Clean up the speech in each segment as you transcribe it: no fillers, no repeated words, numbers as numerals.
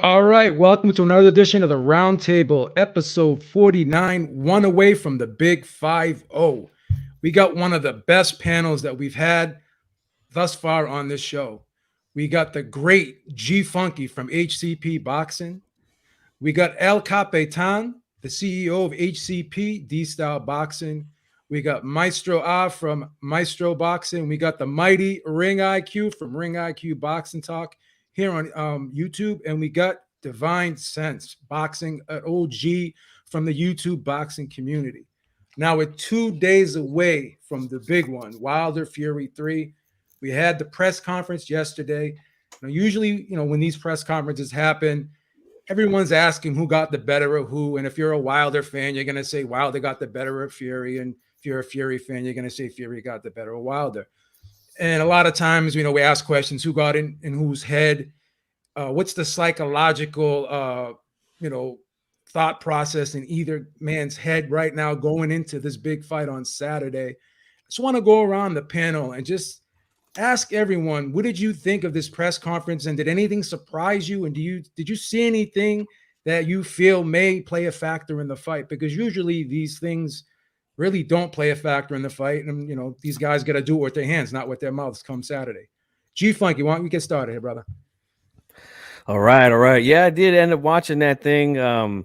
All right, welcome to another edition of the Roundtable, episode 49, one away from the big 5-0. We got one of the best panels that we've had thus far on this show. We got the great G Funky from HCP Boxing. We got El Capitan, the CEO of HCP D-Style Boxing. We got Maestro A from Maestro Boxing. We got the mighty Ring IQ from Ring IQ Boxing Talk here on YouTube. And we got Divine Sense Boxing, an OG from the YouTube boxing community. Now we're 2 days away from the big one, Wilder Fury 3. We had the press conference yesterday. Usually, when these press conferences happen, everyone's asking who got the better of who. And if you're a Wilder fan, you're going to say Wilder got the better of Fury. And if you're a Fury fan, you're going to say Fury got the better of Wilder. And a lot of times, we ask questions, who got in whose head? What's the psychological, thought process in either man's head right now going into this big fight on Saturday? I just want to go around the panel and just ask everyone, what did you think of this press conference, and did anything surprise you? And did you see anything that you feel may play a factor in the fight? Because usually these things really don't play a factor in the fight, and these guys got to do it with their hands, not with their mouths come Saturday. G Funky, why don't we get started here, brother? All right. Yeah, I did end up watching that thing.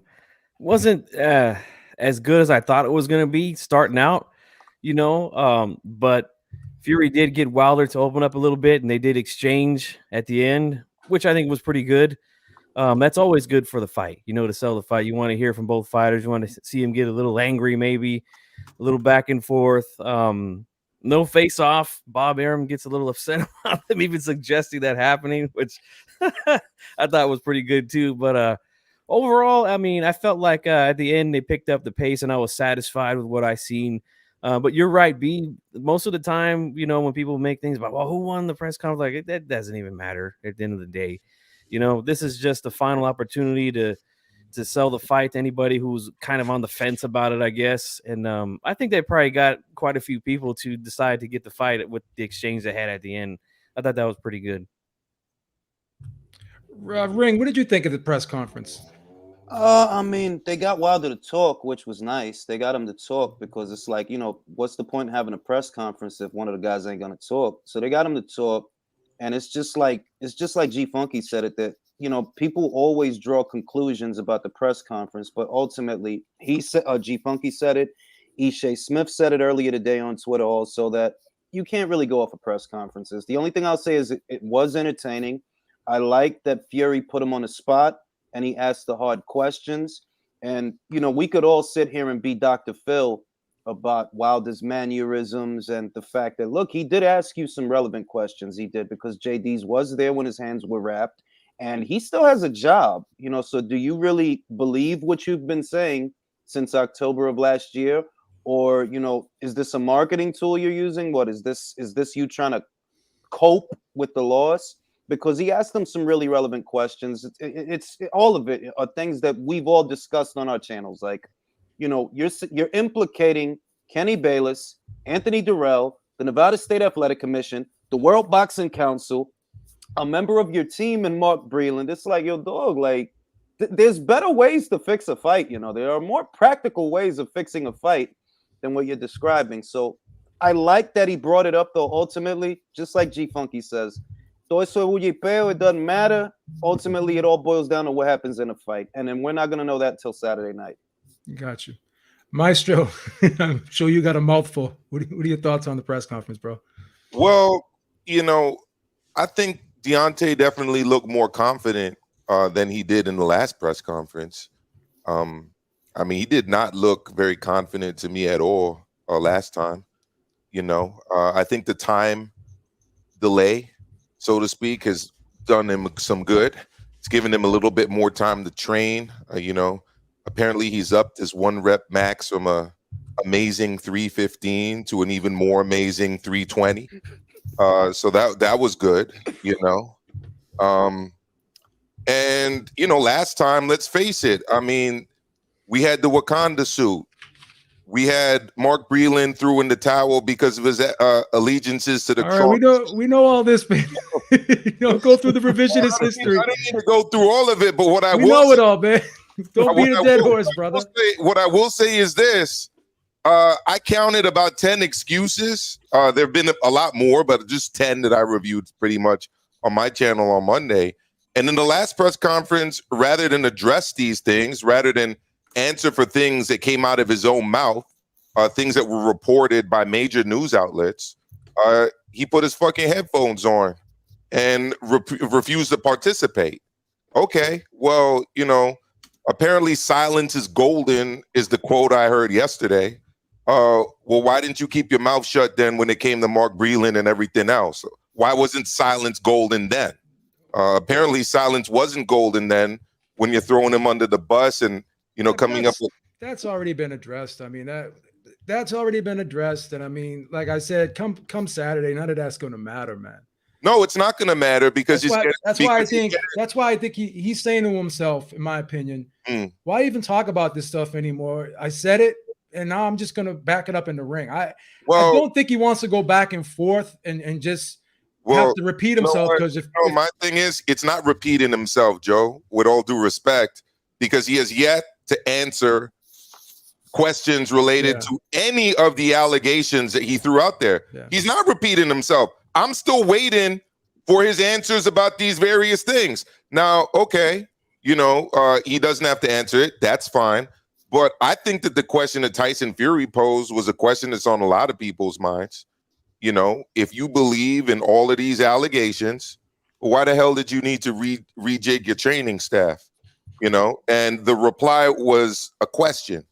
Wasn't as good as I thought it was going to be starting out, but Fury did get Wilder to open up a little bit, and they did exchange at the end, which I think was pretty good. That's always good for the fight, to sell the fight. You want to hear from both fighters. You want to see him get a little angry, maybe a little back and forth. No face off. Bob Arum gets a little upset about him even suggesting that happening, which I thought was pretty good too. But overall, I felt like at the end they picked up the pace, and I was satisfied with what I seen. But you're right, B. Most of the time, when people make things about, well, who won the press conference, like that doesn't even matter at the end of the day. This is just the final opportunity to sell the fight to anybody who's kind of on the fence about it, I guess. And I think they probably got quite a few people to decide to get the fight with the exchange they had at the end. I thought that was pretty good. Ring, what did you think of the press conference? They got Wilder to talk, which was nice. They got him to talk because it's like, what's the point in having a press conference if one of the guys ain't gonna talk? So they got him to talk, and it's just like G Funky said it, that people always draw conclusions about the press conference, but ultimately he said, G Funky said it, Ishe Smith said it earlier today on Twitter also, that you can't really go off of press conferences. The only thing I'll say is it was entertaining. I like that Fury put him on the spot and he asked the hard questions. And, we could all sit here and be Dr. Phil about Wilder's mannerisms and the fact that, look, he did ask you some relevant questions. He did, because JD's was there when his hands were wrapped, and he still has a job, so do you really believe what you've been saying since October of last year? Or, is this a marketing tool you're using? What is this? Is this you trying to cope with the loss? Because he asked them some really relevant questions. It's all of it are things that we've all discussed on our channels. Like, you're implicating Kenny Bayless, Anthony Durrell, the Nevada State Athletic Commission, the World Boxing Council, a member of your team, and Mark Breland. It's like, yo, dog, like, there's better ways to fix a fight. There are more practical ways of fixing a fight than what you're describing. So I like that he brought it up, though. Ultimately, just like G Funky says, it doesn't matter. Ultimately, it all boils down to what happens in a fight. And then we're not going to know that till Saturday night. Got you. Maestro, I'm sure you got a mouthful. What are your thoughts on the press conference, bro? Well, I think Deontay definitely looked more confident than he did in the last press conference. He did not look very confident to me at all last time. I think the time delay, so to speak, has done him some good. It's given him a little bit more time to train. Apparently he's upped his one rep max from a amazing 315 to an even more amazing 320. So that was good, And last time, let's face it, we had the Wakanda suit. We had Mark Breland threw in the towel because of his allegiances to the all right, we know all this, man. Go through the revisionist history. I don't need to go through all of it, but what I we will know it all, man. Don't beat a dead horse, brother. What I will say is this. I counted about 10 excuses. There have been a lot more, but just 10 that I reviewed pretty much on my channel on Monday. And in the last press conference, rather than address these things, rather than answer for things that came out of his own mouth, things that were reported by major news outlets, he put his fucking headphones on and refused to participate. Okay, well, apparently silence is golden is the quote I heard yesterday. Well, why didn't you keep your mouth shut then when it came to Mark Breland and everything else? Why wasn't silence golden then? Apparently silence wasn't golden then when you're throwing him under the bus and coming up with. That's already been addressed. I mean, that's already been addressed. And I mean, like I said, come Saturday, none of that's going to matter, man. No, it's not going to matter because that's why I think he's saying to himself, in my opinion, why even talk about this stuff anymore? I said it, and now I'm just going to back it up in the ring. I don't think he wants to go back and forth and just have to repeat himself because my thing is, it's not repeating himself, Joe, with all due respect, because he has yet to answer questions related to any of the allegations that he threw out there. Yeah. He's not repeating himself. I'm still waiting for his answers about these various things. Now, okay, he doesn't have to answer it. That's fine. But I think that the question that Tyson Fury posed was a question that's on a lot of people's minds. If you believe in all of these allegations, why the hell did you need to rejig your training staff? And the reply was a question,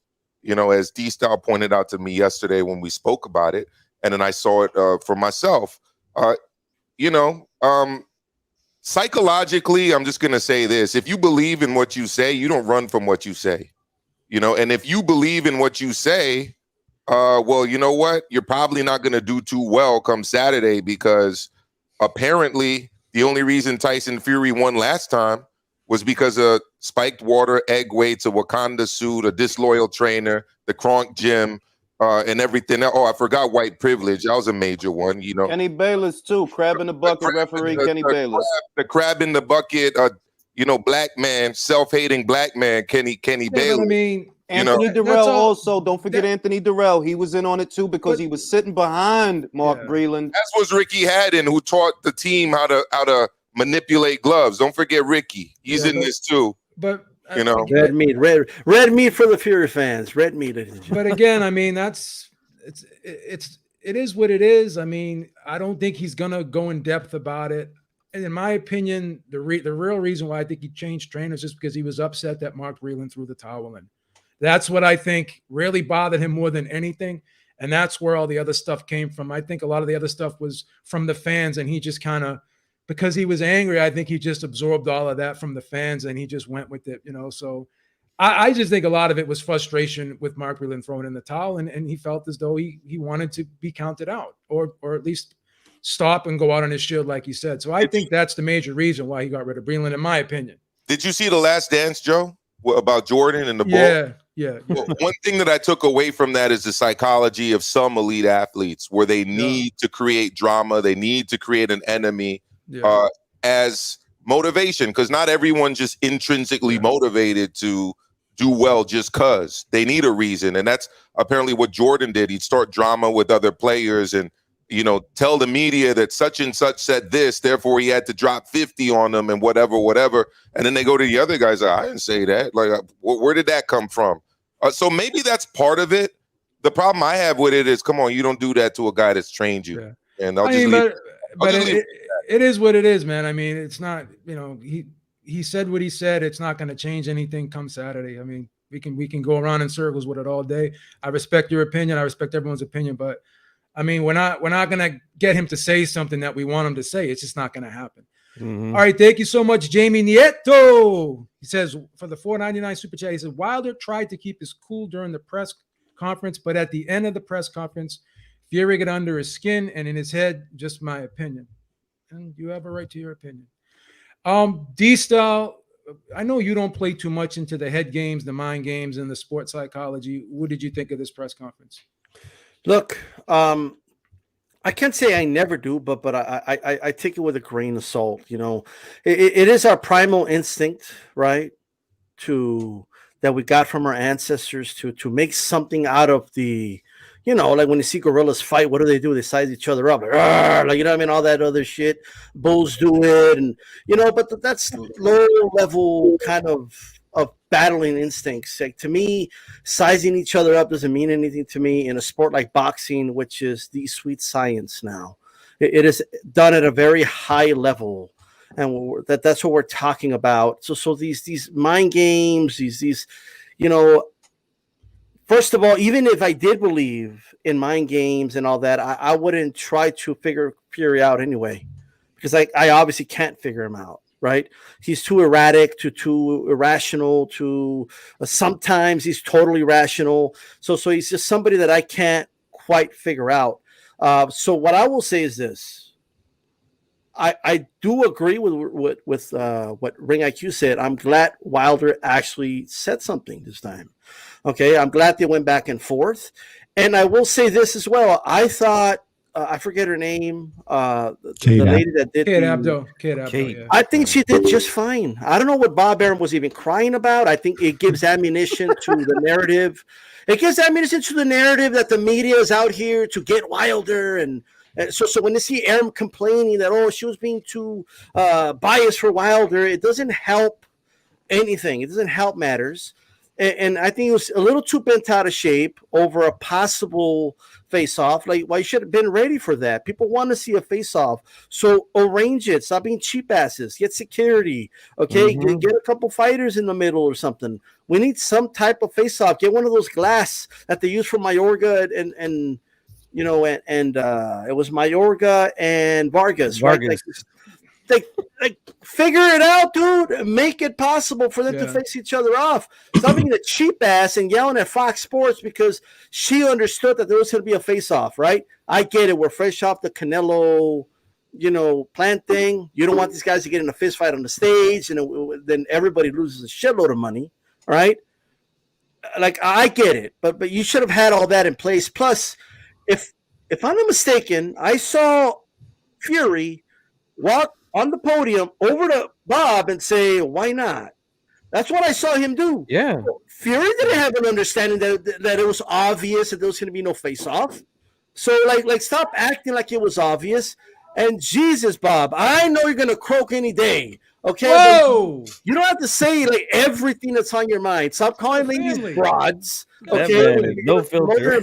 as D-Style pointed out to me yesterday when we spoke about it. And then I saw it for myself. Psychologically, I'm just going to say this. If you believe in what you say, you don't run from what you say, and if you believe in what you say, well, you know what? You're probably not going to do too well come Saturday because apparently the only reason Tyson Fury won last time was because of spiked water, egg weights, a Wakanda suit, a disloyal trainer, the Kronk gym, and everything. Oh, I forgot white privilege. That was a major one, Kenny Bayless too. Crab in the bucket referee, Kenny Bayless. The crab in the bucket, black man, self-hating black man, Kenny Bayless. I mean, Anthony Durrell also. Don't forget Anthony Durrell. He was in on it too because he was sitting behind Mark Breland. As was Ricky Haddon, who taught the team how to manipulate gloves. Don't forget Ricky. He's in this too. But red meat for the Fury fans. Red meat. But again, I mean, it is what it is. I mean, I don't think he's gonna go in depth about it. And in my opinion, the real reason why I think he changed trainers is because he was upset that Mark Breland threw the towel in. That's what I think really bothered him more than anything. And that's where all the other stuff came from. I think a lot of the other stuff was from the fans, and he just kind of, because he was angry, I think he just absorbed all of that from the fans and he just went with it, So I just think a lot of it was frustration with Mark Breland throwing in the towel, and he felt as though he wanted to be counted out or at least stop and go out on his shield, like he said. So I think that's the major reason why he got rid of Breland, in my opinion. Did you see The Last Dance, Joe, about Jordan and the ball? Yeah. Well, one thing that I took away from that is the psychology of some elite athletes where they need to create drama. They need to create an enemy as motivation, because not everyone's just intrinsically motivated to do well just because. They need a reason. And that's apparently what Jordan did. He'd start drama with other players and, tell the media that such and such said this, therefore he had to drop 50 on them and whatever. And then they go to the other guys, I didn't say that. Like, where did that come from? So maybe that's part of it. The problem I have with it is, come on, you don't do that to a guy that's trained you. Yeah. And it is what it is, man. I mean, it's not, he said what he said. It's not going to change anything come Saturday. I mean, we can go around in circles with it all day. I respect your opinion. I respect everyone's opinion, but I mean, we're not going to get him to say something that we want him to say. It's just not going to happen. Mm-hmm. All right. Thank you so much, Jamie Nieto. He says for the $4.99 super chat, he said Wilder tried to keep his cool during the press conference, but at the end of the press conference, Fury got under his skin and in his head. Just my opinion, and you have a right to your opinion. D-Style, I know you don't play too much into the head games, the mind games, and the sports psychology. What did you think of this press conference? Look, I can't say I never do, but I take it with a grain of salt. You know, it is our primal instinct, right? That we got from our ancestors to make something out of the, you know, like when you see gorillas fight, what do? They size each other up, like, you know what I mean? All that other shit. Bulls do it, and you know, but that's low level kind of battling instincts. Like, to me, sizing each other up doesn't mean anything to me in a sport like boxing, which is the sweet science now. It is done at a very high level, and that's what we're talking about. So these mind games, these you know, first of all, even if I did believe in mind games and all that, I wouldn't try to figure Fury out anyway, because I obviously can't figure him out. Right? He's too erratic, too irrational, sometimes he's totally rational. So he's just somebody that I can't quite figure out. So what I will say is this. I do agree with what Ring IQ said. I'm glad Wilder actually said something this time. Okay, I'm glad they went back and forth. And I will say this as well. I thought, I forget her name, the lady that did Kate Abdo. Yeah. I think she did just fine. I don't know what Bob Arum was even crying about. I think it gives ammunition to the narrative. It gives ammunition to the narrative that the media is out here to get Wilder. And so when they see Arum complaining that, oh, she was being too biased for Wilder, it doesn't help anything. It doesn't help matters. And I think it was a little too bent out of shape over a possible face-off. Like, well, you should have been ready for that. People want to see a face-off. So arrange it. Stop being cheap asses. Get security. Okay? Mm-hmm. Get a couple fighters in the middle or something. We need some type of face-off. Get one of those glass that they use for Mayorga and you know, and it was Mayorga and Vargas. Right? Like figure it out, dude. Make it possible for them to face each other off. Stop being a cheap ass and yelling at Fox Sports because she understood that there was going to be a face-off, right? I get it. We're fresh off the Canelo, you know, plant thing. You don't want these guys to get in a fist fight on the stage, and then everybody loses a shitload of money, right? Like, I get it, but you should have had all that in place. Plus, if I'm not mistaken, I saw Fury walk on the podium over to Bob and say, why not? That's what I saw him do. Yeah. Fury didn't have an understanding that it was obvious that there was going to be no face-off. So, like, stop acting like it was obvious. And Jesus, Bob, I know you're going to croak any day. Okay? Whoa! You don't have to say, like, everything that's on your mind. Stop calling ladies broads. Okay? No filter.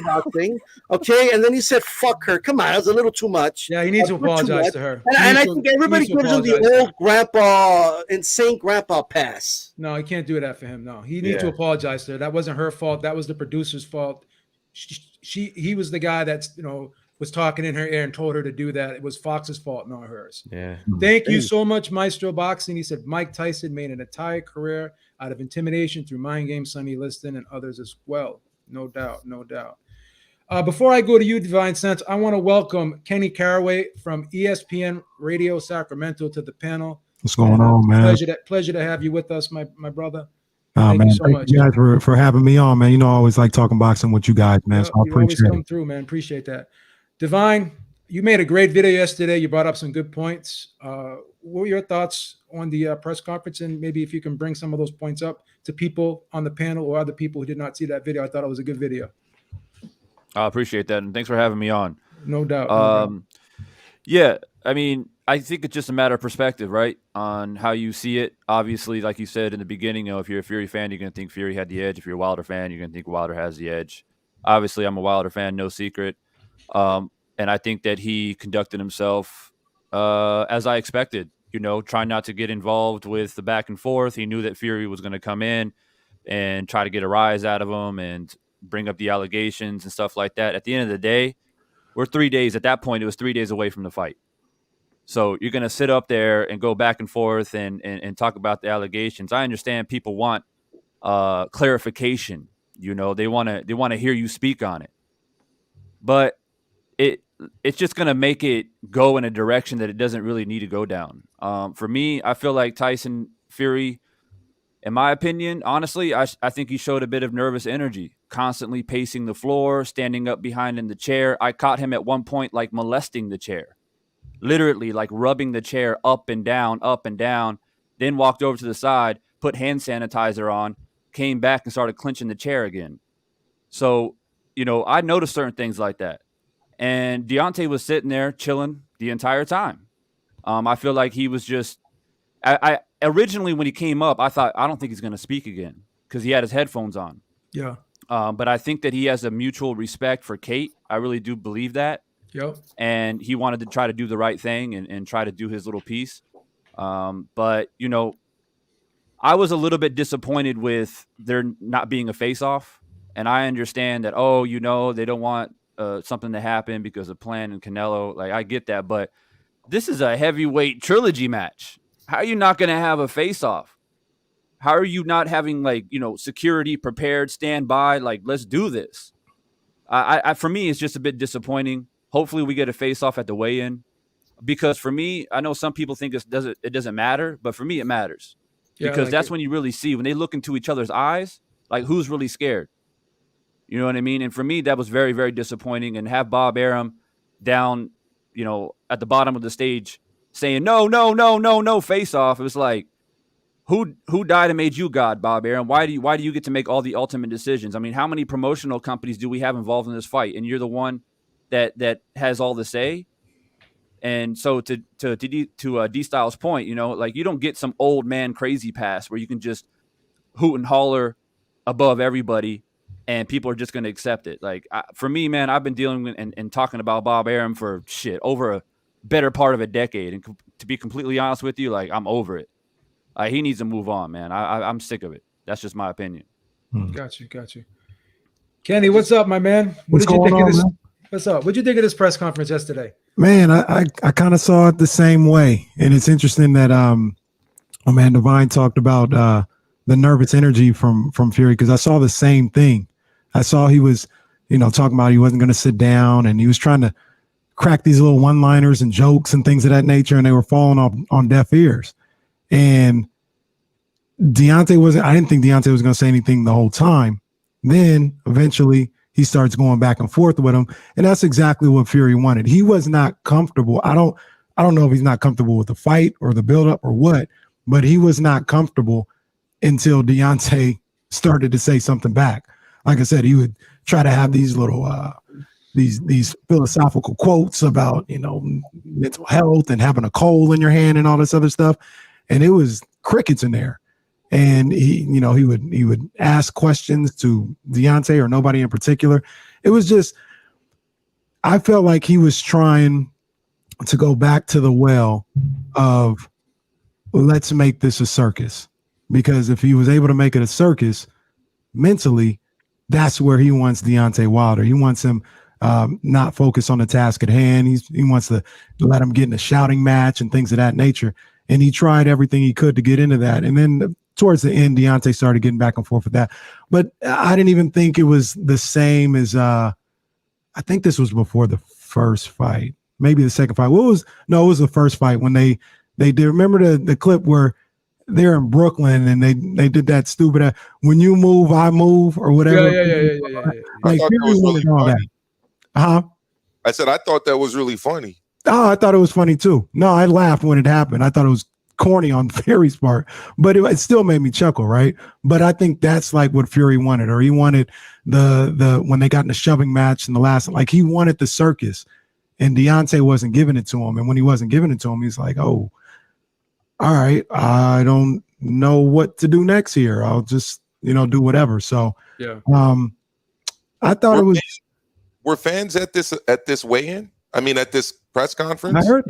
Okay? And then he said, fuck her. Come on, that was a little too much. Yeah, he needs to apologize to her. And I think everybody gives him the old grandpa, insane grandpa pass. No, he can't do that for him. No, he needs to apologize to her. That wasn't her fault. That was the producer's fault. He was the guy that's, you know, was talking in her ear and told her to do that. It was Fox's fault, not hers. Yeah. Thank you so much, Maestro Boxing. He said Mike Tyson made an entire career out of intimidation through mind games, Sonny Liston, and others as well. No doubt, no doubt. Before I go to you, Divine Sense, I want to welcome Kenny Caraway from ESPN Radio Sacramento to the panel. What's going on, man? Pleasure to have you with us, my brother. Thank you so much. Thank you guys for having me on, man. You know, I always like talking boxing with you guys, man. So I appreciate always come through, man. Appreciate that. Divine, you made a great video yesterday. You brought up some good points. What were your thoughts on the press conference? And maybe if you can bring some of those points up to people on the panel or other people who did not see that video. I thought it was a good video. I appreciate that. And thanks for having me on. No doubt. Yeah, I mean, I think it's just a matter of perspective, right? On how you see it. Obviously, like you said in the beginning, you know, if you're a Fury fan, you're going to think Fury had the edge. If you're a Wilder fan, you're going to think Wilder has the edge. Obviously, I'm a Wilder fan, no secret. And I think that he conducted himself as I expected, you know, trying not to get involved with the back and forth. He knew that Fury was going to come in and try to get a rise out of him and bring up the allegations and stuff like that. At the end of the day, we're 3 days. At that point, it was 3 days away from the fight. So you're going to sit up there and go back and forth and talk about the allegations. I understand people want clarification. You know, they want to hear you speak on it. But it's just going to make it go in a direction that it doesn't really need to go down. For me, I feel like Tyson Fury In my opinion, honestly, I think he showed a bit of nervous energy, constantly pacing the floor, standing up behind in the chair. I caught him at one point like molesting the chair, literally like rubbing the chair up and down, then walked over to the side, put hand sanitizer on, came back and started clenching the chair again. So, you know, I noticed certain things like that. And Deontay was sitting there chilling the entire time. I feel like he was just, I originally when he came up, I thought, I don't think he's going to speak again because he had his headphones on. Yeah. But I think that he has a mutual respect for Kate. I really do believe that. Yep. And he wanted to try to do the right thing and try to do his little piece. But, you know, I was a little bit disappointed with there not being a face-off. And I understand that, oh, you know, they don't want something to happen because of Plan and Canelo. Like, I get that. But this is a heavyweight trilogy match. How are you not going to have a face-off? How are you not having, like, you know, security prepared, stand by? Like, let's do this. For me, it's just a bit disappointing. Hopefully we get a face-off at the weigh-in. Because for me, I know some people think it doesn't matter, but for me, it matters. Yeah, because like that's when you really see, when they look into each other's eyes, like, who's really scared? You know what I mean? And for me, that was very, very disappointing. And have Bob Arum down, you know, at the bottom of the stage saying, no, face off. It was like, who died and made you God, Bob Arum? Why do you get to make all the ultimate decisions? I mean, how many promotional companies do we have involved in this fight? And you're the one that has all the say. And so to D-Style's point, you know, like, you don't get some old man crazy pass where you can just hoot and holler above everybody and people are just going to accept it. Like, for me, man, I've been dealing with and talking about Bob Arum for over a better part of a decade. And to be completely honest with you, like, I'm over it. He needs to move on, man. I'm sick of it. That's just my opinion. Got you. Kenny, what's up, my man? What's going on, man? What's up? What'd you think of this press conference yesterday? Man, I kind of saw it the same way. And it's interesting that Divine talked about the nervous energy from Fury, because I saw the same thing. I saw he was, you know, talking about he wasn't going to sit down, and he was trying to crack these little one-liners and jokes and things of that nature, and they were falling on deaf ears. And I didn't think Deontay was going to say anything the whole time. Then eventually he starts going back and forth with him, and that's exactly what Fury wanted. He was not comfortable. I don't know if he's not comfortable with the fight or the buildup or what, but he was not comfortable until Deontay started to say something back. Like I said, he would try to have these little these philosophical quotes about, you know, mental health and having a coal in your hand and all this other stuff, and it was crickets in there. And he would ask questions to Deontay or nobody in particular. It was just, I felt like he was trying to go back to the well of, let's make this a circus. Because if he was able to make it a circus mentally, that's where he wants Deontay Wilder. He wants him not focus on the task at hand. He wants to let him get in a shouting match and things of that nature. And he tried everything he could to get into that. And then towards the end, Deontay started getting back and forth with that. But I didn't even think it was the same as I think this was before the first fight, maybe the second fight. It was the first fight when they did. Remember the clip where they're in Brooklyn and they did that stupid when you move, I move, or whatever. Yeah. Like, I thought that was really funny. I said I thought that was really funny. Oh, I thought it was funny too. No, I laughed when it happened. I thought it was corny on Fury's part, but it still made me chuckle, right? But I think that's like what Fury wanted, or he wanted the when they got in the shoving match in the last, like, he wanted the circus, and Deontay wasn't giving it to him. And when he wasn't giving it to him, he's like, oh, all right, I don't know what to do next here. I'll just, do whatever. So yeah, I thought were fans at this weigh-in? I mean, at this press conference? I heard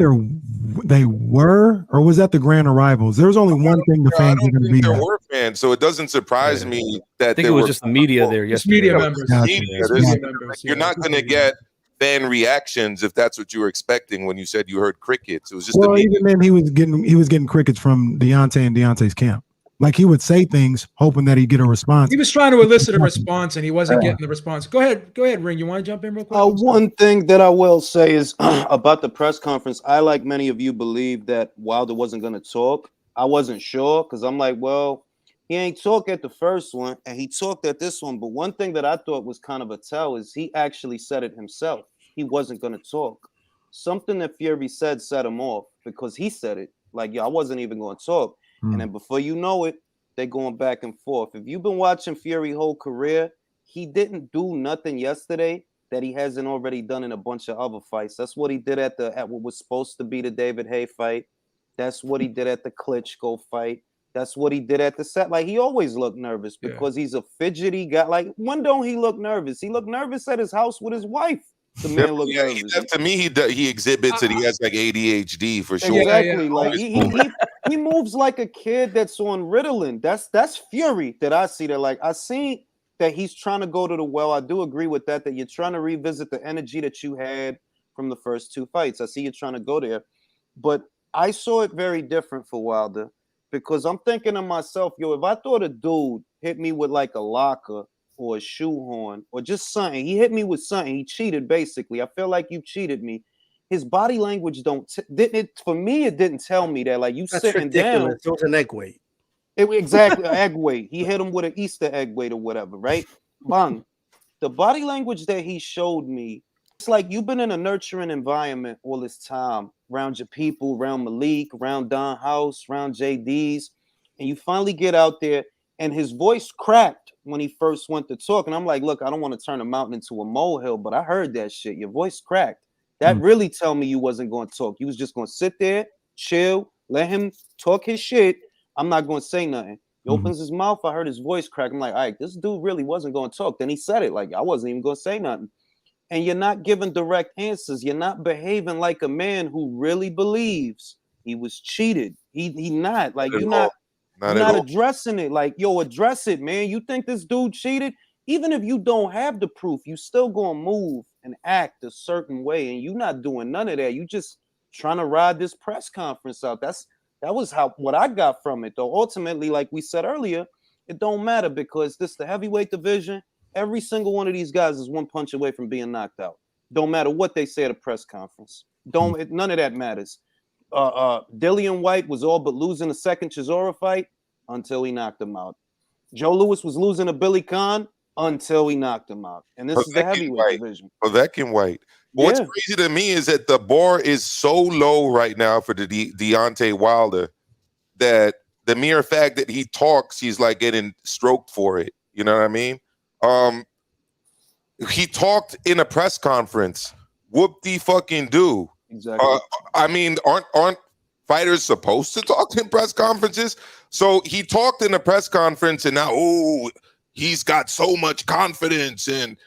they were, or was that the grand arrivals? There was only one thing the fans were going to be there at. were fans, so it doesn't surprise me that I think it was just the media there yesterday. media members. You're not going to get fan reactions if that's what you were expecting when you said you heard crickets. It was just even then he was getting crickets from Deontay and Deontay's camp. Like, he would say things hoping that he'd get a response. He was trying to elicit a response, and he wasn't getting the response. Go ahead, Ring. You want to jump in real quick? One thing that I will say is about the press conference. I, like many of you, believe that Wilder wasn't going to talk. I wasn't sure, because I'm like, well, He ain't talk at the first one, and he talked at this one. But one thing that I thought was kind of a tell is he actually said it himself. He wasn't going to talk. Something that Fury said set him off because he said it. Like, yo, I wasn't even going to talk. And then before you know it, they're going back and forth. If you've been watching Fury's whole career, he didn't do nothing yesterday that he hasn't already done in a bunch of other fights. That's what he did at what was supposed to be the David Haye fight. That's what he did at the Klitschko fight. That's what he did at the set. Like, he always looked nervous because he's a fidgety guy. Like, when don't he look nervous? He looked nervous at his house with his wife. The man looked nervous. To me, he exhibits that he has like ADHD for sure. Exactly. Like he moves like a kid that's on Ritalin. That's Fury that I see. That like I see that he's trying to go to the well. I do agree with that. That you're trying to revisit the energy that you had from the first two fights. I see you trying to go there, but I saw it very different for Wilder. Because I'm thinking to myself, yo, if I thought a dude hit me with like a locker or a shoehorn or just something, he hit me with something, he cheated basically. I feel like you cheated me. His body language for me, it didn't tell me that. Like, you That's sitting ridiculous. down. It was an egg weight. Exactly, an egg weight. He hit him with an Easter egg weight or whatever, right? Bang. The body language that he showed me, it's like you've been in a nurturing environment all this time, around your people, around Malik, around Don House, around JD's, and you finally get out there, and his voice cracked when he first went to talk. And I'm like, look, I don't want to turn a mountain into a molehill, but I heard that shit. Your voice cracked. That really tell me you wasn't going to talk. You was just going to sit there, chill, let him talk his shit. I'm not going to say nothing. He opens his mouth. I heard his voice crack. I'm like, all right, this dude really wasn't going to talk. Then he said it. Like, I wasn't even going to say nothing. And you're not giving direct answers. You're not behaving like a man who really believes he was cheated. He not like you're not addressing it. Like, yo, address it, man. You think this dude cheated? Even if you don't have the proof, you still gonna move and act a certain way, and you're not doing none of that. You just trying to ride this press conference out. That was what I got from it, though. Ultimately, like we said earlier, it don't matter because this the heavyweight division. Every single one of these guys is one punch away from being knocked out. Don't matter what they say at a press conference. None of that matters. Dillian White was all but losing a second Chisora fight until he knocked him out. Joe Louis was losing to Billy Khan until he knocked him out. And this is the heavyweight division. Povetkin White. What's crazy to me is that the bar is so low right now for the Deontay Wilder that the mere fact that he talks, he's like getting stroked for it. You know what I mean? He talked in a press conference. Whoop-de-fucking-do. Exactly. I mean, aren't fighters supposed to talk in press conferences? So he talked in a press conference, and now, he's got so much confidence, and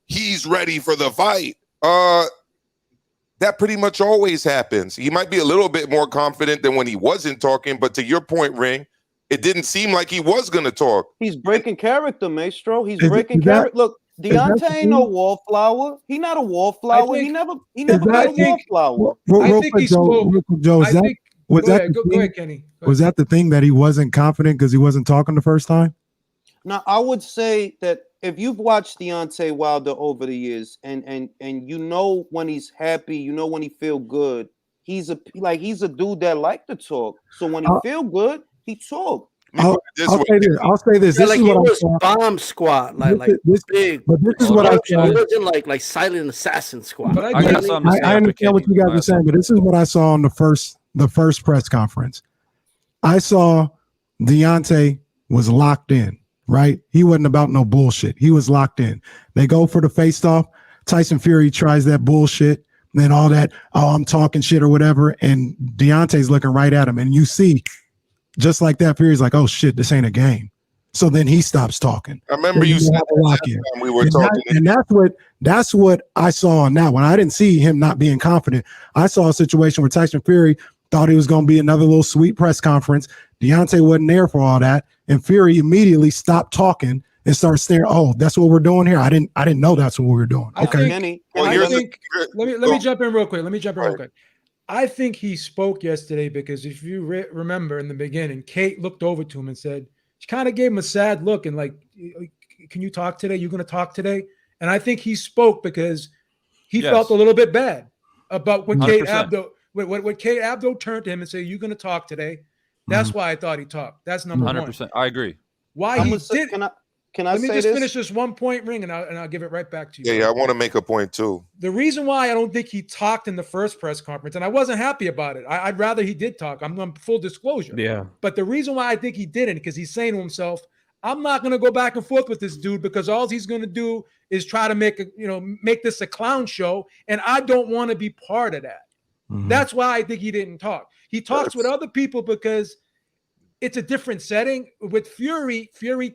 he's ready for the fight. That pretty much always happens. He might be a little bit more confident than when he wasn't talking, but to your point, Ring, it didn't seem like he was going to talk. He's breaking character, Maestro. He's breaking character. Look, Deontay ain't no wallflower. He not a wallflower. He never been a wallflower. I think he spoke. Joe, go ahead, Kenny. Was that the thing that he wasn't confident because he wasn't talking the first time? Now, I would say that if you've watched Deontay Wilder over the years, and you know when he's happy, you know when he feel good, he's a dude that like to talk. So when he feel good, he talk. I'll say this. Yeah, This like is he what was I saw. bomb squat, This big. But this is what I saw. It wasn't like silent assassin squat. But I understand what you guys are saying, but this is what I saw on the first press conference. I saw Deontay was locked in, right? He wasn't about no bullshit. He was locked in. They go for the face-off. Tyson Fury tries that bullshit, then all that, I'm talking shit or whatever, and Deontay's looking right at him, and you see, just like that, Fury's like, oh shit, this ain't a game. So then he stops talking. I remember you said that we were talking. And that's what I saw on that one. I didn't see him not being confident. I saw a situation where Tyson Fury thought it was going to be another little sweet press conference. Deontay wasn't there for all that. And Fury immediately stopped talking and started staring. Oh, that's what we're doing here. I didn't know that's what we were doing. Okay. Let me jump in real quick. I think he spoke yesterday because if you remember in the beginning, Kate looked over to him and said, she kind of gave him a sad look and like, can you talk today? You're going to talk today? And I think he spoke because he felt a little bit bad about when 100%. Kate Abdo turned to him and said, you're going to talk today. That's why I thought he talked. That's number 100%. one. I agree. Why I'm he gonna say, did. can I Let me say just this? finish this 1 point, Ring, and I'll give it right back to you. Yeah, I want to make a point too. The reason why I don't think he talked in the first press conference, and I wasn't happy about it. I'd rather he did talk. I'm on full disclosure. Yeah. But the reason why I think he didn't, because he's saying to himself, I'm not going to go back and forth with this dude because all he's going to do is try to make this a clown show, and I don't want to be part of that. That's why I think he didn't talk. He talks with other people because it's a different setting. With Fury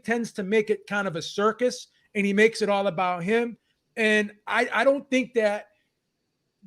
tends to make it kind of a circus, and he makes it all about him. And I don't think that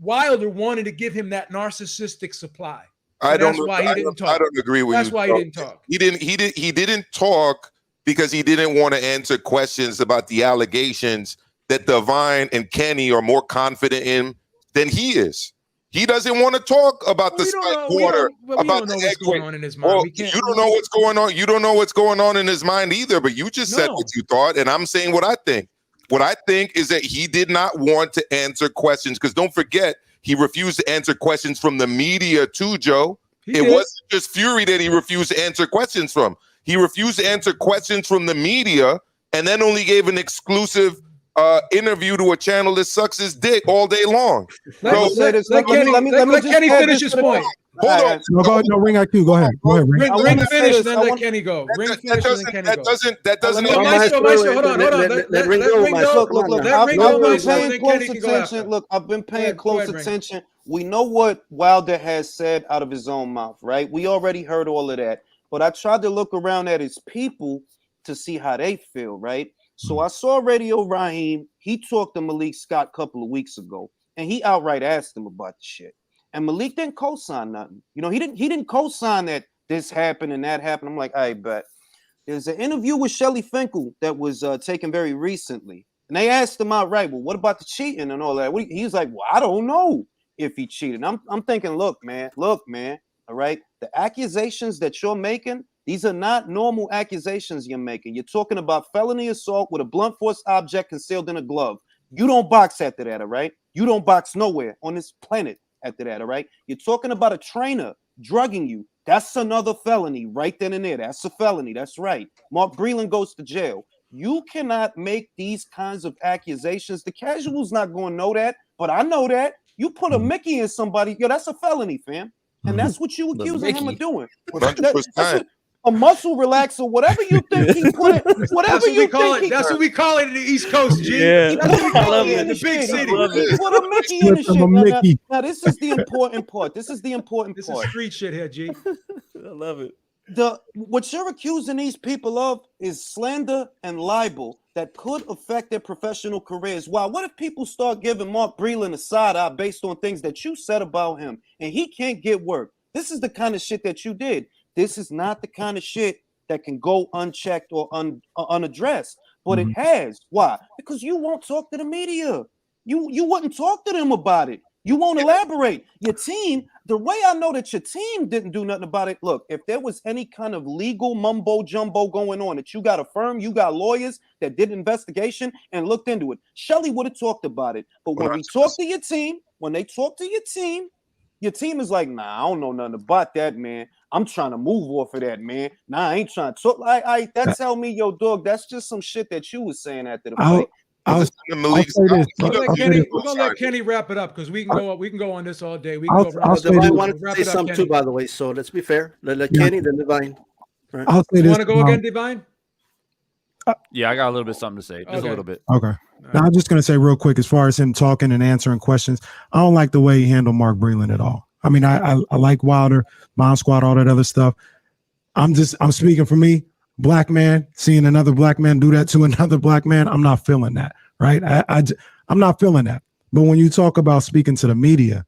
Wilder wanted to give him that narcissistic supply. So that's why he didn't talk. I don't agree with you. That's why he didn't talk. He didn't talk because he didn't want to answer questions about the allegations that Divine and Kenny are more confident in than he is. He doesn't want to talk about the spike water, about the what's going on in his mind. Well, you don't know what's going on. You don't know what's going on in his mind either. But you just said what you thought, and I'm saying what I think. What I think is that he did not want to answer questions because don't forget, he refused to answer questions from the media too, Joe. It wasn't just Fury that he refused to answer questions from. He refused to answer questions from the media and then only gave an exclusive interview to a channel that sucks his dick all day long. Let Kenny finish his point. Hold on. No, Ring IQ. Go ahead. Ring finish, and then let Kenny go. Ring finish, and then Kenny go. That doesn't. Maestro, hold on. Let Ring go, Maestro. Look, Let Ring go, Maestro, and then Kenny can go after. Look, I've been paying close attention. We know what Wilder has said out of his own mouth, right? We already heard all of that. But I tried to look around at his people to see how they feel, right? So I saw Radio Raheem. He talked to Malik Scott a couple of weeks ago, and he outright asked him about the shit. And Malik didn't co-sign nothing. You know, he didn't co-sign that this happened and that happened. I'm like, I bet. There's an interview with Shelly Finkel that was taken very recently. And they asked him outright, well, what about the cheating and all that? He's like, well, I don't know if he cheated. I'm thinking, look, man, all right? The accusations that you're making, these are not normal accusations you're making. You're talking about felony assault with a blunt force object concealed in a glove. You don't box after that, all right? You don't box nowhere on this planet after that, all right? You're talking about a trainer drugging you. That's another felony right then and there. That's a felony. That's right. Mark Breland goes to jail. You cannot make these kinds of accusations. The casual's not going to know that, but I know that. You put a Mickey in somebody, that's a felony, fam. And that's what you accusing him of doing. That's a muscle relaxer, whatever you think he put it, whatever you think. That's what we call it in the East Coast, G. Yeah, I love it in the big city. He put a Mickey in the shit. Now, this is the important part. This is street shit here, G. I love it. What you're accusing these people of is slander and libel that could affect their professional careers. Wow, what if people start giving Mark Breland a side eye based on things that you said about him and he can't get work? This is the kind of shit that you did. This is not the kind of shit that can go unchecked or unaddressed, but it has. Why? Because you won't talk to the media. You wouldn't talk to them about it. You won't elaborate. Your team, the way I know that your team didn't do nothing about it, look, if there was any kind of legal mumbo jumbo going on, that you got a firm, you got lawyers that did investigation and looked into it, Shelly would have talked about it. But when we talk to your team, when they talk to your team is like, nah, I don't know nothing about that, man. I'm trying to move off of that, man. Nah, I ain't trying to talk. That tell me, yo, dog, that's just some shit that you was saying after the fight. We're gonna let Kenny wrap it up because we can go on this all day. We can Divine wanted to say something too, by the way. So let's be fair. Let Kenny, then Divine. Right. I'll say this. Want to go again, Divine? Yeah, I got a little bit something to say. Just a little bit. Okay. Now, I'm just going to say real quick, as far as him talking and answering questions, I don't like the way he handled Mark Breland at all. I mean, I like Wilder, Mom Squad, all that other stuff. I'm speaking for me, black man, seeing another black man do that to another black man. I'm not feeling that, right? I'm not feeling that. But when you talk about speaking to the media,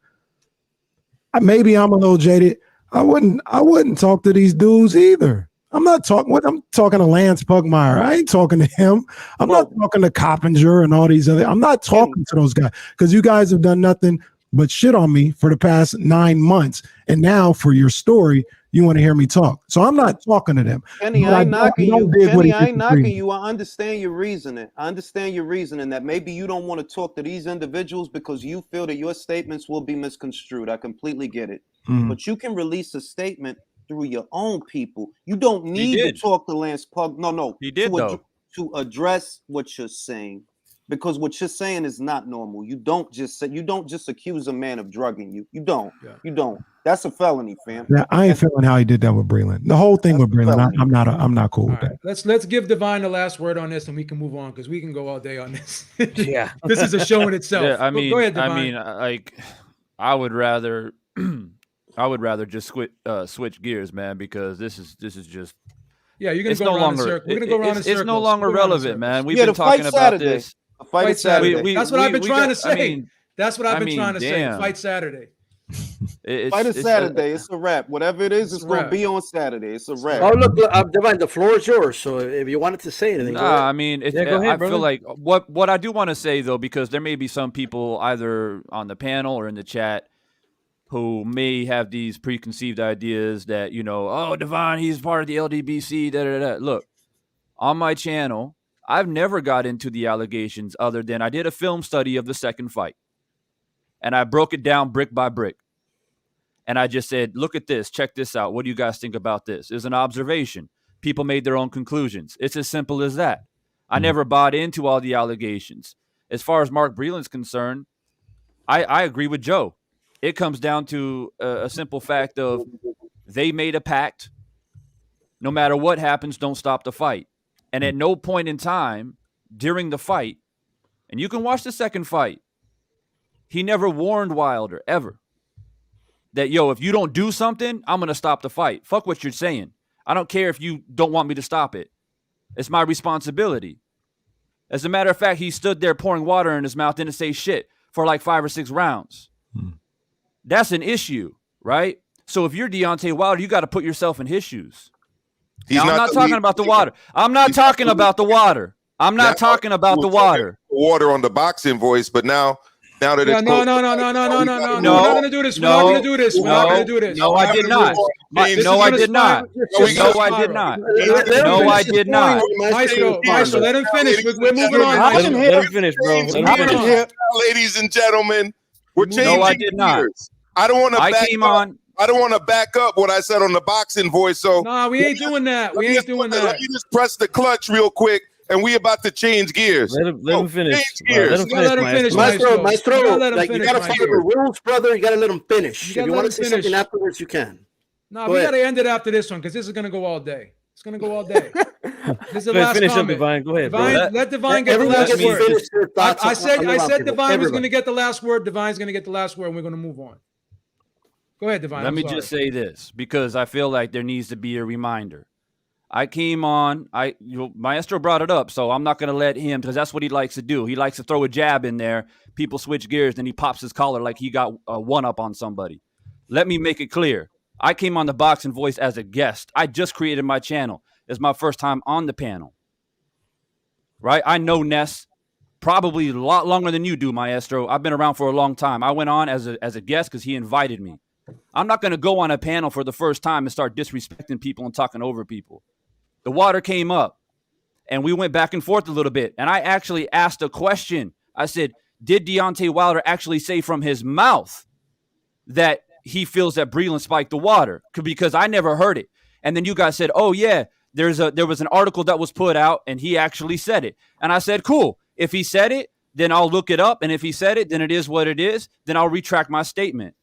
maybe I'm a little jaded. I wouldn't talk to these dudes either. I'm talking to Lance Pugmire. I ain't talking to him. I'm not talking to Coppinger and all these other. I'm not talking to those guys because you guys have done nothing but shit on me for the past 9 months. And now for your story, you want to hear me talk. So I'm not talking to them. Kenny, I ain't knocking you. Kenny, I ain't knocking you. I understand your reasoning. That maybe you don't want to talk to these individuals because you feel that your statements will be misconstrued. I completely get it. But you can release a statement through your own people. You don't need to did. talk to Lance Pug. No. He did, though. To address what you're saying, because what you're saying is not normal. You don't just accuse a man of drugging you. You don't. Yeah. You don't. That's a felony, fam. Yeah, I ain't feeling how he did that with Breland. The whole thing That's with Breland, felony. I'm not cool All with right, that. let's give Divine the last word on this, and we can move on because we can go all day on this. Yeah. This is a show in itself. Yeah, Go ahead, Divine. like, I would rather, just switch gears, man, because this is just. Yeah, you're gonna It's go no around longer. in circles. We're gonna go around in It's circles. no longer We'll go around in relevant, man. circles. We've Yeah, been the fight talking about Saturday. this. The fight is Saturday. That's what I've been trying to say. I mean, That's what I've been I trying to mean, say. damn. Fight Saturday. Fight is Saturday. It's a wrap. Whatever it is, It's it's a gonna wrap. be on Saturday. It's a wrap. Oh, look, Divine, the floor is yours. So if you wanted to say anything, go ahead. Nah, I mean, it's, Yeah, go ahead, I brother. feel like what I do want to say though, because there may be some people either on the panel or in the chat who may have these preconceived ideas that, oh, Divine, he's part of the LDBC. Da, da, da. Look, on my channel, I've never got into the allegations other than I did a film study of the second fight, and I broke it down brick by brick. And I just said, look at this, check this out. What do you guys think about this? It's an observation. People made their own conclusions. It's as simple as that. I never bought into all the allegations. As far as Mark Breland's concerned, I agree with Joe. It comes down to a simple fact of they made a pact. No matter what happens, don't stop the fight. And at no point in time during the fight, and you can watch the second fight, he never warned Wilder, ever. That, if you don't do something, I'm going to stop the fight. Fuck what you're saying. I don't care if you don't want me to stop it. It's my responsibility. As a matter of fact, he stood there pouring water in his mouth, didn't say shit for like 5 or 6 rounds. That's an issue, right? So if you're Deontay Wilder, you got to put yourself in his shoes. Now, I'm not talking about the water. I'm not talking about the water. I'm not talking about the water. Water on the boxing voice, but now that Yeah, it's no. We're not gonna do this. We're not gonna do this. We're not gonna do this. No, I did not. No, I did not. No, I did not. No, I did not. Maestro, let him finish. We're moving on. Let him finish, bro. Let him finish. Ladies and gentlemen, we're changing No, I did not. gears. I don't want to I back came up. on. I don't want to back up what I said on the boxing voice. So No, we ain't doing that. We ain't doing Let that. me just press the clutch real quick, and we about to change gears. Let him finish. Change Bro. gears. Let him You gotta let him finish, finish, Maestro. Maestro, You gotta let him like you finish, gotta follow Maestro. the rules, brother. You gotta let him finish. You If gotta you let want him to say finish. something afterwards, you can. No, Go we ahead. gotta end it after this one because this is gonna go all day. It's gonna go all day. This is the Go ahead, last finish up, comment. Divine. Go ahead, bro. Divine, let Divine get the Everyone last gets to word. finish their thoughts. I said on the Divine was Everybody. gonna get the last word. Divine's gonna get the last word, and we're gonna move on. Go ahead, Divine. Let me just say this, because I feel like there needs to be a reminder. I came on, Maestro brought it up, so I'm not going to let him, because that's what he likes to do. He likes to throw a jab in there. People switch gears, then he pops his collar like he got a one-up on somebody. Let me make it clear. I came on the Boxing Voice as a guest. I just created my channel. It's my first time on the panel. Right? I know Ness probably a lot longer than you do, Maestro. I've been around for a long time. I went on as a guest because he invited me. I'm not going to go on a panel for the first time and start disrespecting people and talking over people. The water came up, and we went back and forth a little bit. And I actually asked a question. I said, did Deontay Wilder actually say from his mouth that he feels that Breland spiked the water? Because I never heard it. And then you guys said, oh, yeah, there was an article that was put out, and he actually said it. And I said, cool. If he said it, then I'll look it up. And if he said it, then it is what it is. Then I'll retract my statement.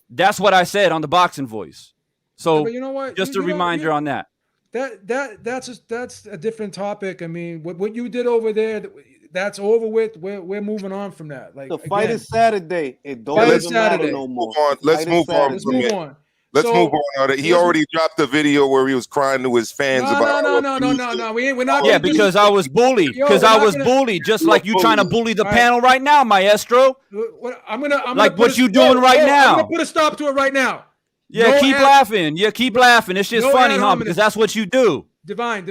That's what I said on the Boxing Voice. So but you know what? just a reminder on that. That's a different topic. I mean, what you did over there, that's over with. We're moving on from that. Like The fight again, is Saturday. It don't Fight even is matter Saturday. no more. Let's move on. let's move on. Let's So- move on. He already dropped the video where he was crying to his fans about. No. We're not. Yeah, gonna do because this. I was bullied. Yo, Because we're I not was gonna- bullied, just like you trying to bully the All right. panel right now, Maestro. I'm gonna Like put what you doing right I'm now. gonna put a stop to it right now. Yeah, No keep ad- laughing. Yeah, keep laughing. It's just no funny, ad huh? hominem. Because that's what you do. Divine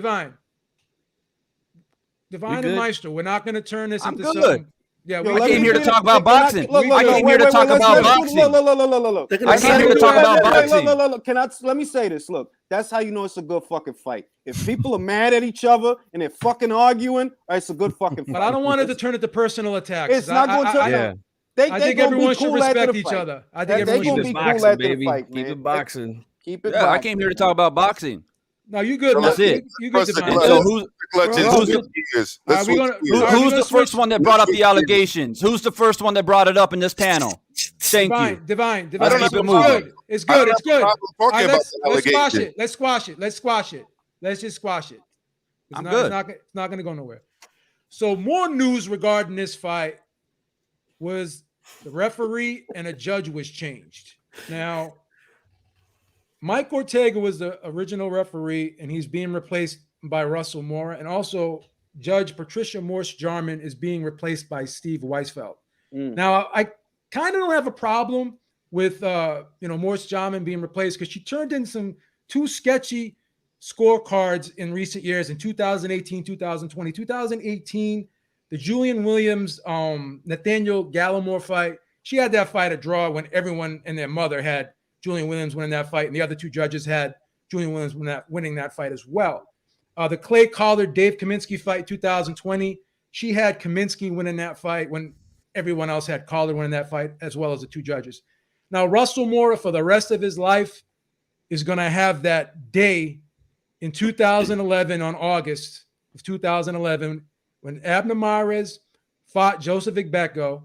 and good? Maestro. We're not gonna turn this I'm into good. something. Yeah, Yo, we I let came me here to finish. talk about boxing. I came here to talk about boxing. Look. I came here to talk about boxing. Look. Let me say this. Look, that's how you know it's a good fucking fight. If people are mad at each other and they're fucking arguing, it's a good fucking fight. But I don't want it to turn into personal attacks. It's not going to. Yeah. They I think gonna everyone be should cool after respect the each fight. other. I They think everyone gonna should be Keep it cool boxing, after the baby. fight, Keep man. it boxing. Keep it. Yeah, I boxing. came here to talk about boxing. No, you good, That's man. it. You good, Trust the Divine. And so clutch. who's The clutch is Well, who's the- switch gears. Are Let's we switch gonna- gears. all right, we're who's gonna the first switch- one that brought up the allegations? Who's the first one that brought it up in this panel? Thank you. Divine. Let's It's keep it moving. good. It's I don't good. It's have a good. problem All talking right, about let's the squash allegations. it. Let's squash it. Let's just squash it. I'm good. It's not going to go nowhere. So more news regarding this fight was the referee and a judge was changed. Now, Mike Ortega was the original referee, and he's being replaced by Russell Mora, and also Judge Patricia Morse-Jarman is being replaced by Steve Weisfeld. Now, I kind of don't have a problem with Morse-Jarman being replaced because she turned in two sketchy scorecards in recent years in 2018, 2020. 2018, the Julian Williams, Nathaniel Gallimore fight, she had that fight a draw when everyone and their mother had Julian Williams winning that fight, and the other two judges had Julian Williams winning that fight as well. The Clay Collard, Dave Kaminsky fight 2020, she had Kaminsky winning that fight when everyone else had Collard winning that fight, as well as the two judges. Now, Russell Mora, for the rest of his life, is going to have that day in 2011, on August of 2011, when Abner Mares fought Joseph Igbeko,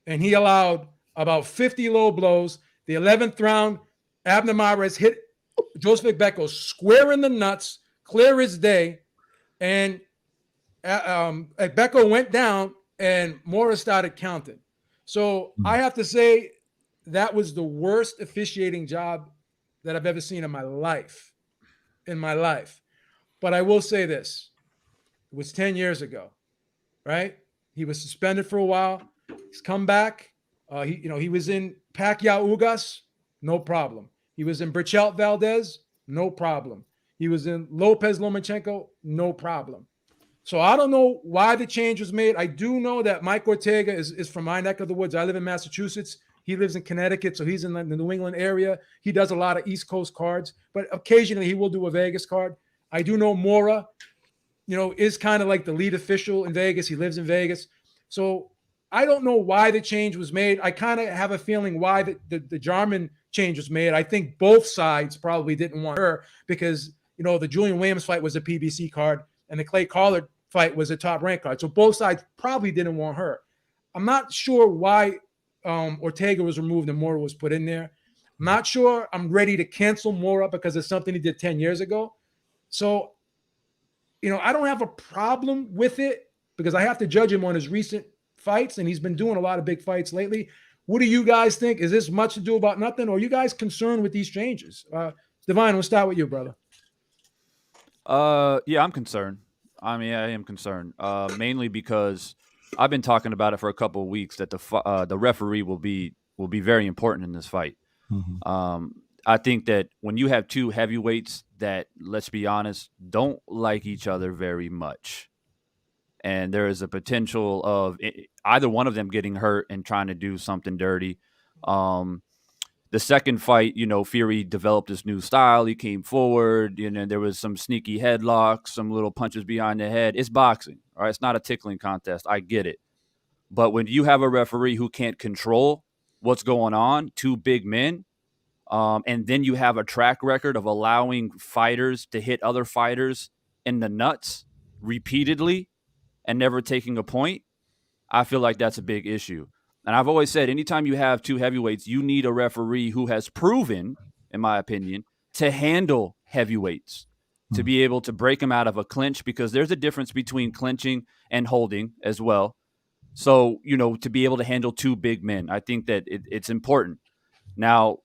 and he allowed about 50 low blows. The 11th round, Abner Mares hit Joseph Igbeko square in the nuts, clear as day, and Igbeko went down, and Mora started counting. So I have to say that was the worst officiating job that I've ever seen in my life. But I will say this. It was 10 years ago, right? He was suspended for a while. He's come back. He was in Pacquiao Ugas, no problem. He was in Berchelt Valdez, no problem. He was in Lopez Lomachenko, no problem. So I don't know why the change was made. I do know that Mike Ortega is from my neck of the woods. I live in Massachusetts. He lives in Connecticut, so he's in the New England area. He does a lot of East Coast cards, but occasionally he will do a Vegas card. I do know Mora, is kind of like the lead official in Vegas. He lives in Vegas. So I don't know why the change was made. I kind of have a feeling why the Jarman change was made. I think both sides probably didn't want her because, the Julian Williams fight was a PBC card and the Clay Collard fight was a top rank card. So both sides probably didn't want her. I'm not sure why Ortega was removed and Mora was put in there. I'm not sure I'm ready to cancel Mora because it's something he did 10 years ago. So, I don't have a problem with it because I have to judge him on his recent fights, and he's been doing a lot of big fights lately. What do you guys think? Is this much to do about nothing, or are you guys concerned with these changes? Divine, we'll start with you, brother. Yeah, I'm concerned. I mean, I am concerned, mainly because I've been talking about it for a couple of weeks that the referee will be very important in this fight. Mm-hmm. I think that when you have two heavyweights that, let's be honest, don't like each other very much, and there is a potential of either one of them getting hurt and trying to do something dirty. The second fight, Fury developed this new style. He came forward, there was some sneaky headlocks, some little punches behind the head. It's boxing, all right? It's not a tickling contest. I get it. But when you have a referee who can't control what's going on, two big men, and then you have a track record of allowing fighters to hit other fighters in the nuts repeatedly and never taking a point, I feel like that's a big issue. And I've always said, anytime you have two heavyweights, you need a referee who has proven, in my opinion, to handle heavyweights, to be able to break them out of a clinch, because there's a difference between clinching and holding as well. So, to be able to handle two big men, I think that it's important. Now,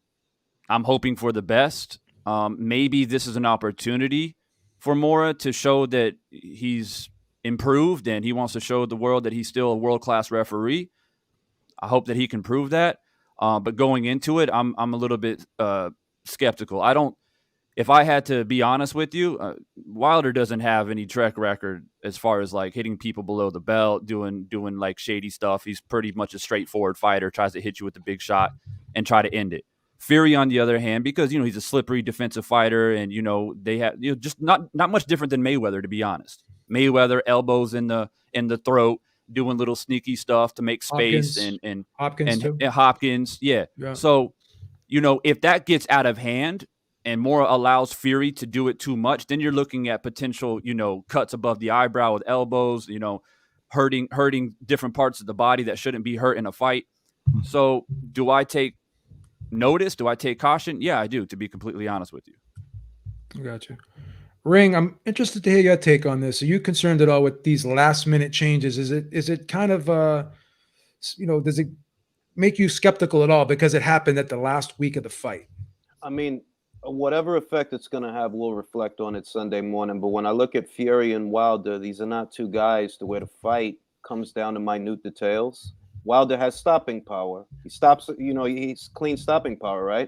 I'm hoping for the best. Maybe this is an opportunity for Mora to show that he's improved and he wants to show the world that he's still a world-class referee. I hope that he can prove that. But going into it, I'm a little bit skeptical. If I had to be honest with you, Wilder doesn't have any track record as far as like hitting people below the belt, doing like shady stuff. He's pretty much a straightforward fighter, tries to hit you with a big shot and try to end it. Fury, on the other hand, because he's a slippery defensive fighter, and they have just not much different than Mayweather, to be honest. Mayweather, elbows in the throat, doing little sneaky stuff to make space, Hopkins too. and Hopkins, yeah. So, if that gets out of hand, and more allows Fury to do it too much, then you're looking at potential, cuts above the eyebrow with elbows, hurting different parts of the body that shouldn't be hurt in a fight. So do I take notice? Do I take caution? Yeah, I do, to be completely honest with you. Gotcha. Ring, I'm interested to hear your take on this. Are you concerned at all with these last minute changes? Is it kind of does it make you skeptical at all because it happened at the last week of the fight? I mean, whatever effect it's going to have will reflect on it Sunday morning. But when I look at Fury and Wilder, these are not two guys to where the fight comes down to minute details. Wilder has stopping power. He stops, he's clean stopping power, right?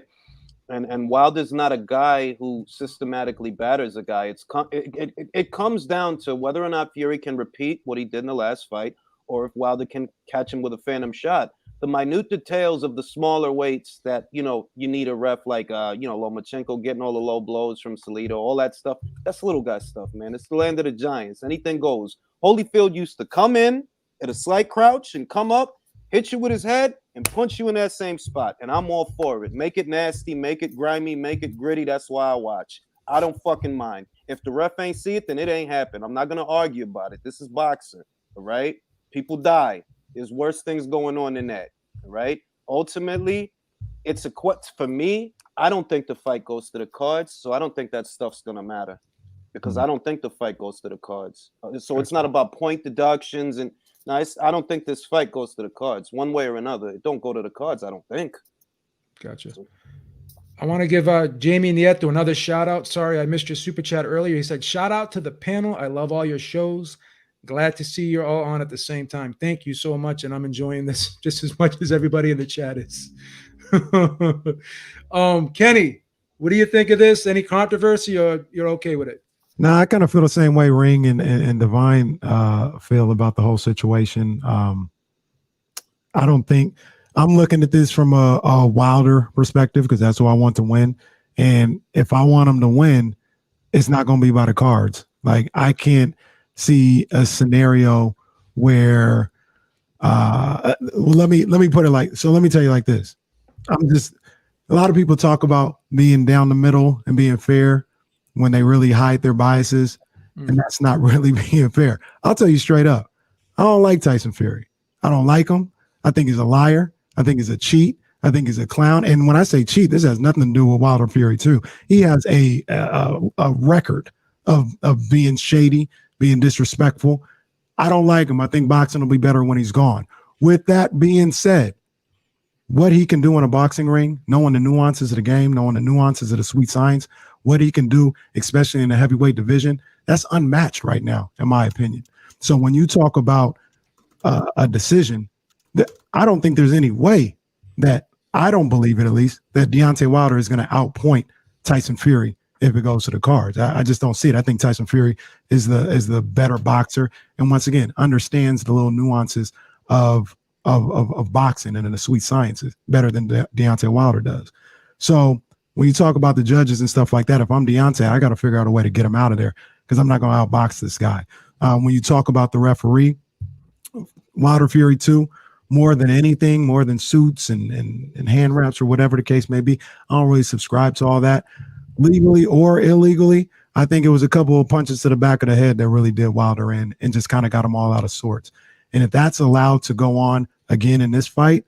And Wilder's not a guy who systematically batters a guy. It comes down to whether or not Fury can repeat what he did in the last fight, or if Wilder can catch him with a phantom shot. The minute details of the smaller weights that, you need a ref like, Lomachenko getting all the low blows from Salido, all that stuff. That's little guy stuff, man. It's the land of the giants. Anything goes. Holyfield used to come in at a slight crouch and come up, hit you with his head, and punch you in that same spot. And I'm all for it. Make it nasty, make it grimy, make it gritty. That's why I watch. I don't fucking mind. If the ref ain't see it, then it ain't happen. I'm not going to argue about it. This is boxing, all right? People die. There's worse things going on than that, all right? Ultimately, for me, I don't think the fight goes to the cards, so I don't think that stuff's going to matter because I don't think the fight goes to the cards. So it's not about point deductions and nice. I don't think this fight goes to the cards one way or another. It don't go to the cards, I don't think. Gotcha. I want to give Jamie Nieto another shout out. Sorry, I missed your super chat earlier. He said, shout out to the panel. I love all your shows. Glad to see you're all on at the same time. Thank you so much. And I'm enjoying this just as much as everybody in the chat is. Kenny, what do you think of this? Any controversy or you're okay with it? No, I kind of feel the same way Ring and Divine feel about the whole situation. I don't think I'm looking at this from a Wilder perspective because that's who I want to win. And if I want him to win, it's not going to be by the cards. Like I can't see a scenario where let me put it let me tell you like this. A lot of people talk about being down the middle and being fair when they really hide their biases, and that's not really being fair. I'll tell you straight up, I don't like Tyson Fury. I don't like him. I think he's a liar. I think he's a cheat. I think he's a clown. And when I say cheat, this has nothing to do with Wilder Fury too. He has a record of being shady, being disrespectful. I don't like him. I think boxing will be better when he's gone. With that being said, what he can do in a boxing ring, knowing the nuances of the game, knowing the nuances of the sweet science, what he can do, especially in the heavyweight division, that's unmatched right now, in my opinion. So when you talk about a decision, I don't think there's any way that, I don't believe it at least, that Deontay Wilder is going to outpoint Tyson Fury if it goes to the cards. I just don't see it. I think Tyson Fury is the better boxer, and once again understands the little nuances of boxing and in the sweet sciences better than Deontay Wilder does. So when you talk about the judges and stuff like that, if I'm Deontay, I got to figure out a way to get him out of there because I'm not going to outbox this guy. When you talk about the referee, Wilder Fury 2, more than anything, more than suits and hand wraps or whatever the case may be, I don't really subscribe to all that. Legally or illegally, I think it was a couple of punches to the back of the head that really did Wilder in and just kind of got him all out of sorts. And if that's allowed to go on again in this fight,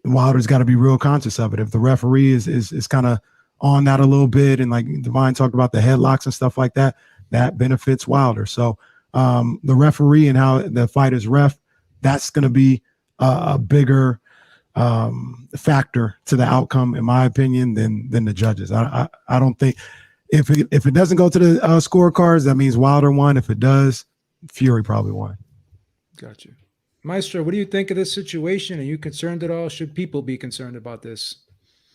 Wilder's got to be real conscious of it. If the referee is kind of on that a little bit, and like Divine talked about the headlocks and stuff like that, that benefits Wilder. So the referee and how the fight is ref, that's going to be a bigger factor to the outcome, in my opinion, than the judges. I don't think if it doesn't go to the scorecards, that means Wilder won. If it does, Fury probably won. Gotcha. Maestro, what do you think of this situation? Are you concerned at all? Should people be concerned about this?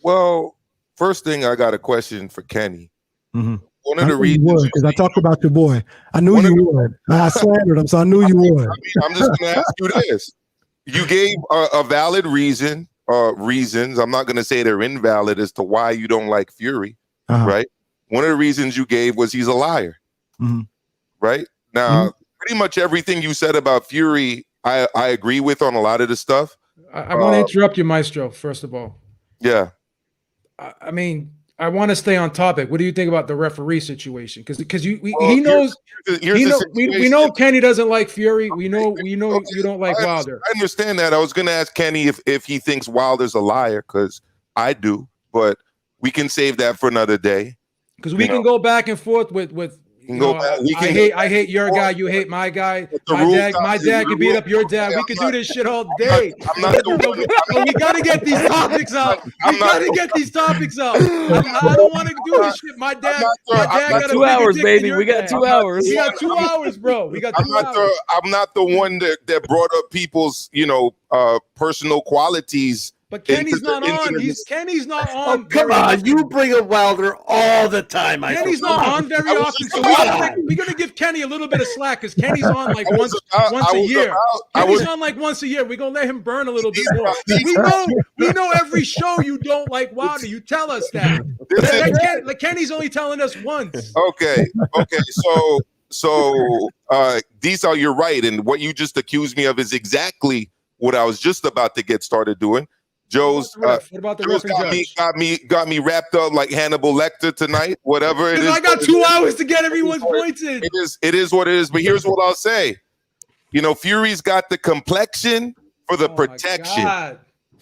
Well, first thing, I got a question for Kenny. Mm-hmm. One of the reasons, because I talked about your boy, I knew you would. I slandered him, so I knew you would. I'm just going to ask you this: you gave a valid reasons. I'm not going to say they're invalid as to why you don't like Fury, right? One of the reasons you gave was he's a liar, right? Now, pretty much everything you said about Fury, I agree with on a lot of the stuff. I want to interrupt you, Maestro, first of all. Yeah. I mean, I want to stay on topic. What do you think about the referee situation? Because he knows we know Kenny doesn't like Fury. We know you don't like Wilder. I understand that. I was going to ask Kenny if he thinks Wilder's a liar, because I do, but we can save that for another day. Because we can go back and forth with. I hate your guy. You hate my guy. My dad can beat up your dad. We could do this shit all day. But we gotta get these topics out. I don't want to do this shit. My dad got 2 hours, baby. We got 2 hours. We got 2 hours, bro. We got 2 hours. I'm not the one that brought up people's personal qualities. But Kenny's not on. Kenny's not on. Oh, come on. You bring up Wilder all the time. Kenny's not on very often. So we're going to give Kenny a little bit of slack because Kenny's on like once a year. Kenny's on like once a year. We're going to let him burn a little bit more. We know every show you don't like Wilder. You tell us that. Kenny's only telling us once. Okay. So these are, you're right. And what you just accused me of is exactly what I was just about to get started doing. Joe's what about the Joe's got me wrapped up like Hannibal Lecter tonight. Whatever it is, I got 2 hours to get everyone's points in. It is what it is. But here's what I'll say: Fury's got the complexion for the protection.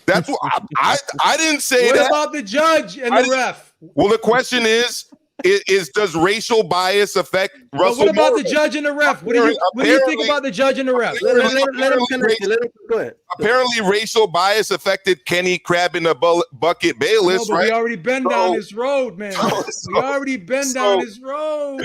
That's what I didn't say. What about the judge and the ref? Well, the question is does racial bias affect Russell? What about the judge and the ref? What do you think about the judge and the ref? Let him finish. Go ahead. Apparently, racial bias affected Kenny grabbing a bucket Bayless, right? We already been down this road, man. We already been down this road.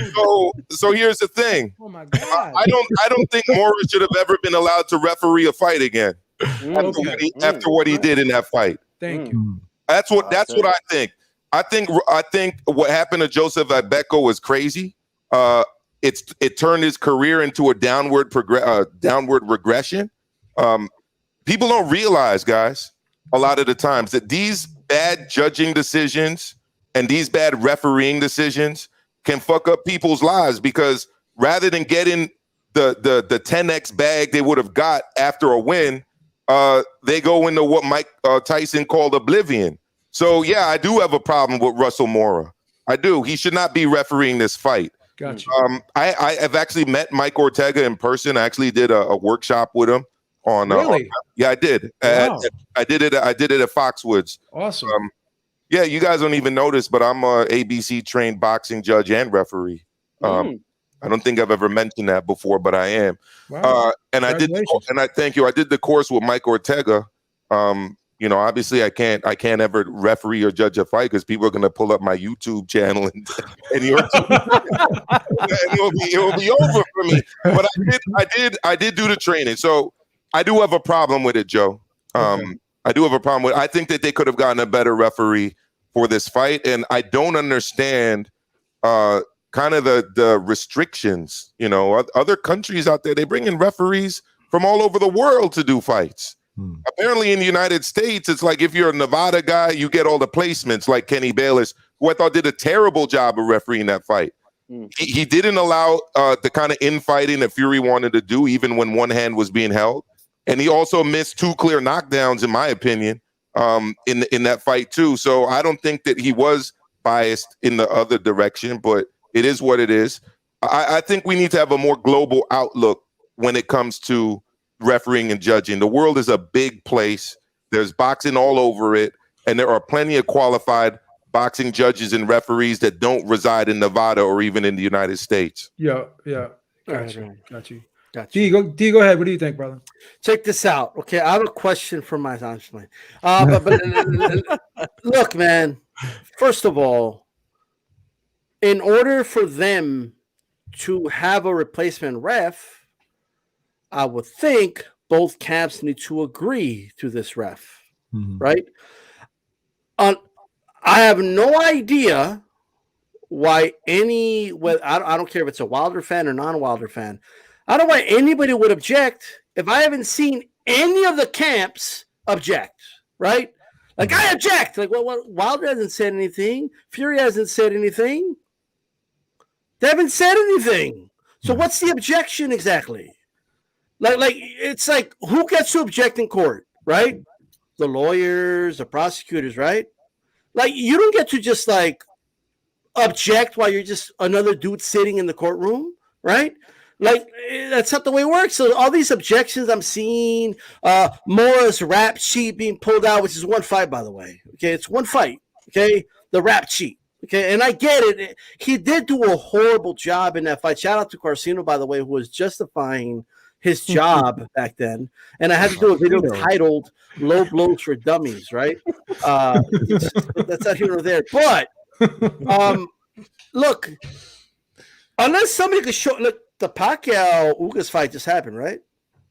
So here's the thing. Oh my God! I don't think Morris should have ever been allowed to referee a fight again after what he did in that fight. Thank you. That's what I think. I think what happened to Joseph Ibeko was crazy. It turned his career into a downward regression. People don't realize, guys, a lot of the times that these bad judging decisions and these bad refereeing decisions can fuck up people's lives, because rather than getting the 10x bag they would have got after a win, they go into what Mike Tyson called oblivion. So, yeah, I do have a problem with Russell Mora. I do. He should not be refereeing this fight. Gotcha. I have actually met Mike Ortega in person. I actually did a workshop with him on. Really? Yeah, I did. Wow. I did it at Foxwoods. Awesome. Yeah, you guys don't even notice, but I'm a ABC trained boxing judge and referee. I don't think I've ever mentioned that before, but I am. Wow. And I thank you. I did the course with Mike Ortega. Obviously I can't ever referee or judge a fight because people are going to pull up my YouTube channel and it'll be over for me. But I did do the training. So I do have a problem with it, Joe. I do have a problem with it. I think that they could have gotten a better referee for this fight. And I don't understand kind of the restrictions. Other countries out there, they bring in referees from all over the world to do fights. Apparently in the United States, it's like if you're a Nevada guy, you get all the placements, like Kenny Bayless, who I thought did a terrible job of refereeing that fight. He didn't allow the kind of infighting that Fury wanted to do, even when one hand was being held. And he also missed 2 clear knockdowns, in my opinion, in that fight too. So I don't think that he was biased in the other direction, but it is what it is. I think we need to have a more global outlook when it comes to refereeing and judging. The world is a big place. There's boxing all over it, and there are plenty of qualified boxing judges and referees that don't reside in Nevada or even in the United States. Yeah. Got you. D, go ahead. What do you think, brother? Check this out. Okay, I have a question for my answer. But look, man. First of all, in order for them to have a replacement ref, I would think both camps need to agree to this ref, right? I have no idea why I don't care if it's a Wilder fan or non-Wilder fan. I don't know why anybody would object if I haven't seen any of the camps object, right? Like, I object. Like, well, Wilder hasn't said anything. Fury hasn't said anything. They haven't said anything. So what's the objection exactly? Like it's like, who gets to object in court, right? The lawyers, the prosecutors, right? Like, you don't get to just like object while you're just another dude sitting in the courtroom, right? Like, that's not the way it works. So all these objections I'm seeing, Mora's rap sheet being pulled out, which is one fight, by the way. Okay, it's one fight. Okay, the rap sheet. Okay, and I get it. He did do a horrible job in that fight. Shout out to Carcino, by the way, who was justifying his job back then. And I had to do a video titled "Low Blows for Dummies." Right? That's not here nor there. But look, unless somebody could show, look, the Pacquiao-Ugas fight just happened, right?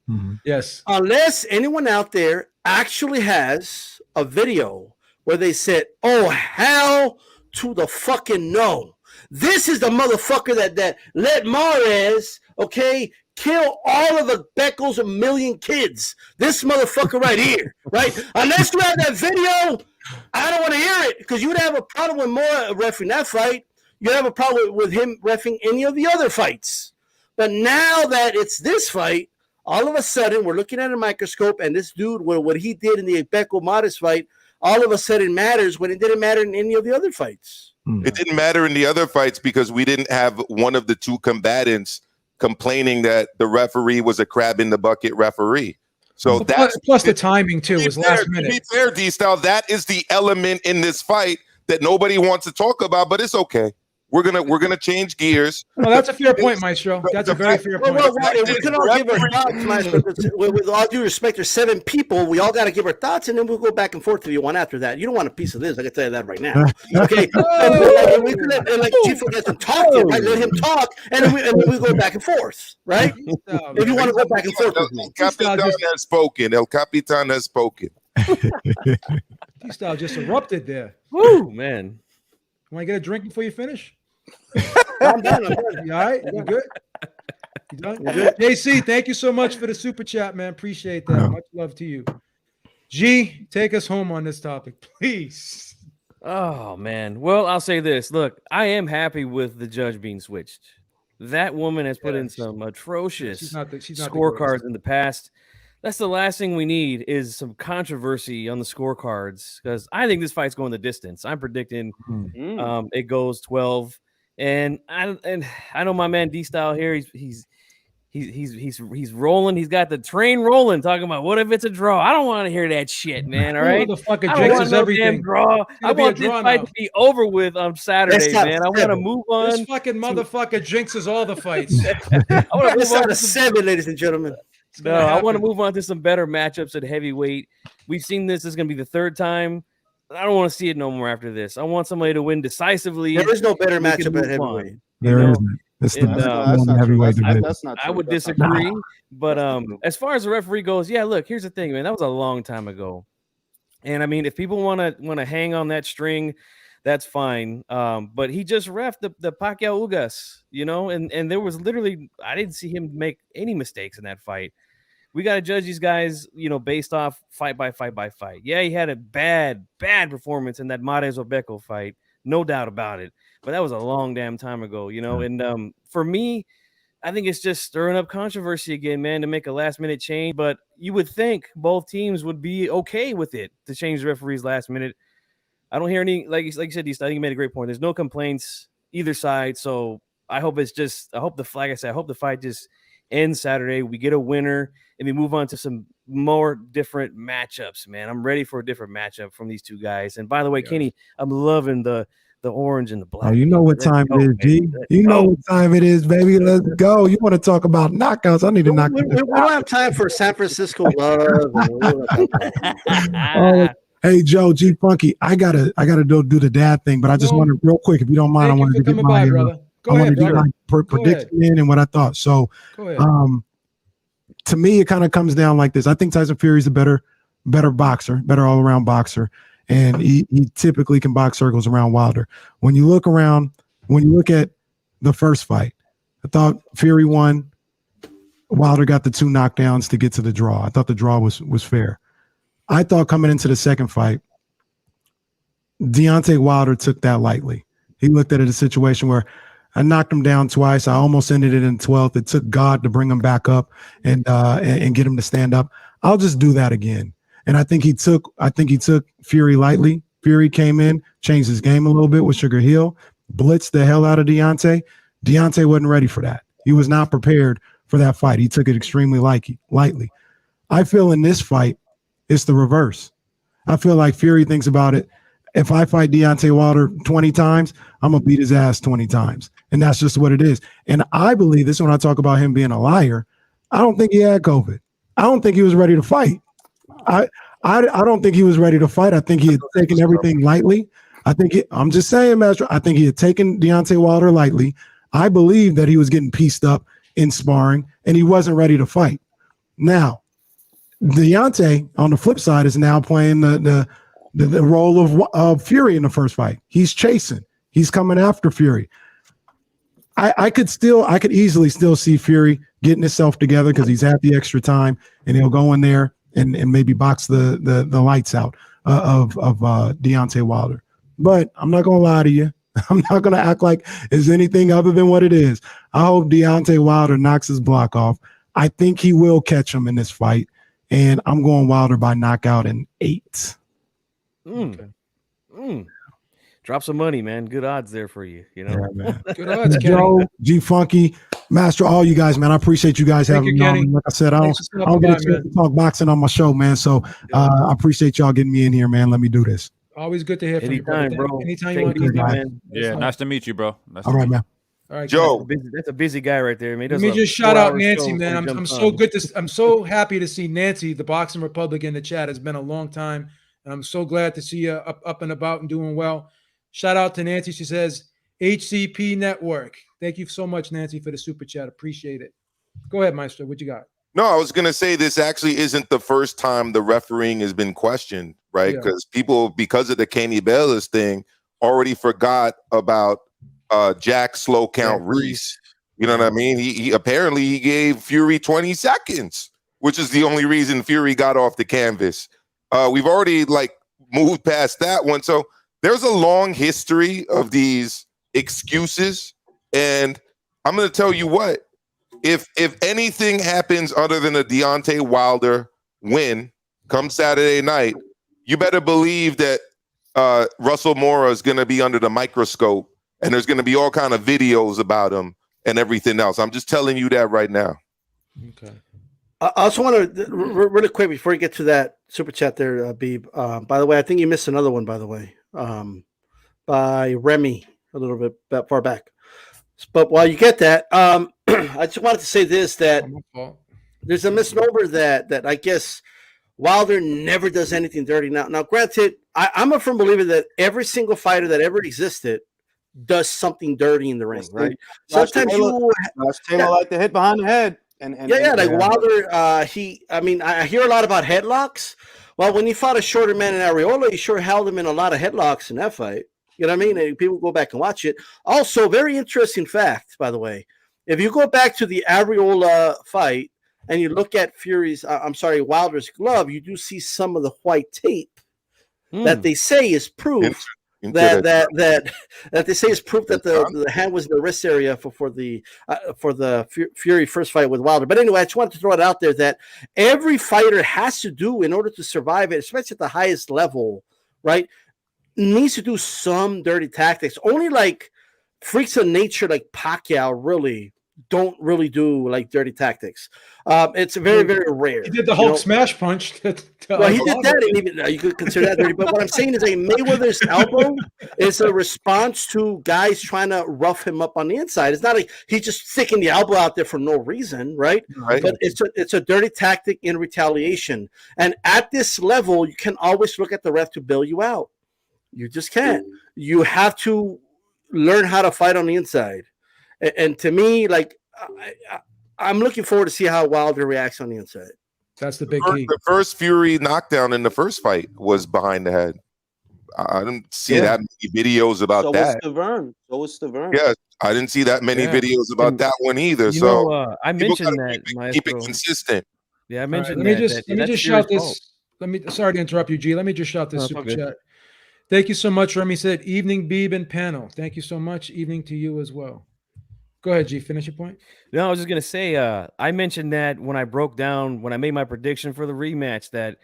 Mm-hmm. Yes. Unless anyone out there actually has a video where they said, "Oh, hell to the fucking no. This is the motherfucker that let Mares, okay, kill all of the Beckles, a million kids. This motherfucker right here," right? Unless you have that video, I don't want to hear it, because you would have a problem with Mora reffing that fight. You have a problem with him reffing any of the other fights. But now that it's this fight, all of a sudden we're looking at a microscope, and this dude, what he did in the Becco Mares fight, all of a sudden matters when it didn't matter in any of the other fights. It didn't matter in the other fights because we didn't have one of the two combatants complaining that the referee was a crab in the bucket referee. So that's plus the timing too was last minute. To be fair, D-Style, that is the element in this fight that nobody wants to talk about, but it's okay. We're gonna change gears. No, that's a fair point, Maestro. That's a very fair point. Well, we can all give our thoughts, Maestro. With all due respect, there's 7 people. We all got to give our thoughts, and then we'll go back and forth if you want after that. You don't want a piece of this. I can tell you that right now. Okay. And like Chief has to talk, right? Let him talk, and then we go back and forth, right? If you want to go back and forth with me. El Capitan has spoken. El Capitan has spoken. T-Style just erupted there. Woo, man. Want to get a drink before you finish? I'm done. You all right? You good? You done? You good? JC, thank you so much for the super chat, man. Appreciate that. Much love to you. G, take us home on this topic, please. Oh, man. Well, I'll say this. Look, I am happy with the judge being switched. That woman has put in some atrocious she's not scorecards in the past. That's the last thing we need is some controversy on the scorecards, because I think this fight's going the distance. I'm predicting it goes 12. And I know my man D-Style here. He's rolling. He's got the train rolling, talking about what if it's a draw. I don't want to hear that shit, man. All right, motherfucker I don't want jinxes no everything. damn draw. I want this fight to be over with on Saturday, man. I want to move on. This fucking motherfucker jinxes all the fights. I want to move on to 7, ladies and gentlemen. No, I want to move on to some better matchups at heavyweight. We've seen this. This is going to be the 3rd time. I don't want to see it no more after this. I want somebody to win decisively. There is no better matchup at heavyweight. There isn't. It's the heavyweight division. I would disagree. But as far as the referee goes, yeah, look, here's the thing, man. That was a long time ago. And I mean, if people want to hang on that string, that's fine. But he just reffed the Pacquiao-Ugas, and there was literally, I didn't see him make any mistakes in that fight. We got to judge these guys, based off fight by fight by fight. Yeah, he had a bad performance in that Mares Obeco fight. No doubt about it. But that was a long damn time ago, And for me, I think it's just stirring up controversy again, man, to make a last minute change. But you would think both teams would be okay with it to change the referees last minute. I don't hear any, like you said, I think you made a great point. There's no complaints either side. So I hope the fight just ends Saturday. We get a winner and we move on to some more different matchups, man. I'm ready for a different matchup from these two guys. And by the way, Kenny, I'm loving the orange and the black. Oh, you know what time it is, G. You know what time it is, baby. Let's go. You want to talk about knockouts? I need to knock. We don't have time for San Francisco love. Hey, Joe, G Funky, I gotta do the dad thing, but I just want to real quick, if you don't mind, I wanted to get my prediction in and what I thought. So, to me, it kind of comes down like this. I think Tyson Fury's a better boxer, better all around boxer. And he typically can box circles around Wilder. When you look at the first fight, I thought Fury won. Wilder got the 2 knockdowns to get to the draw. I thought the draw was fair. I thought coming into the second fight, Deontay Wilder took that lightly. He looked at it as a situation where I knocked him down twice. I almost ended it in 12th. It took God to bring him back up and get him to stand up. I'll just do that again. And I think he took Fury lightly Fury came in, changed his game a little bit with Sugar Hill, blitzed the hell out of Deontay. Deontay wasn't ready for that. He was not prepared for that fight. He took it extremely lightly. I feel in this fight, it's the reverse. I feel like Fury thinks about it. If I fight Deontay Wilder 20 times, I'm going to beat his ass 20 times. And that's just what it is. And I believe this when I talk about him being a liar. I don't think he had COVID. I don't think he was ready to fight. I don't think he was ready to fight. I think he had taken everything lightly. I'm just saying, Master, I think he had taken Deontay Wilder lightly. I believe that he was getting pieced up in sparring and he wasn't ready to fight. Now, Deontay, on the flip side, is now playing the role of Fury in the first fight. He's chasing. He's coming after Fury. I could easily still see Fury getting himself together because he's had the extra time and he'll go in there and maybe box the lights out of Deontay Wilder. But I'm not gonna lie to you. I'm not gonna act like it's anything other than what it is. I hope Deontay Wilder knocks his block off. I think he will catch him in this fight, and I'm going Wilder by knockout in 8. Drop some money, man. Good odds there for you. You know, Yeah, man. Good odds, Kenny. Joe, G Funky, Master, all you guys, man. I appreciate you guys Thank having you, me on. Kenny. Like I said, I Thanks don't for get a stopping by, chance to talk boxing on my show, man. So I appreciate y'all getting me in here, man. Let me do this. Always good to hear from anytime, you, bro. Anytime Take you want it to easy, come by. man. Yeah, nice to meet you, bro. Nice All to right, meet man. All right, Joe. That's a busy guy right there. Man. Let me just shout out Nancy, man. I'm so happy to see Nancy, the Boxing Republic, in the chat. It's been a long time, and I'm so glad to see you up and about and doing well. Shout out to Nancy. She says HCP Network. Thank you so much, Nancy, for the super chat. Appreciate it. Go ahead, Maestro. What you got? No, I was going to say this actually isn't the first time the refereeing has been questioned, right? Yeah. Because people, because of the Caney Bayless thing, already forgot about Jack Slow Count Reese. You know what I mean? He apparently he gave Fury 20 seconds, which is the only reason Fury got off the canvas. We've already moved past that one. So there's a long history of these excuses. And I'm going to tell you what, if anything happens other than a Deontay Wilder win come Saturday night, you better believe that Russell Mora is going to be under the microscope and there's going to be all kind of videos about him and everything else. I'm just telling you that right now. Okay. I also want to really quick before you get to that super chat there, Beeb. By the way, I think you missed another one, by the way, by Remy a little bit far back. But while you get that, I just wanted to say this, that there's a misnomer that I guess Wilder never does anything dirty. Now, granted, I'm a firm believer that every single fighter that ever existed does something dirty in the ring, right? Sometimes Taylor like the hit behind the head. Like Wilder, I hear a lot about headlocks. Well, when he fought a shorter man in Areola, he sure held him in a lot of headlocks in that fight. You know what I mean? And people go back and watch it. Also, very interesting fact, by the way. If you go back to the Areola fight and you look at Wilder's glove, you do see some of the white tape that they say is proof that they say is proof that the hand was in the wrist area for the Fury first fight with Wilder. But anyway, I just wanted to throw it out there that every fighter has to do in order to survive it, especially at the highest level, right? Needs to do some dirty tactics. Only freaks of nature like Pacquiao really don't really do dirty tactics. It's very, very rare. He did the Hulk smash punch. Well, he did that, and even you could consider that dirty. But what I'm saying is, Mayweather's elbow is a response to guys trying to rough him up on the inside. It's not like he's just sticking the elbow out there for no reason, right? But it's a dirty tactic in retaliation. And at this level, you can always look at the ref to bail you out. You just can't. You have to learn how to fight on the inside. And to me, I'm looking forward to see how Wilder reacts on the inside. That's the big key. The first Fury knockdown in the first fight was behind the head. I didn't see that many videos about that. So was Stavern. Yeah, I didn't see that many videos about that one either. I mentioned that. Keep it consistent. Yeah, I mentioned that. Let me just shout this. Sorry to interrupt you, G. Let me just shout this super chat. Thank you so much, Remy said. Evening, Beeb and panel. Thank you so much. Evening to you as well. Go ahead, G. Finish your point. No, I was just gonna say. I mentioned that when I made my prediction for the rematch, that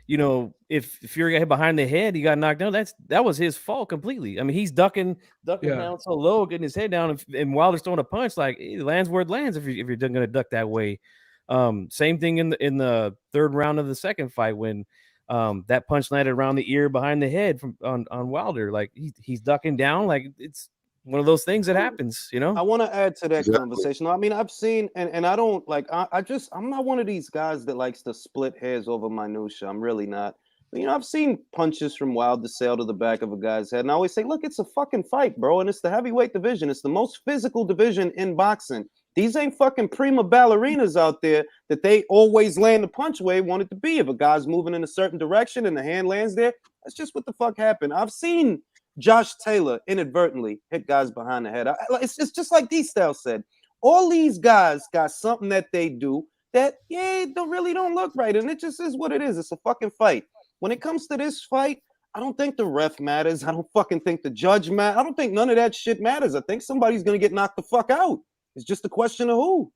you know, if Fury got hit behind the head, he got knocked down. That was his fault completely. I mean, he's ducking down so low, getting his head down, and Wilder's throwing a punch, like it lands where it lands if you're going to duck that way. Same thing in the third round of the second fight when that punch landed around the ear behind the head on Wilder. Like he's ducking down, like it's one of those things that happens, you know. I want to add to that Exactly. conversation. I mean, I've seen, and I don't like, I'm not one of these guys that likes to split hairs over minutia. I'm really not. But, you know, I've seen punches from Wilder sail to the back of a guy's head, and I always say, look, it's a fucking fight, bro, and it's the heavyweight division. It's the most physical division in boxing. These ain't fucking prima ballerinas out there that they always land the punch where they want it to be. If a guy's moving in a certain direction and the hand lands there, that's just what the fuck happened. I've seen Josh Taylor inadvertently hit guys behind the head. It's just like D-Style said. All these guys got something that they do that, really don't look right. And it just is what it is. It's a fucking fight. When it comes to this fight, I don't think the ref matters. I don't fucking think the judge matters. I don't think none of that shit matters. I think somebody's going to get knocked the fuck out. It's just a question of who.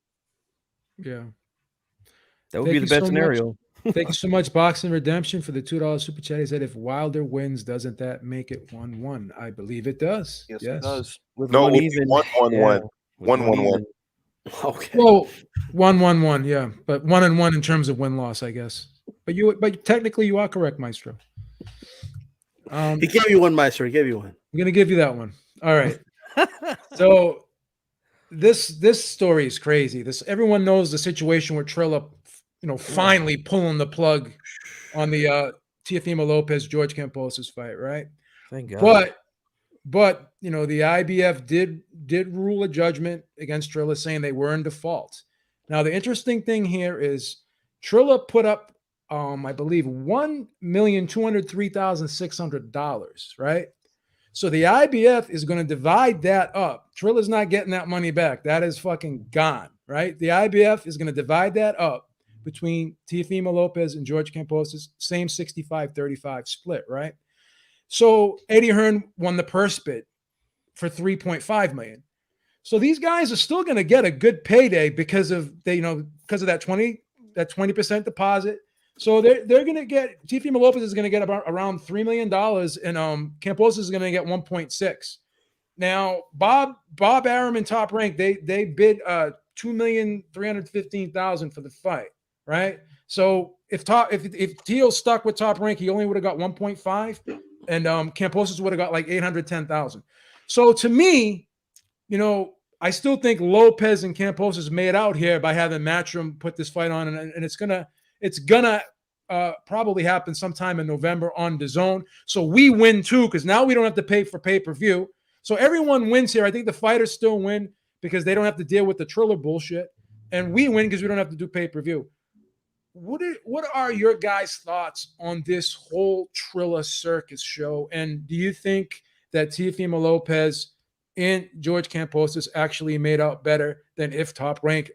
Yeah. That would be the best scenario. Thank you so much, Boxing Redemption, for the $2 super chat. He said, if Wilder wins, doesn't that make it 1-1? I believe it does. Yes, it does. With No, one it even. would be 1-1-1. With 1-1-1. Okay. Well, 1-1-1, yeah, but 1-1 in terms of win-loss, I guess. But technically, you are correct, Maestro. He gave you one, Maestro. He gave you one. I'm gonna give you that one. All right. So this story is crazy. Everyone knows the situation where Triller, finally pulling the plug on the Teofimo Lopez George Kambosos fight, right? Thank God. But the IBF did rule a judgment against Triller, saying they were in default. Now the interesting thing here is Triller put up, I believe, $1,203,600, right? So the IBF is going to divide that up. Triller's not getting that money back. That is fucking gone, right? The IBF is going to divide that up between Teofimo Lopez and George Kambosos, same 65-35 split, right? So Eddie Hearn won the purse bid for $3.5 million. So these guys are still going to get a good payday because of that 20% deposit. So they're going to get, Teofimo Lopez is going to get around $3 million, and Kambosos is going to get 1.6. Now, Bob Arum and Top Rank, they bid $2,315,000 for the fight, right? So if Teo stuck with Top Rank, he only would have got 1.5, and Kambosos would have got like 810,000. So to me, I still think Lopez and Kambosos made out here by having Matchroom put this fight on, and it's gonna probably happen sometime in November on DAZN. So we win too, because now we don't have to pay for pay-per-view. So everyone wins here. I think the fighters still win because they don't have to deal with the Triller bullshit, and we win because we don't have to do pay-per-view. What are your guys' thoughts on this whole Triller circus show? And do you think that Teofimo Lopez and George Kambosos actually made out better than if Top Rank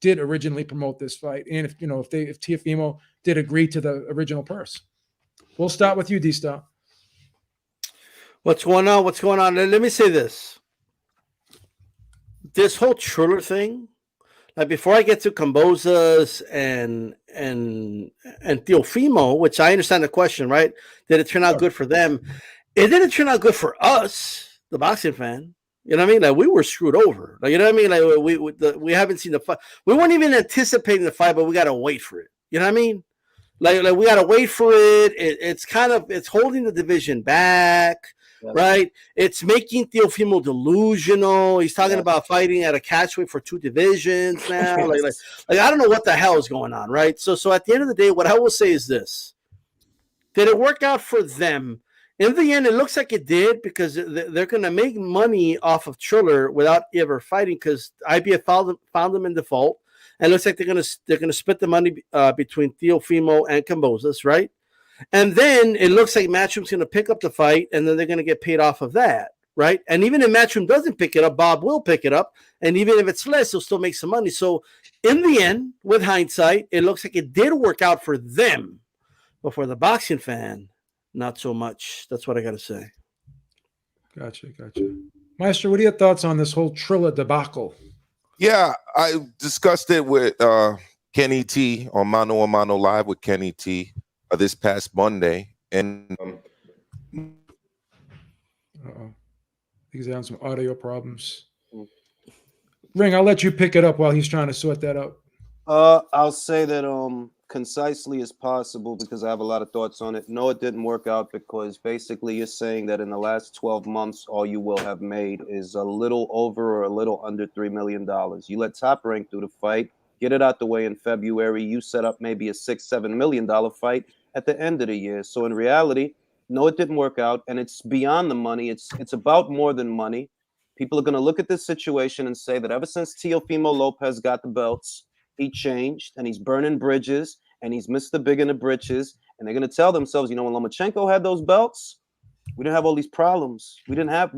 did originally promote this fight, and if Teofimo did agree to the original purse? We'll start with you, D-Star. What's going on? Let me say this. This whole Triller thing, like before I get to Kambosos and Teofimo, which I understand the question, right? Did it turn out good for them? It didn't turn out good for us, the boxing fan. You know what I mean? Like we were screwed over. Like, you know what I mean? Like we haven't seen the fight. We weren't even anticipating the fight, but we got to wait for it. You know what I mean? Like we got to wait for it. It's holding the division back, right? It's making Teofimo delusional. He's talking about fighting at a catchweight for 2 divisions now. like I don't know what the hell is going on, right? So at the end of the day, what I will say is this: did it work out for them? In the end, it looks like it did, because they're going to make money off of Triller without ever fighting, because IBF found them in default, and it looks like they're going to split the money between Teofimo and Kambosos, right? And then it looks like Matchroom's going to pick up the fight, and then they're going to get paid off of that, right? And even if Matchroom doesn't pick it up, Bob will pick it up, and even if it's less, he'll still make some money. So in the end, with hindsight, it looks like it did work out for them, but for the boxing fan, not so much. That's what I got to say. Gotcha. Maestro, what are your thoughts on this whole Triller debacle? Yeah, I discussed it with Kenny T on Mano a Mano Live with Kenny T. this past Monday, and Uh-oh. He's having some audio problems. Ring, I'll let you pick it up while he's trying to sort that out. I'll say that concisely as possible because I have a lot of thoughts on it. No, it didn't work out because basically you're saying that in the last 12 months, all you will have made is a little over or a little under $3 million. You let Top Rank do the fight, get it out the way in February. You set up maybe a $6-7 million fight at the end of the year. So in reality, no, it didn't work out, and it's beyond the money. It's about more than money. People are going to look at this situation and say that ever since Teofimo Lopez got the belts, he changed, and he's burning bridges, and he's Mr. Big in the britches, and they're going to tell themselves, when Lomachenko had those belts, we didn't have all these problems. We didn't have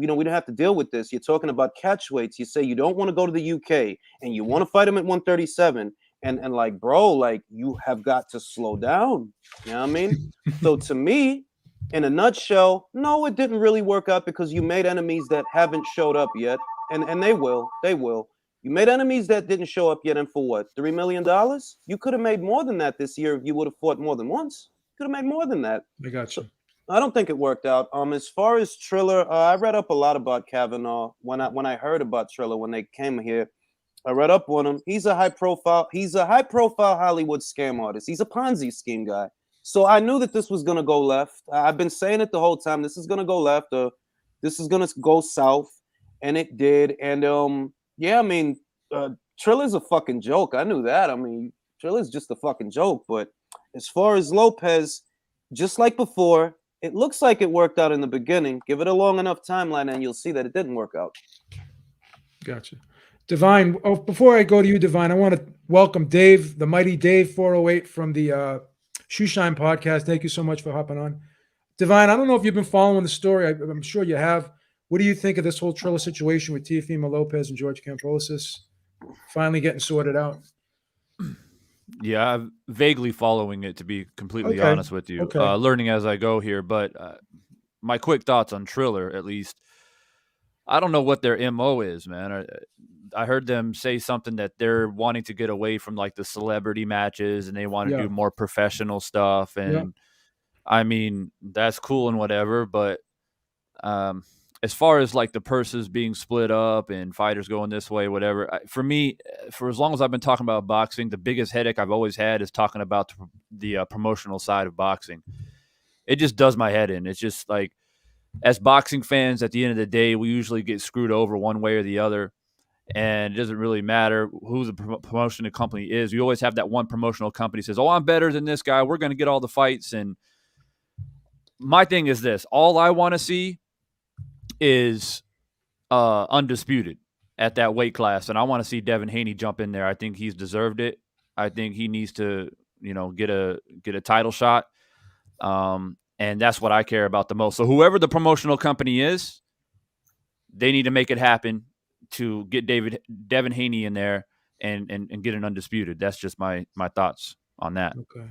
to deal with this. You're talking about catch weights. You say you don't want to go to the UK, and you want to fight him at 137, and like, bro, like, you have got to slow down. You know what I mean? So to me, in a nutshell, no, it didn't really work out because you made enemies that haven't showed up yet, and they will. You made enemies that didn't show up yet, and for what, $3 million? You could have made more than that this year if you would have fought more than once. You could have made more than that. I got you. So, I don't think it worked out. As far as Triller, I read up a lot about Kavanaugh when I heard about Triller when they came here. I read up on him. He's a high profile Hollywood scam artist. He's a Ponzi scheme guy. So I knew that this was gonna go left. I've been saying it the whole time. This is gonna go left, or this is gonna go south, and it did. And yeah, I mean, Triller's a fucking joke. I knew that. I mean, Triller's just a fucking joke. But as far as Lopez, just like before, it looks like it worked out in the beginning. Give it a long enough timeline, and you'll see that it didn't work out. Gotcha. Divine, before I go to you, Divine, I want to welcome Dave, the mighty Dave 408 from the Shoeshine podcast. Thank you so much for hopping on. Divine, I don't know if you've been following the story. I'm sure you have. What do you think of this whole Triller situation with Teofimo Lopez and Joshua-Kambosos finally getting sorted out? Yeah, I'm vaguely following it, to be completely honest with you. Okay. Learning as I go here. But my quick thoughts on Triller, at least, I don't know what their MO is, man. I heard them say something that they're wanting to get away from like the celebrity matches and they want to do more professional stuff. And I mean, that's cool and whatever. But as far as like the purses being split up and fighters going this way, whatever, for me, for as long as I've been talking about boxing, the biggest headache I've always had is talking about the promotional side of boxing. It just does my head in. It's just like, as boxing fans, at the end of the day, we usually get screwed over one way or the other, and it doesn't really matter who the promotional company is. You always have that one promotional company says, "Oh, I'm better than this guy. We're going to get all the fights." And my thing is this: all I want to see is undisputed at that weight class, and I want to see Devin Haney jump in there. I think he's deserved it. I think he needs to, get a title shot. And that's what I care about the most. So whoever the promotional company is, they need to make it happen to get Devin Haney in there and get an undisputed. That's just my thoughts on that. Okay.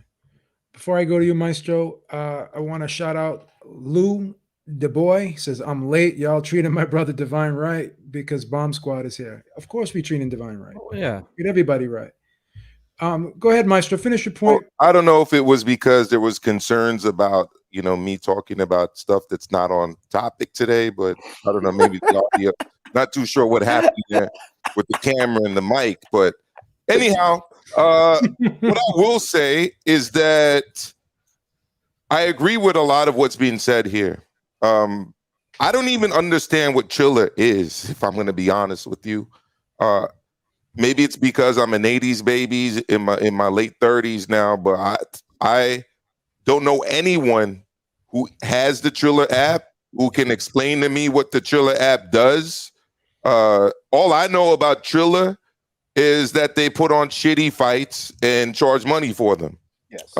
Before I go to you, Maestro, I want to shout out Lou DeBoy. He says, "I'm late. Y'all treating my brother Divine right because Bomb Squad is here." Of course we treating Divine right. Oh, yeah. Treat everybody right. Go ahead, Maestro. Finish your point. Well, I don't know if it was because there was concerns about me talking about stuff that's not on topic today, but I don't know, maybe the audio. Not too sure what happened there with the camera and the mic, but anyhow, what I will say is that I agree with a lot of what's being said here. I don't even understand what Triller is, if I'm going to be honest with you. Maybe it's because I'm an 80s baby in my late 30s now, but I don't know anyone who has the Triller app who can explain to me what the Triller app does. All I know about Triller is that they put on shitty fights and charge money for them. Yes.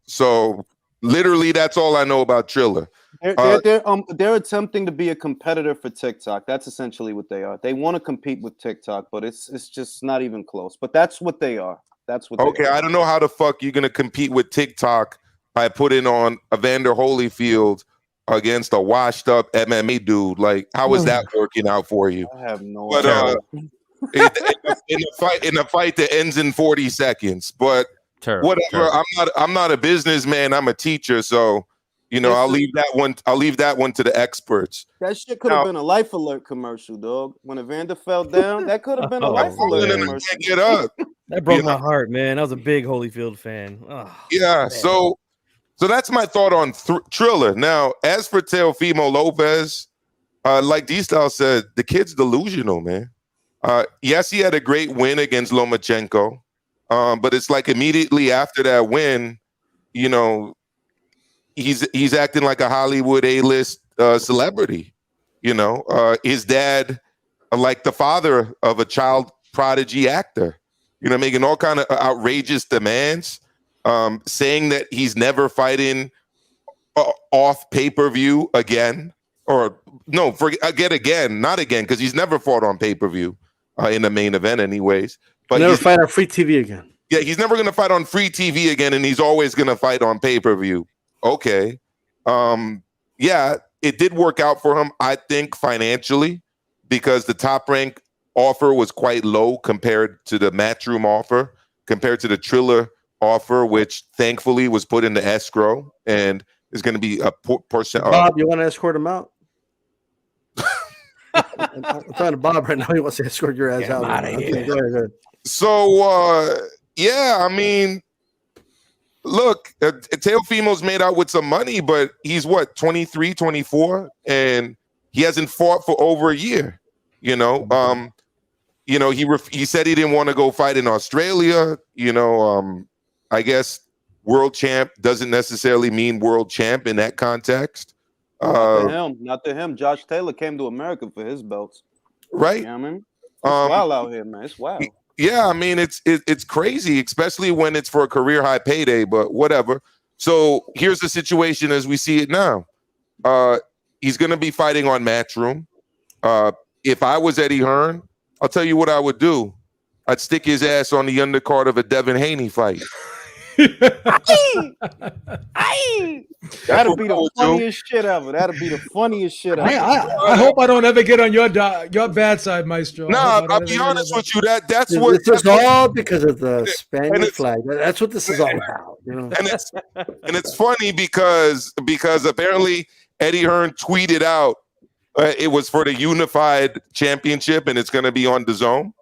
So literally, that's all I know about Triller. They're attempting to be a competitor for TikTok. That's essentially what they are. They want to compete with TikTok, but it's just not even close. But that's what they are. That's what. Okay, I don't know how the fuck you're gonna compete with TikTok by putting on Evander Holyfield against a washed-up MMA dude. Like, how is that working out for you? I have no But idea. in a fight that ends in 40 seconds. But Terrible. whatever. Terrible. I'm not a businessman. I'm a teacher, so I'll leave that one. I'll leave that one to the experts. That shit could have been a Life Alert commercial, dog. When Evander fell down, that could have been a Life Alert And I commercial. can't get up. That broke my heart, man. I was a big Holyfield fan. Oh, Yeah. man. So that's my thought on Triller. Now, as for Teofimo Lopez, like D-Style said, the kid's delusional, man. Yes, he had a great win against Lomachenko, but it's like immediately after that win, he's acting like a Hollywood A-list celebrity. His dad, like the father of a child prodigy actor, making all kind of outrageous demands, saying that he's never fighting off pay-per-view again, or no, not again, because he's never fought on pay-per-view in the main event anyways. But never fight on free TV again. Yeah, he's never going to fight on free TV again, and he's always going to fight on pay-per-view. Okay. Yeah, it did work out for him, I think, financially, because the top rank offer was quite low compared to the Matchroom offer, compared to the Triller offer, which thankfully was put into escrow and is going to be a portion. Bob, you want to escort him out? I'm talking to Bob right now. He wants to escort your ass out. Okay, go ahead. So, yeah, I mean, look, Teofimo's made out with some money, but he's what, 23, 24, and he hasn't fought for over a year. He said he didn't want to go fight in Australia. I guess world champ doesn't necessarily mean world champ in that context. Not to him. Josh Taylor came to America for his belts. Right. You know what I mean? It's wild out here, man. It's wild. Yeah, I mean, it's crazy, especially when it's for a career high payday, but whatever. So here's the situation as we see it now. He's going to be fighting on Matchroom. If I was Eddie Hearn, I'll tell you what I would do. I'd stick his ass on the undercard of a Devin Haney fight. That'll be the funniest shit ever. That'll be the funniest shit ever. I hope I don't ever get on your bad side, Maestro. Nah, I'll be honest with you. That's it's all because of the Spanish flag. That's what this is all about. And it's funny because apparently Eddie Hearn tweeted out it was for the Unified Championship and it's going to be on DAZN.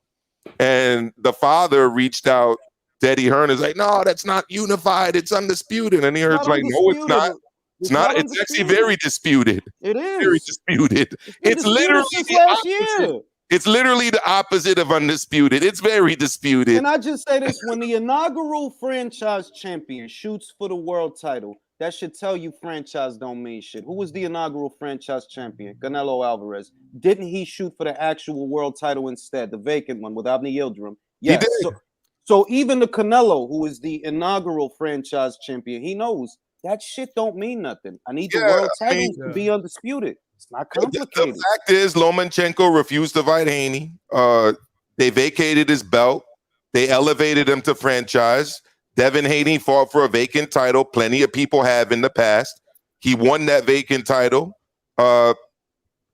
And the father reached out to Eddie Hearn, is like, no, that's not unified. It's undisputed. And he Hearn's like, no, it's not. It's not. It's actually very disputed. It is very disputed. It's literally the opposite. It's literally the opposite of undisputed. It's very disputed. And I just say this: when the inaugural franchise champion shoots for the world title, that should tell you franchise don't mean shit. Who was the inaugural franchise champion? Canelo Alvarez. Didn't he shoot for the actual world title instead, the vacant one with Avni Yildirim? Yes. So even the Canelo, who is the inaugural franchise champion, he knows that shit don't mean nothing. I need the world titles to be undisputed. It's not complicated. The fact is, Lomachenko refused to fight Haney. They vacated his belt. They elevated him to franchise. Devin Haney fought for a vacant title. Plenty of people have in the past. He won that vacant title.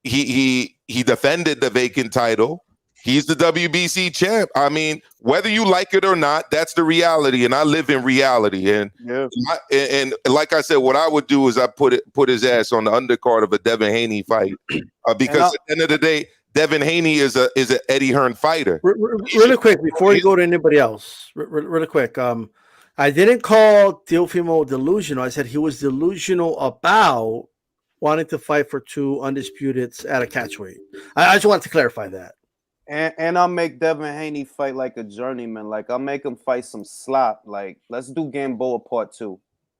He defended the vacant title. He's the WBC champ. I mean, whether you like it or not, that's the reality, and I live in reality. And and like I said, what I would do is I put his ass on the undercard of a Devin Haney fight, because at the end of the day, Devin Haney is an Eddie Hearn fighter. Really quick before you go to anybody else, really quick. I didn't call Teofimo delusional. I said he was delusional about wanting to fight for two undisputeds at a catchweight. I just want to clarify that. And I'll make Devin Haney fight like a journeyman. Like, I'll make him fight some slop. Like, let's do Gamboa Part 2.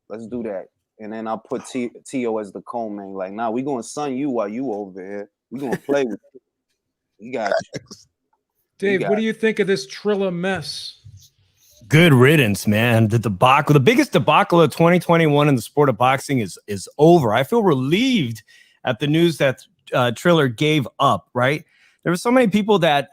Let's do that. And then I'll put T.O. as the co-main. Like, nah, we going to sun you while you over here. We going to play with you. We got you. Dave, what do you think of this Triller mess? Good riddance, man. The debacle, the biggest debacle of 2021 in the sport of boxing is over. I feel relieved at the news that Triller gave up, right? There were so many people that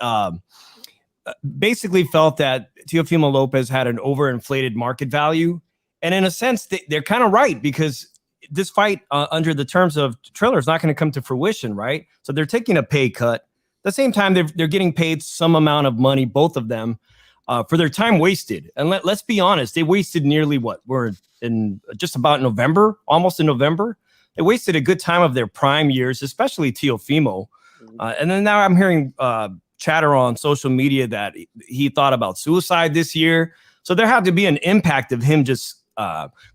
basically felt that Teofimo Lopez had an overinflated market value. And in a sense, they're kind of right, because this fight under the terms of Triller is not going to come to fruition, right? So they're taking a pay cut. At the same time, they're getting paid some amount of money, both of them. for their time wasted. And let's be honest, they wasted nearly we're in just about November, almost in November. They wasted a good time of their prime years, especially Teofimo. And then now I'm hearing chatter on social media that he thought about suicide this year. So there had to be an impact of him just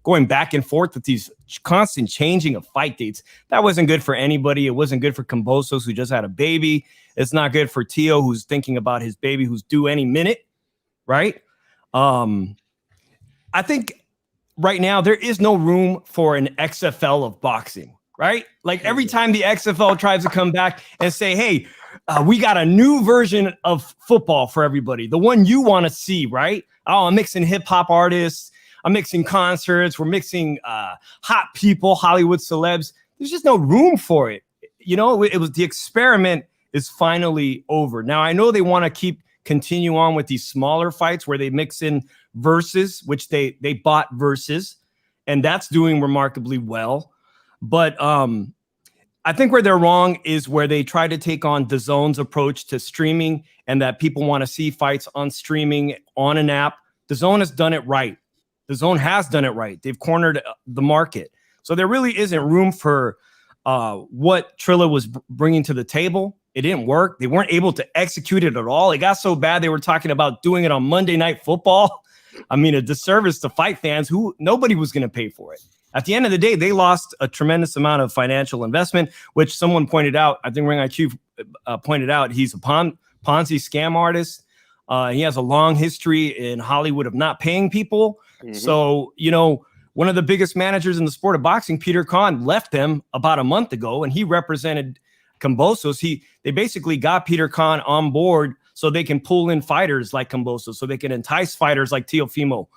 going back and forth with these constant changing of fight dates. That wasn't good for anybody. It wasn't good for Kambosos, who just had a baby. It's not good for Teo, who's thinking about his baby, who's due any minute, right? I think right now there is no room for an XFL of boxing, right? Like every time the XFL tries to come back and say, hey, we got a new version of football for everybody, the one you want to see, right? Oh, I'm mixing hip hop artists. I'm mixing concerts. We're mixing hot people, Hollywood celebs. There's just no room for it. You know, it was the experiment is finally over. Now, I know they want to continue on with these smaller fights where they mix in Verzuz, which they bought Verzuz, and that's doing remarkably well. But I think where they're wrong is where they try to take on DAZN's approach to streaming and that people want to see fights on streaming on an app. DAZN has done it right. DAZN has done it right. They've cornered the market. So there really isn't room for what Triller was bringing to the table. It didn't work. They weren't able to execute it at all. It got so bad they were talking about doing it on Monday Night Football. I mean, a disservice to fight fans who nobody was going to pay for it. At the end of the day, they lost a tremendous amount of financial investment, which someone pointed out. I think Ring IQ pointed out he's a Ponzi scam artist. He has a long history in Hollywood of not paying people. Mm-hmm. So, you know, one of the biggest managers in the sport of boxing, Peter Kahn, left them about a month ago, and he represented Kambosos. They basically got Peter Kahn on board so they can pull in fighters like Kambosos, so they can entice fighters like Teofimo.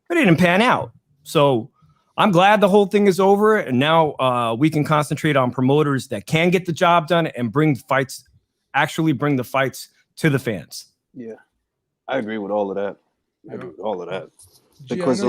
But it didn't pan out. So I'm glad the whole thing is over, and now we can concentrate on promoters that can get the job done and bring the fights to the fans. Yeah, I agree with all of that. Because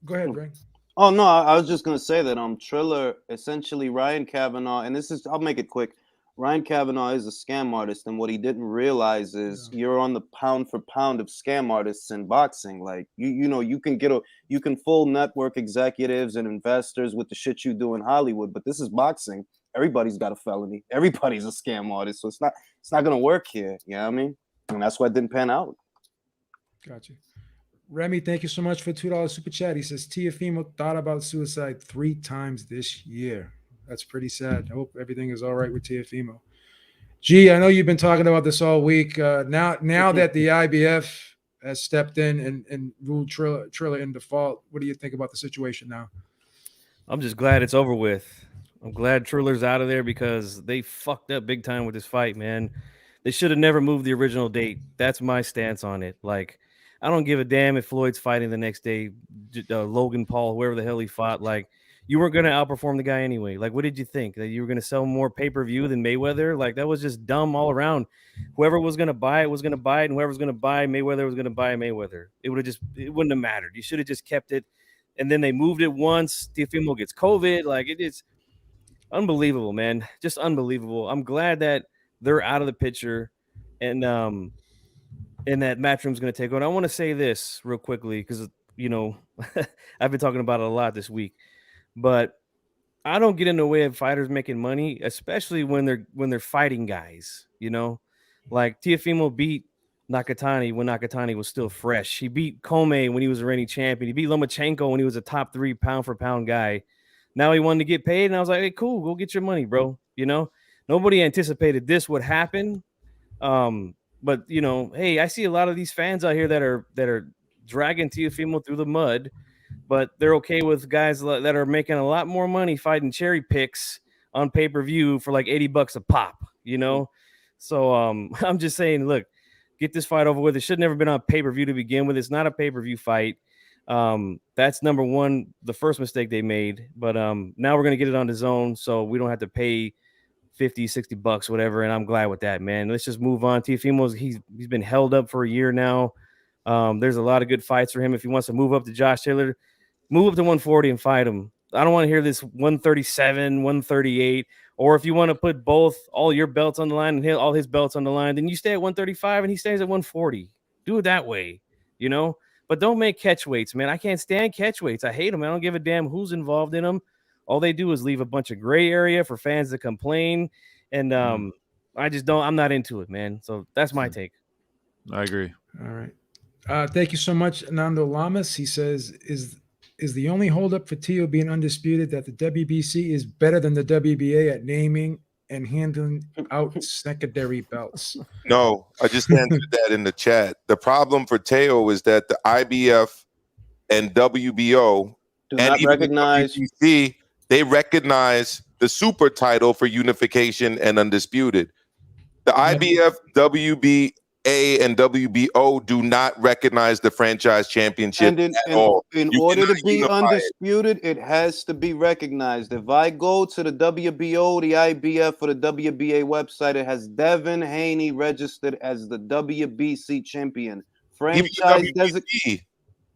go ahead, Ray. Oh no, I was just gonna say that Triller, essentially Ryan Kavanaugh, and I'll make it quick. Ryan Kavanaugh is a scam artist, and what he didn't realize is you're on the pound for pound of scam artists in boxing. Like you can fool network executives and investors with the shit you do in Hollywood, but this is boxing. Everybody's got a felony. Everybody's a scam artist, so it's not gonna work here. You know what I mean? And that's why it didn't pan out. Gotcha. Remy, thank you so much for $2 super chat. He says Teofimo thought about suicide 3 times this year. That's pretty sad. I hope everything is all right with Teofimo. Gee, I know you've been talking about this all week. Now that the IBF has stepped in and ruled Triller in default, what do you think about the situation now? I'm just glad it's over with. I'm glad Triller's out of there because they fucked up big time with this fight, man. They should have never moved the original date. That's my stance on it. Like, I don't give a damn if Floyd's fighting the next day, Logan Paul, whoever the hell he fought. Like, you weren't going to outperform the guy anyway. Like, what did you think? That you were going to sell more pay-per-view than Mayweather? Like, that was just dumb all around. Whoever was going to buy it was going to buy it, and whoever was going to buy Mayweather was going to buy Mayweather. It wouldn't have mattered. You should have just kept it. And then they moved it once. Teofimo gets COVID. Like, it's unbelievable, man. Just unbelievable. I'm glad that they're out of the picture. And that Matchroom's going to take on. I want to say this real quickly because, I've been talking about it a lot this week, but I don't get in the way of fighters making money, especially when they're fighting guys, like Teofimo beat Nakatani when Nakatani was still fresh. He beat Kome when he was a reigning champion. He beat Lomachenko when he was a top 3 pound for pound guy. Now he wanted to get paid. And I was like, hey, cool, go get your money, bro. Nobody anticipated this would happen. But hey, I see a lot of these fans out here that are dragging Teofimo through the mud, but they're okay with guys that are making a lot more money fighting cherry picks on pay-per-view for like $80 a pop, So I'm just saying, look, get this fight over with. It should never been on pay-per-view to begin with. It's not a pay-per-view fight. That's number one, the first mistake they made. But now we're gonna get it on DAZN, so we don't have to pay $50-$60, whatever, and I'm glad with that, man. Let's just move on. Teofimo's he's been held up for a year now. There's a lot of good fights for him. If he wants to move up to Josh Taylor, move up to 140 and fight him. I don't want to hear this 137, 138, or if you want to put all your belts on the line and all his belts on the line, then you stay at 135 and he stays at 140. Do it that way, you know. But don't make catch weights, man. I can't stand catch weights. I hate them. I don't give a damn who's involved in them. All they do is leave a bunch of gray area for fans to complain, and I just don't. I'm not into it, man. So that's my take. I agree. All right. Thank you so much, Nando Lamas. He says, is the only holdup for Teo being undisputed that the WBC is better than the WBA at naming and handing out secondary belts? No, I just answered that in the chat. The problem for Teo is that the IBF and WBO Do and not even recognize. the WBC, they recognize the super title for unification and undisputed. The IBF, WBA, and WBO do not recognize the franchise championship And at all. in You order to cannot be unify it. undisputed, it has to be recognized. If I go to the WBO, the IBF, or the WBA website, it has Devin Haney registered as the WBC champion. Even the Franchise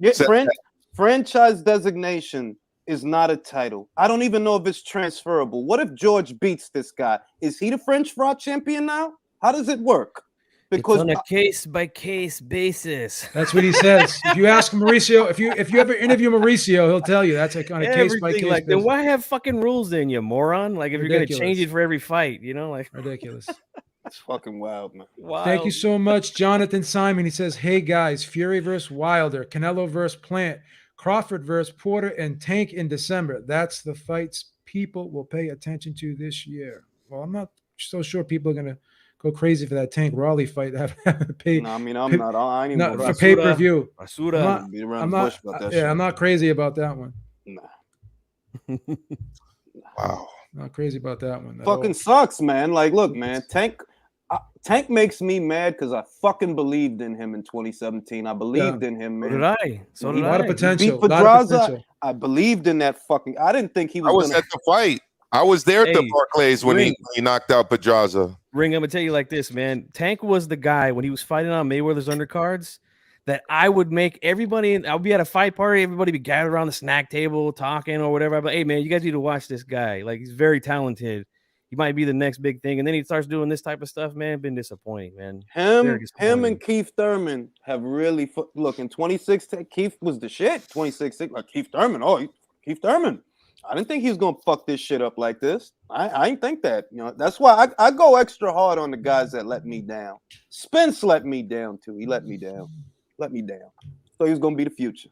WBC. franchise designation is not a title. I don't even know if it's transferable. What if George beats this guy? Is he the French Fry champion now? How does it work? Because It's on a case by case basis. That's what he says. If you ask Mauricio, if you ever interview Mauricio, he'll tell you that's like on a case by Everything case. like, then why have fucking rules then, you moron? Like if you're Ridiculous. gonna change it for every fight, you know, like Ridiculous. it's fucking wild, man. wow. Thank you so much, Jonathan Simon. He says, "Hey guys, Fury versus Wilder, Canelo versus Plant, Crawford versus Porter, and Tank in December. That's the fights people will pay attention to this year." Well, I'm not so sure people are gonna go crazy for that Tank Raleigh fight. Have paid No, I mean, I'm not. I ain't even not gonna for pay per view. Basura. beat around I'm the not. bush about that Yeah, shit. I'm not crazy about that one. Nah. Wow. Not crazy about that one. at Fucking all. sucks, man. Like, look, man, Tank makes me mad because I fucking believed in him in 2017. I believed in him, So man. did I. So He did A lot I. of potential. beat A lot of Pedraza. potential. I believed in that fucking. I didn't think he I was was gonna. at the fight. I was there at the Hey, Barclays when Ring. he knocked out Pedraza. Ring, I'm gonna tell you like this, man. Tank was the guy when he was fighting on Mayweather's undercards that I would make everybody. I would be at a fight party, everybody be gathered around the snack table talking or whatever. I'm like, hey man, you guys need to watch this guy. Like he's very talented. He might be the next big thing. And then he starts doing this type of stuff, man. Been disappointing, man. Very Him disappointing. and Keith Thurman have really look in 2016. Keith was the shit. 2016, like Keith Thurman. Oh, Keith Thurman. I didn't think he was gonna fuck this shit up like this. I didn't think that. You know, that's why I go extra hard on the guys that let me down. Spence let me down too. He let me down. Let me down. So he was gonna be the future.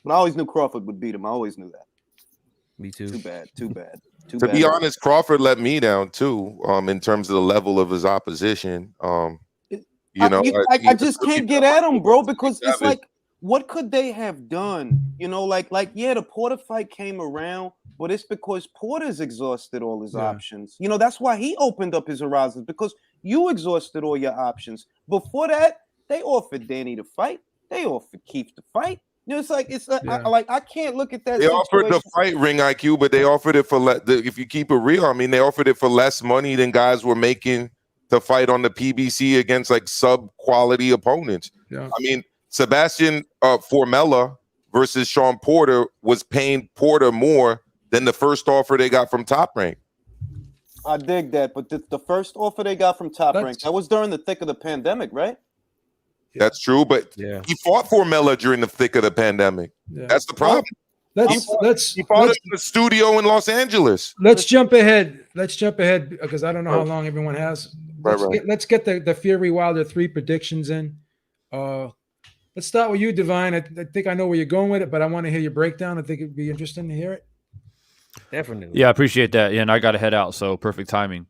But I always knew Crawford would beat him. I always knew that. Me too. Too bad. Too bad. Too To bad. be honest, Crawford let me down too. In terms of the level of his opposition. I just can't get at him, bro, because it's Savage. like, what could they have done? You know, like yeah, the Porter fight came around, but it's because Porter's exhausted all his options. You know, that's why he opened up his horizons, because you exhausted all your options. Before that, they offered Danny to fight. They offered Keith to fight. You know, it's like I can't look at that. They offered the situation. fight ring IQ, but they offered it for if you keep it real, I mean, they offered it for less money than guys were making to fight on the PBC against like sub quality opponents. Yeah. I mean, Sebastian Formella versus Sean Porter was paying Porter more than the first offer they got from Top Rank. I dig that, but the first offer they got from Top Rank, that was during the thick of the pandemic, right? That's true, but he fought Formella during the thick of the pandemic. Yeah. That's the problem. Let's he fought in the studio in Los Angeles. Let's jump ahead. Let's jump ahead because I don't know how long everyone has. Let's get the Fury Wilder 3 predictions in. Let's start with you, Divine. I think I know where you're going with it, but I want to hear your breakdown. I think it'd be interesting to hear it. Definitely. Yeah, I appreciate that. Yeah, and I got to head out, so perfect timing.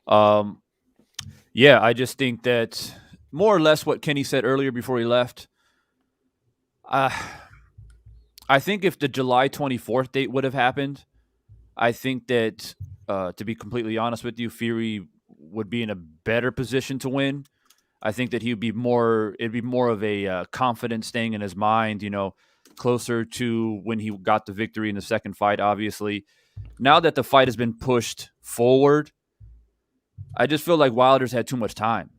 Yeah, I just think that more or less what Kenny said earlier before he left. I think if the July 24th date would have happened, I think that, to be completely honest with you, Fury would be in a better position to win. I think that it'd be more of a confidence thing in his mind, you know, closer to when he got the victory in the second fight, obviously. Now that the fight has been pushed forward, I just feel like Wilder's had too much time.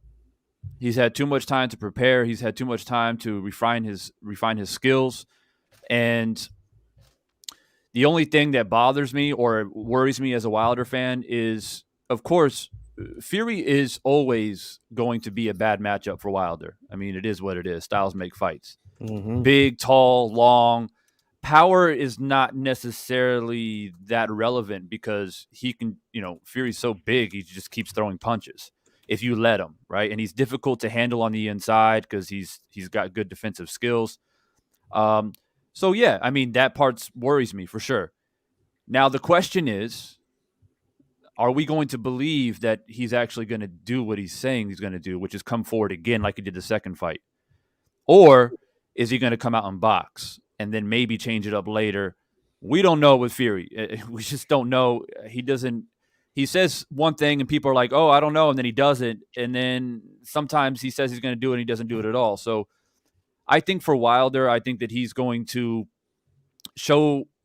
He's had too much time to prepare. He's had too much time to refine his skills. And the only thing that bothers me or worries me as a Wilder fan is, of course, Fury is always going to be a bad matchup for Wilder. I mean, it is what it is. Styles make fights. Mhm. Big, tall, long. Power is not necessarily that relevant because he can, Fury's so big, he just keeps throwing punches if you let him, right? And he's difficult to handle on the inside because he's got good defensive skills. So yeah, I mean, that part worries me for sure. Now the question is, are we going to believe that he's actually going to do what he's saying he's going to do, which is come forward again like he did the second fight? Or is he going to come out and box and then maybe change it up later? We don't know with Fury. We just don't know. He says one thing and people are like, oh, I don't know. And then he does it. And then sometimes he says he's going to do it and he doesn't do it at all. So I think for Wilder, I think that he's going to show –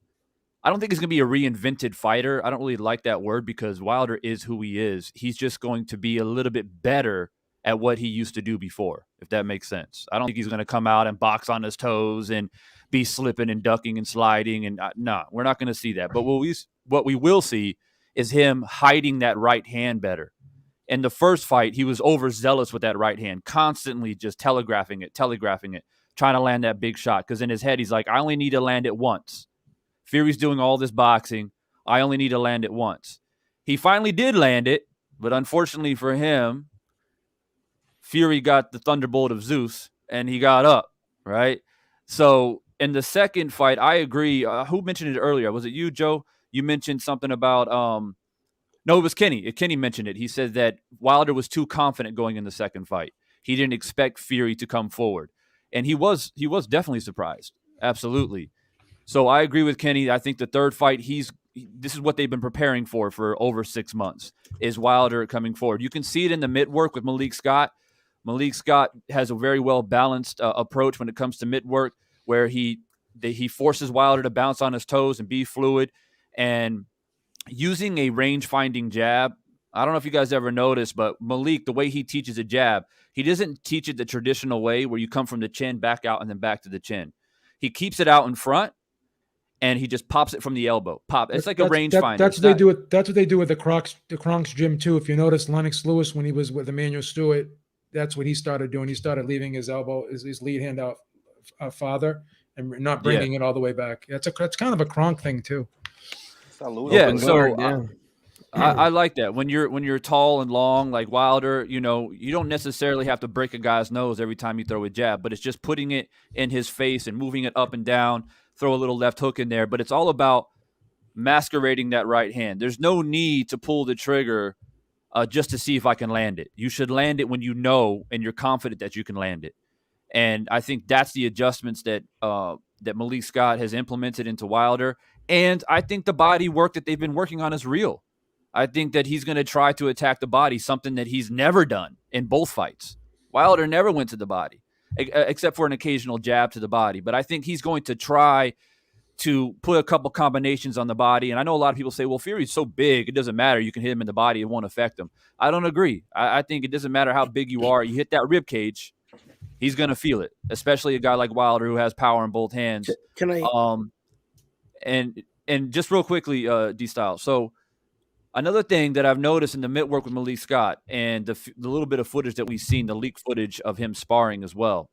I don't think he's going to be a reinvented fighter. I don't really like that word because Wilder is who he is. He's just going to be a little bit better at what he used to do before, if that makes sense. I don't think he's going to come out and box on his toes and be slipping and ducking and sliding. And no, we're not going to see that. But what we will see is him hiding that right hand better. In the first fight, he was overzealous with that right hand, constantly just telegraphing it, trying to land that big shot. Because in his head, he's like, I only need to land it once. Fury's doing all this boxing. I only need to land it once. He finally did land it, but unfortunately for him, Fury got the thunderbolt of Zeus, and he got up, right? So in the second fight, I agree. Who mentioned it earlier? Was it you, Joe? You mentioned something about no, it was Kenny. Kenny mentioned it. He said that Wilder was too confident going in the second fight. He didn't expect Fury to come forward, and he was definitely surprised. Absolutely. So I agree with Kenny. I think the third fight, this is what they've been preparing for over 6 months, is Wilder coming forward. You can see it in the mitt work with Malik Scott. Malik Scott has a very well-balanced approach when it comes to mitt work, where he forces Wilder to bounce on his toes and be fluid. And using a range-finding jab, I don't know if you guys ever noticed, but Malik, the way he teaches a jab, he doesn't teach it the traditional way where you come from the chin, back out, and then back to the chin. He keeps it out in front, and he just pops it from the elbow. It's like a rangefinder. That's what they do. That's what they do with the Kronk's gym too. If you notice, Lennox Lewis, when he was with Emmanuel Stewart, that's what he started doing. He started leaving his elbow, his lead hand out farther, and not bringing it all the way back. That's kind of a Kronk thing too. Yeah. So I like that. When you're tall and long like Wilder, you don't necessarily have to break a guy's nose every time you throw a jab, but it's just putting it in his face and moving it up and down. Throw a little left hook in there, but it's all about masquerading that right hand. There's no need to pull the trigger just to see if I can land it. You should land it when you know and you're confident that you can land it. And I think that's the adjustments that Malik Scott has implemented into Wilder. And I think the body work that they've been working on is real. I think that he's going to try to attack the body, something that he's never done in both fights. Wilder never went to the body, except for an occasional jab to the body. But I think he's going to try to put a couple combinations on the body. And I know a lot of people say, well, Fury's so big, it doesn't matter. You can hit him in the body. It won't affect him. I don't agree. I think it doesn't matter how big you are. You hit that rib cage, he's going to feel it, especially a guy like Wilder who has power in both hands. Can I? And just real quickly, D-Style. So another thing that I've noticed in the mitt work with Malik Scott and the little bit of footage that we've seen, the leaked footage of him sparring as well,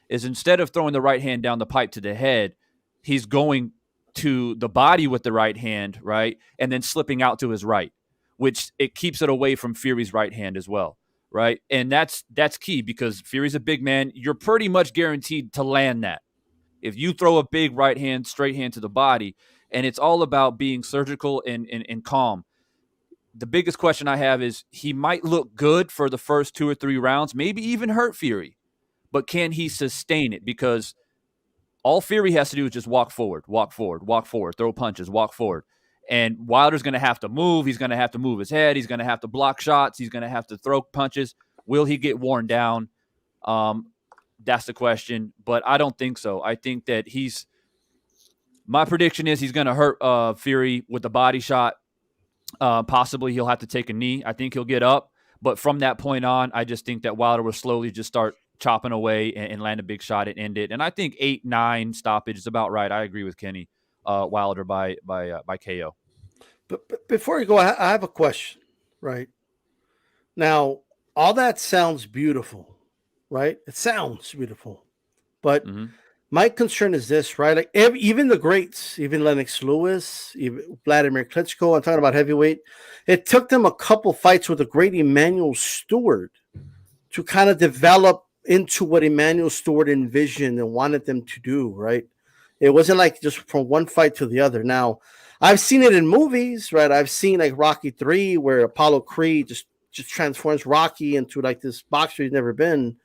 is instead of throwing the right hand down the pipe to the head, he's going to the body with the right hand, right, and then slipping out to his right, which it keeps it away from Fury's right hand as well, right? And that's key because Fury's a big man. You're pretty much guaranteed to land that. If you throw a big right hand, straight hand to the body, and it's all about being surgical and calm. The biggest question I have is he might look good for the first 2 or 3 rounds, maybe even hurt Fury, but can he sustain it? Because all Fury has to do is just walk forward, throw punches, walk forward. And Wilder's going to have to move. He's going to have to move his head. He's going to have to block shots. He's going to have to throw punches. Will he get worn down? That's the question, but I don't think so. I think that my prediction is he's going to hurt Fury with the body shot. Possibly he'll have to take a knee. I think he'll get up. But from that point on, I just think that Wilder will slowly just start chopping away and land a big shot and end it. And I think 8-9 stoppage is about right. I agree with Kenny. Wilder by KO. But before you go, I have a question, right? Now, all that sounds beautiful, right? It sounds beautiful. But my concern is this, right? Like even the greats, even Lennox Lewis, even Vladimir Klitschko, I'm talking about heavyweight. It took them a couple fights with the great Emmanuel Stewart to kind of develop into what Emmanuel Stewart envisioned and wanted them to do, right? It wasn't like just from one fight to the other. Now, I've seen it in movies, right? I've seen like Rocky 3 where Apollo Creed just transforms Rocky into like this boxer he's never been.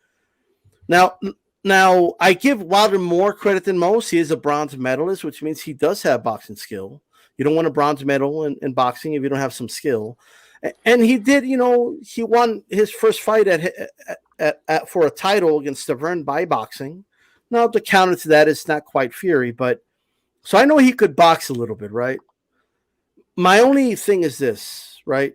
Now, I give Wilder more credit than most. He is a bronze medalist, which means he does have boxing skill. You don't want a bronze medal in boxing if you don't have some skill. And he did, he won his first fight for a title against Stavern by boxing. Now, the counter to that is not quite Fury, but so I know he could box a little bit, right? My only thing is this, right?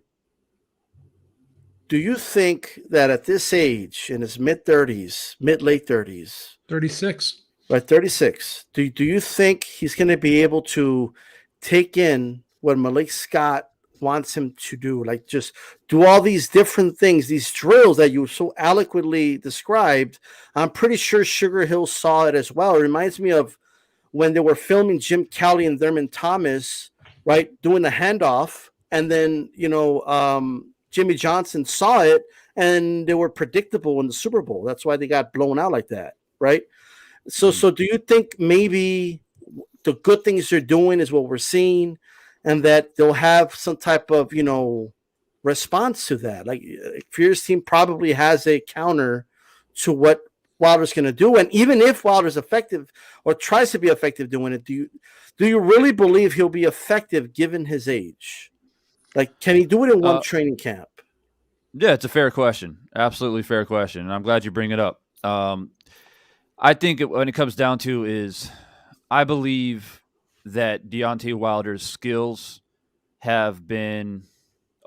Do you think that at this age, in his late 30s, 36, right, 36, do you think he's going to be able to take in what Malik Scott wants him to do? Like just do all these different things, these drills that you so eloquently described. I'm pretty sure Sugar Hill saw it as well. It reminds me of when they were filming Jim Cowley and Thurman Thomas, right, doing the handoff. And then, Jimmy Johnson saw it and they were predictable in the Super Bowl. That's why they got blown out like that, right? So do you think maybe the good things they're doing is what we're seeing and that they'll have some type of, response to that? Like Fury's team probably has a counter to what Wilder's going to do. And even if Wilder's effective or tries to be effective doing it, do you really believe he'll be effective given his age? Like, can he do it in one training camp? Yeah, it's a fair question. Absolutely fair question. And I'm glad you bring it up. I think when it comes down to is I believe that Deontay Wilder's skills have been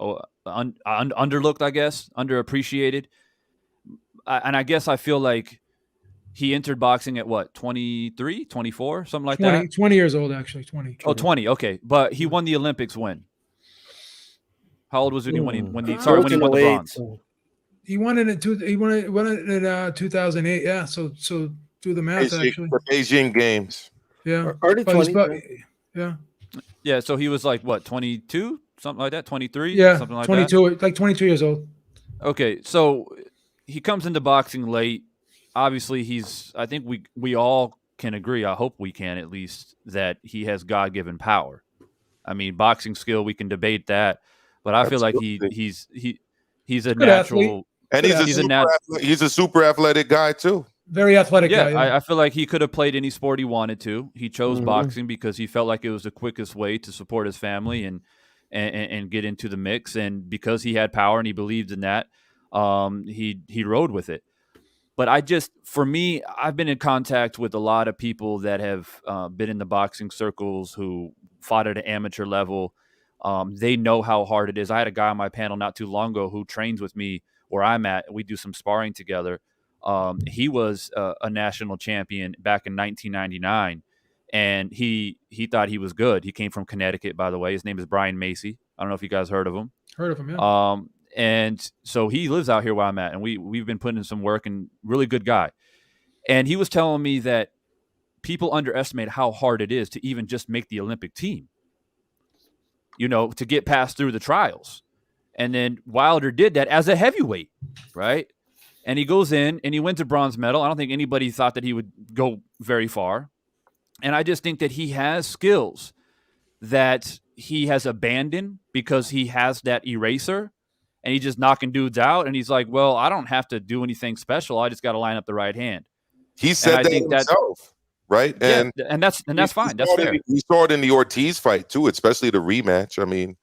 underlooked, I guess, underappreciated. And I guess I feel like he entered boxing at what, 23, 24, something like 20, that? 20 years old, actually, 20. Oh, 20, okay. But he won the Olympics when? How old was he when he won the bronze? He won it in 2008. Yeah, so do the math actually. The Beijing Games. Yeah, early 20s. Yeah. So he was like what, 22, something like that, 23. Yeah, something like 22, that. like 22 years old. Okay, so he comes into boxing late. Obviously, I think we all can agree. I hope we can at least that he has God-given power. I mean, boxing skill, we can debate that. But I feel like he's a natural, and he's a super athletic guy too. Very athletic guy. Yeah, I feel like he could have played any sport he wanted to. He chose boxing because he felt like it was the quickest way to support his family and get into the mix. And because he had power and he believed in that, he rode with it. But for me, I've been in contact with a lot of people that have been in the boxing circles who fought at an amateur level. They know how hard it is. I had a guy on my panel not too long ago who trains with me where I'm at. We do some sparring together. He was a national champion back in 1999, and he thought he was good. He came from Connecticut, by the way. His name is Brian Macy. I don't know if you guys heard of him. Heard of him, yeah. And so he lives out here where I'm at, and we've been putting in some work, and really good guy. And he was telling me that people underestimate how hard it is to even just make the Olympic team. To get past through the trials. And then Wilder did that as a heavyweight, right? And he goes in and he wins a bronze medal. I don't think anybody thought that he would go very far. And I just think that he has skills that he has abandoned because he has that eraser and he's just knocking dudes out. And he's like, well, I don't have to do anything special. I just got to line up the right hand. He said that himself. Right, and that's fine. That's fair. We saw it in the Ortiz fight too, especially the rematch. I mean,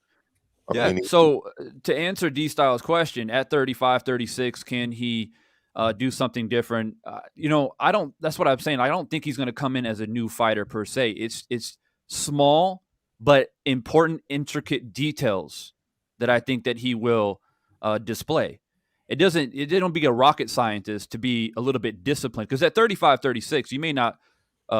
so to answer D Styles' question, at 35, 36, can he do something different? I don't. That's what I'm saying. I don't think he's going to come in as a new fighter per se. It's small but important, intricate details that I think that he will display. It don't be a rocket scientist to be a little bit disciplined, because at 35, 36, you may not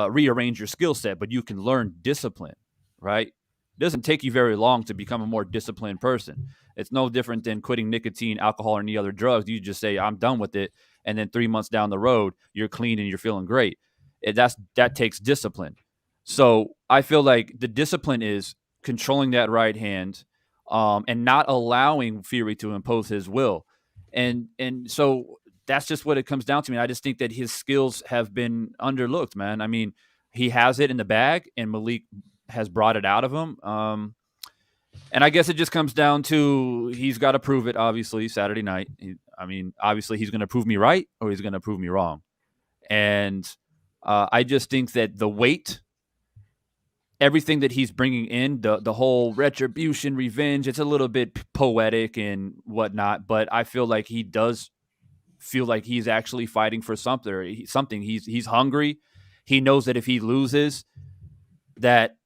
rearrange your skill set, but you can learn discipline, right? It doesn't take you very long to become a more disciplined person. It's no different than quitting nicotine, alcohol, or any other drugs. You just say, I'm done with it. And then 3 months down the road, you're clean and you're feeling great. That takes discipline. So I feel like the discipline is controlling that right hand, and not allowing Fury to impose his will. And so that's just what it comes down to me. I just think that his skills have been underlooked, man. I mean, he has it in the bag, and Malik has brought it out of him. And I guess it just comes down to he's got to prove it, obviously, Saturday night. Obviously, he's going to prove me right or he's going to prove me wrong. And I just think that the weight, everything that he's bringing in, the whole retribution, revenge, it's a little bit poetic and whatnot, but I feel like he does feel like he's actually fighting for something. He's hungry. He knows that if he loses, that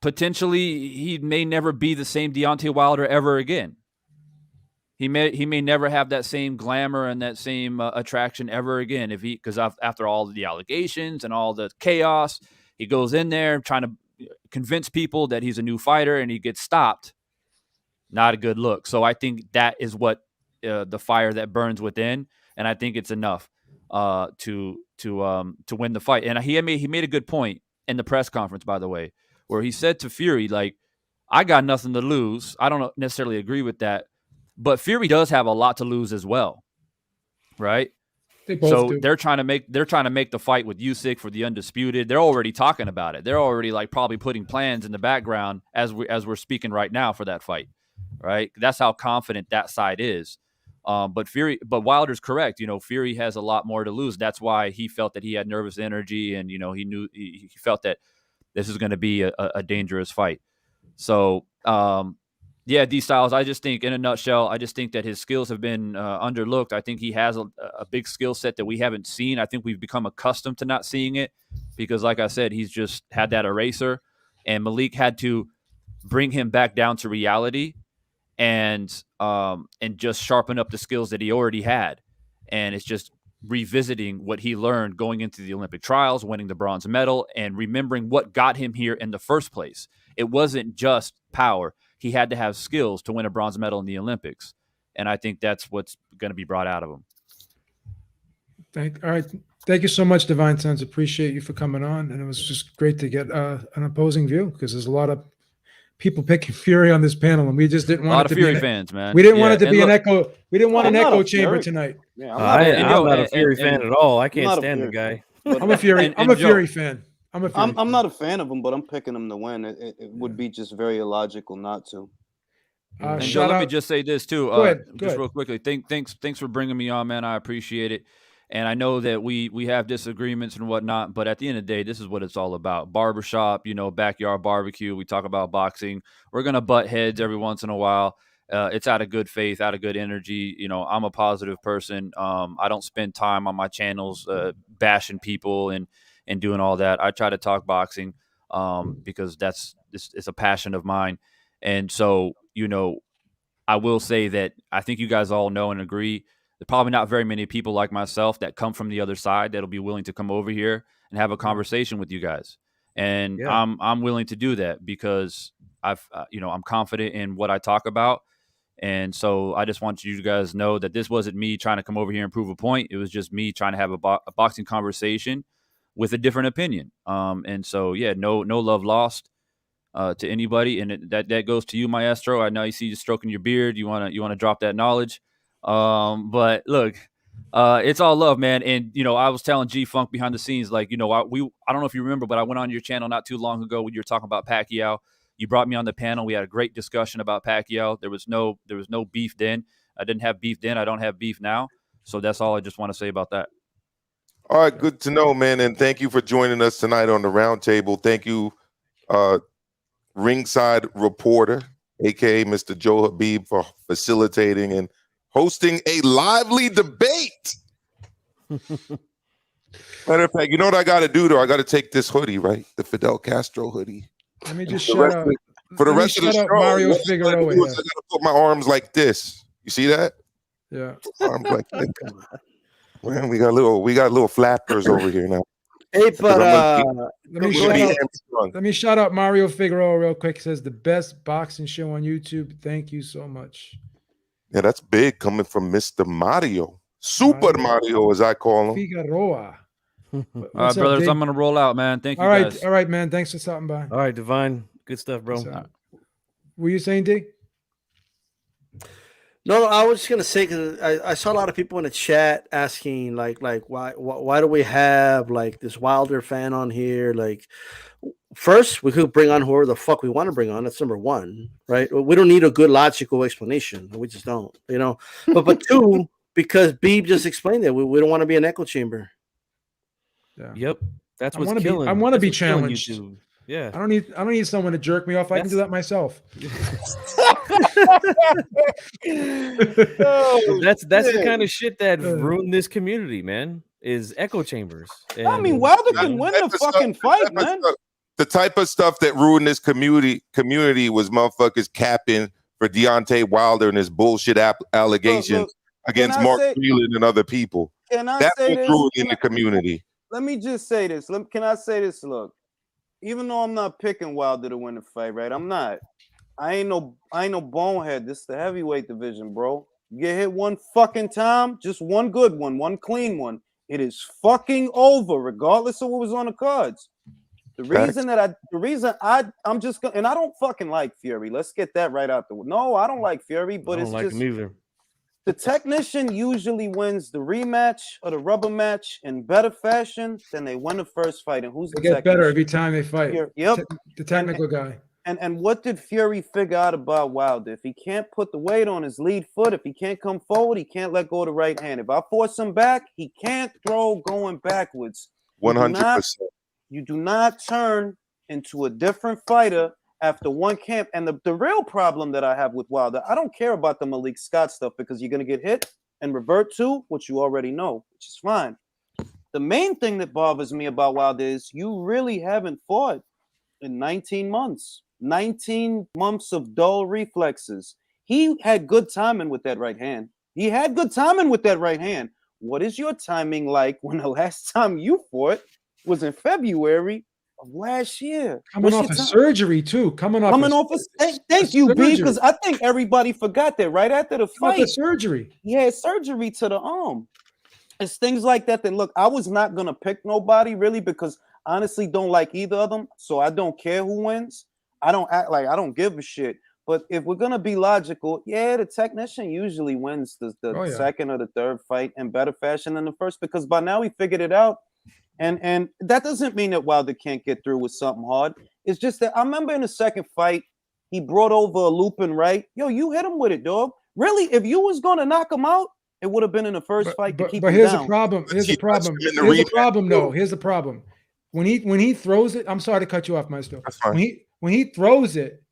potentially he may never be the same Deontay Wilder ever again. He may never have that same glamour and that same attraction ever again because after all the allegations and all the chaos, he goes in there trying to convince people that he's a new fighter and he gets stopped. Not a good look. So I think that is what the fire that burns within, and I think it's enough to win the fight. And he made a good point in the press conference, by the way, where he said to Fury, like, I got nothing to lose. I don't necessarily agree with that, but Fury does have a lot to lose as well, right? They both So do. they're trying to make the fight with Usyk for the undisputed. They're already talking about it. They're already like probably putting plans in the background as we're speaking right now for that fight, right? That's how confident that side is. But Wilder's correct. Fury has a lot more to lose. That's why he felt that he had nervous energy, and he felt that this is going to be a dangerous fight. So, yeah, D Styles, I just think in a nutshell, I just think that his skills have been underlooked. I think he has a big skill set that we haven't seen. I think we've become accustomed to not seeing it because, like I said, he's just had that eraser, and Malik had to bring him back down to reality and just sharpen up the skills that he already had. And it's just revisiting what he learned going into the Olympic trials, winning the bronze medal, and remembering what got him here in the first place. It wasn't just power. He had to have skills to win a bronze medal in the Olympics. And I think that's what's going to be brought out of him. All right. Thank you so much, Divine Sense. Appreciate you for coming on. And it was just great to get an opposing view because there's a lot of people picking Fury on this panel, and we just didn't want it to be Fury fans, man. We didn't want it to be an echo. We didn't want an I'm not echo a chamber Fury. tonight. Yeah, I'm not a Fury fan at all. I can't not a stand the Fury guy. I'm a Fury. I'm a Fury fan. I'm not a fan of him, but I'm picking him to win. It would be just very illogical not to. And Joe, let me just say this too, Go ahead. real quickly. Thanks for bringing me on, man. I appreciate it. And I know that we have disagreements and whatnot, but at the end of the day, this is what it's all about. Barbershop, backyard barbecue. We talk about boxing. We're going to butt heads every once in a while. It's out of good faith, out of good energy. I'm a positive person. I don't spend time on my channels bashing people and doing all that. I try to talk boxing because it's a passion of mine. And so, I will say that I think you guys all know and agree. There's probably not very many people like myself that come from the other side that'll be willing to come over here and have a conversation with you guys. And Yeah. I'm willing to do that because I'm confident in what I talk about. And so I just want you guys to know that this wasn't me trying to come over here and prove a point. It was just me trying to have a boxing conversation with a different opinion. And so, yeah, no love lost to anybody. And that goes to you, Maestro. I know you see you stroking your beard. You want to drop that knowledge. But look, it's all love, man. And, I was telling G-Funk behind the scenes, like, I don't know if you remember, but I went on your channel not too long ago when you were talking about Pacquiao. You brought me on the panel. We had a great discussion about Pacquiao. There was no beef then. I didn't have beef then. I don't have beef now. So that's all I just want to say about that. All right, good to know, man. And thank you for joining us tonight on the Roundtable. Thank you, ringside reporter, aka Mr. Joe Habib, for facilitating and hosting a lively debate. Matter of fact, you know what I got to do, though? I got to take this hoodie, right? The Fidel Castro hoodie. Let me just shout out. For the rest of the show, Mario what I gotta Figueroa. do is I got to put my arms like this. You see that? Yeah. Arms like that. Man, we got little flappers over here now. Hey, but let me shout out Mario Figueroa real quick. He says the best boxing show on YouTube. Thank you so much. Yeah, that's big coming from Mr. Mario. Super Mario, as I call him. Figueroa. All right, brothers, I'm gonna roll out, man. Thank you. Guys. All right, man. Thanks for stopping by. All right, Divine. Good stuff, bro. What were you saying, D? No, I was just gonna say because I saw a lot of people in the chat asking like why do we have like this Wilder fan on here? Like, first we could bring on whoever the fuck we want to bring on. That's number one, right? We don't need a good logical explanation. We just don't, you know. But two, because Beeb just explained it, we don't want to be an echo chamber. Yeah. Yep, that's what's killing. I want to be challenged. Yeah, I don't need someone to jerk me off. I can do that myself. That's the kind of shit that ruined this community, man. Is echo chambers. And I mean, Wilder can win the fucking fight, man. The type of stuff that ruined this community was motherfuckers capping for Deontay Wilder and his bullshit allegations against Mark Freeland and other people. That's what's ruining the community. Let me just say this. Can I say this? Look, even though I'm not picking Wilder to win the fight, right? I'm not. I ain't no bonehead. This is the heavyweight division, bro. You get hit one fucking time, just one good one, one clean one. It is fucking over, regardless of what was on the cards. I'm just gonna, and I don't fucking like Fury. Let's get that right out the way. No, I don't like Fury, but it's just him either. The technician usually wins the rematch or the rubber match in better fashion than they win the first fight. And who's the get better every time they fight? Yep, the technical guy. And what did Fury figure out about Wilder? If he can't put the weight on his lead foot, if he can't come forward, he can't let go of the right hand. If I force him back, he can't throw going backwards. 100%. You do not turn into a different fighter after one camp. And the real problem that I have with Wilder, I don't care about the Malik Scott stuff because you're going to get hit and revert to what you already know, which is fine. The main thing that bothers me about Wilder is you really haven't fought in 19 months. 19 months of dull reflexes. He had good timing with that right hand. What is your timing like when the last time you fought was in February of last year? Coming off a surgery, too. Thank you, B, because I think everybody forgot that right after the fight. Surgery. He had surgery to the arm. It's things like that look, I was not going to pick nobody really because honestly don't like either of them. So I don't care who wins. I don't act like I don't give a shit. But if we're going to be logical, the technician usually wins the second or the third fight in better fashion than the first because by now he figured it out. And that doesn't mean that Wilder can't get through with something hard. It's just that I remember in the second fight, he brought over a looping right. Yo, you hit him with it, dog. Really, if you was going to knock him out, it would have been in the first fight to keep him here's down. the problem. Here's the problem. When he throws it, I'm sorry to cut you off, Maestro. When he throws it,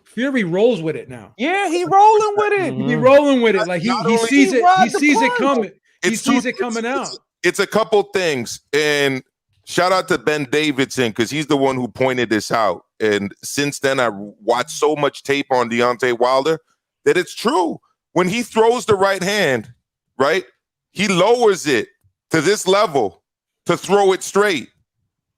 Fury rolls with it now. Yeah, he rolling with it. He be rolling with it. Like he sees it. He sees it coming. He sees it coming out. It's a couple things. And shout out to Ben Davidson because he's the one who pointed this out. And since then, I watched so much tape on Deontay Wilder that it's true. When he throws the right hand, right, he lowers it to this level to throw it straight.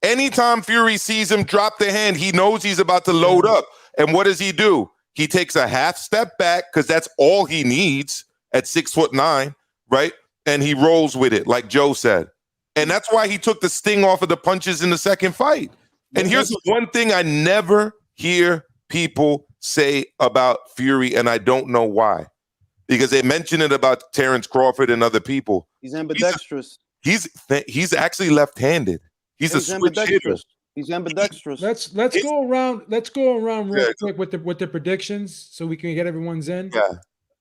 Anytime Fury sees him drop the hand, he knows he's about to load up. And what does he do? He takes a half step back because that's all he needs at 6'9", right? And he rolls with it, like Joe said. And that's why he took the sting off of the punches in the second fight. And here's one thing I never hear people say about Fury, and I don't know why. Because they mention it about Terrence Crawford and other people. He's ambidextrous. He's actually left-handed. He's a switch hitter. He's ambidextrous. Let's go around. Let's go around real quick with the predictions so we can get everyone's in. Yeah.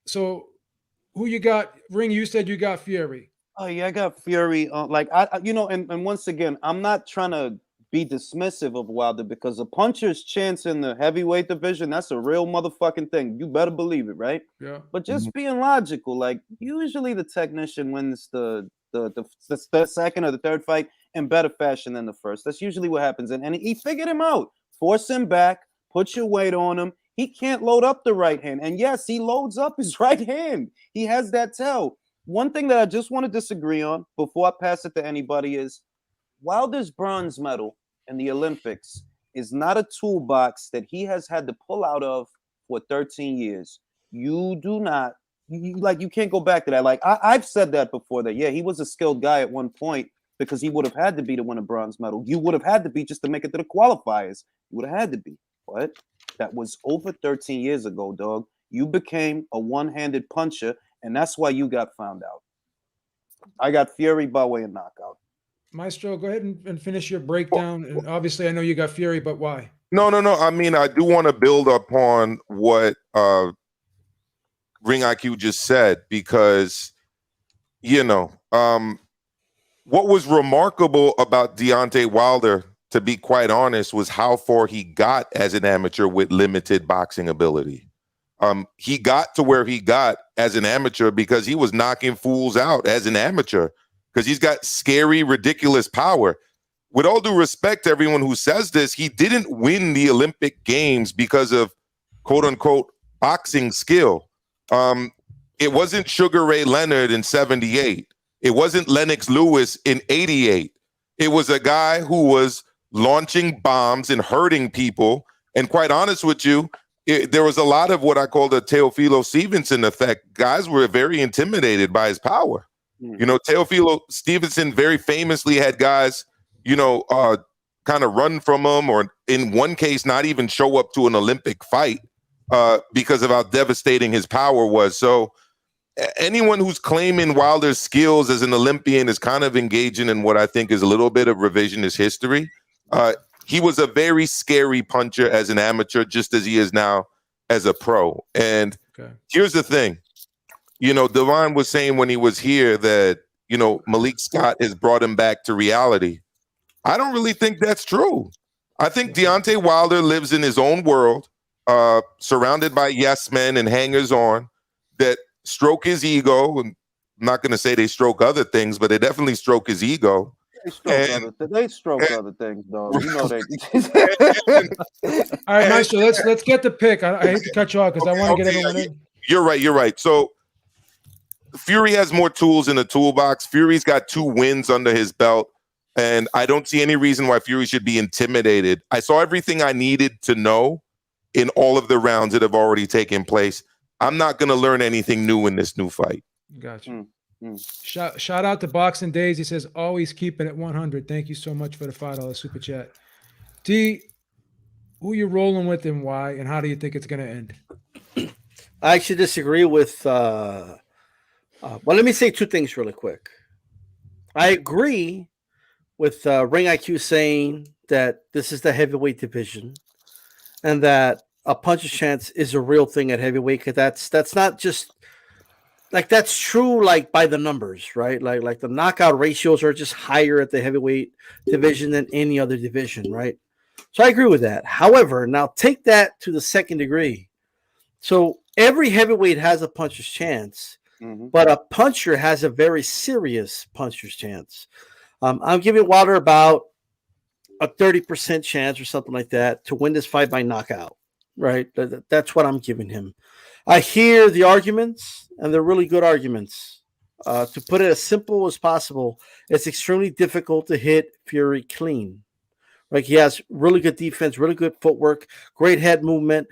So, who you got? Ring. You said you got Fury. Oh yeah, I got Fury. And once again, I'm not trying to be dismissive of Wilder because a puncher's chance in the heavyweight division, that's a real motherfucking thing. You better believe it, right? Yeah. But just being logical, like usually the technician wins the second or the third fight in better fashion than the first. That's usually what happens. And he figured him out. Force him back, put your weight on him. He can't load up the right hand. And yes, he loads up his right hand. He has that tell. One thing that I just want to disagree on before I pass it to anybody is Wilder's bronze medal in the Olympics is not a toolbox that he has had to pull out of for 13 years. You do not, you can't go back to that. Like, I've said that before, that, yeah, he was a skilled guy at one point because he would have had to be to win a bronze medal. You would have had to be just to make it to the qualifiers. You would have had to be. But that was over 13 years ago, dog. You became a one-handed puncher, and that's why you got found out. I got Fury by way of knockout. Maestro, go ahead and finish your breakdown. And obviously, I know you got Fury, but why? No. I mean, I do want to build upon what Ring IQ just said, because, you know, what was remarkable about Deontay Wilder, to be quite honest, was how far he got as an amateur with limited boxing ability. He got to where he got as an amateur because he was knocking fools out as an amateur, because he's got scary, ridiculous power. With all due respect to everyone who says this, he didn't win the Olympic Games because of quote unquote boxing skill. It wasn't Sugar Ray Leonard in 78. It wasn't Lennox Lewis in 88. It was a guy who was launching bombs and hurting people. And quite honest with you, there was a lot of what I call the Teofimo Stevenson effect. Guys were very intimidated by his power. You know, Teofimo Stevenson very famously had guys, you know, kind of run from him, or in one case, not even show up to an Olympic fight because of how devastating his power was. So anyone who's claiming Wilder's skills as an Olympian is kind of engaging in what I think is a little bit of revisionist history. He was a very scary puncher as an amateur, just as he is now as a pro. And here's the thing. You know, Devon was saying when he was here that, you know, Malik Scott has brought him back to reality. I don't really think that's true. I think Deontay Wilder lives in his own world, surrounded by yes men and hangers on that stroke his ego. And I'm not going to say they stroke other things, but they definitely stroke his ego. They stroke other things, though. You know they. All right, Maestro, let's get the pick. I hate to cut you off because I want to get everyone in. You're right. So Fury has more tools in the toolbox. Fury's got 2 wins under his belt, and I don't see any reason why Fury should be intimidated. I saw everything I needed to know in all of the rounds that have already taken place. I'm not going to learn anything new in this new fight. Gotcha. Shout out to Boxing Days. He says, always keep it at 100. Thank you so much for the $5 super chat. D, who you rolling with and why, and how do you think it's going to end? I actually disagree with well, let me say 2 things really quick. I agree with Ring IQ saying that this is the heavyweight division and that a puncher's chance is a real thing at heavyweight, because that's not just like, that's true, like by the numbers, right? Like the knockout ratios are just higher at the heavyweight division than any other division, right? So I agree with that. However, now take that to the second degree. So every heavyweight has a puncher's chance, but a puncher has a very serious puncher's chance. I'm giving Wilder about a 30% chance or something like that to win this fight by knockout, right? That's what I'm giving him. I hear the arguments, and they're really good arguments. To put it as simple as possible, it's extremely difficult to hit Fury clean. Right? He has really good defense, really good footwork, great head movement,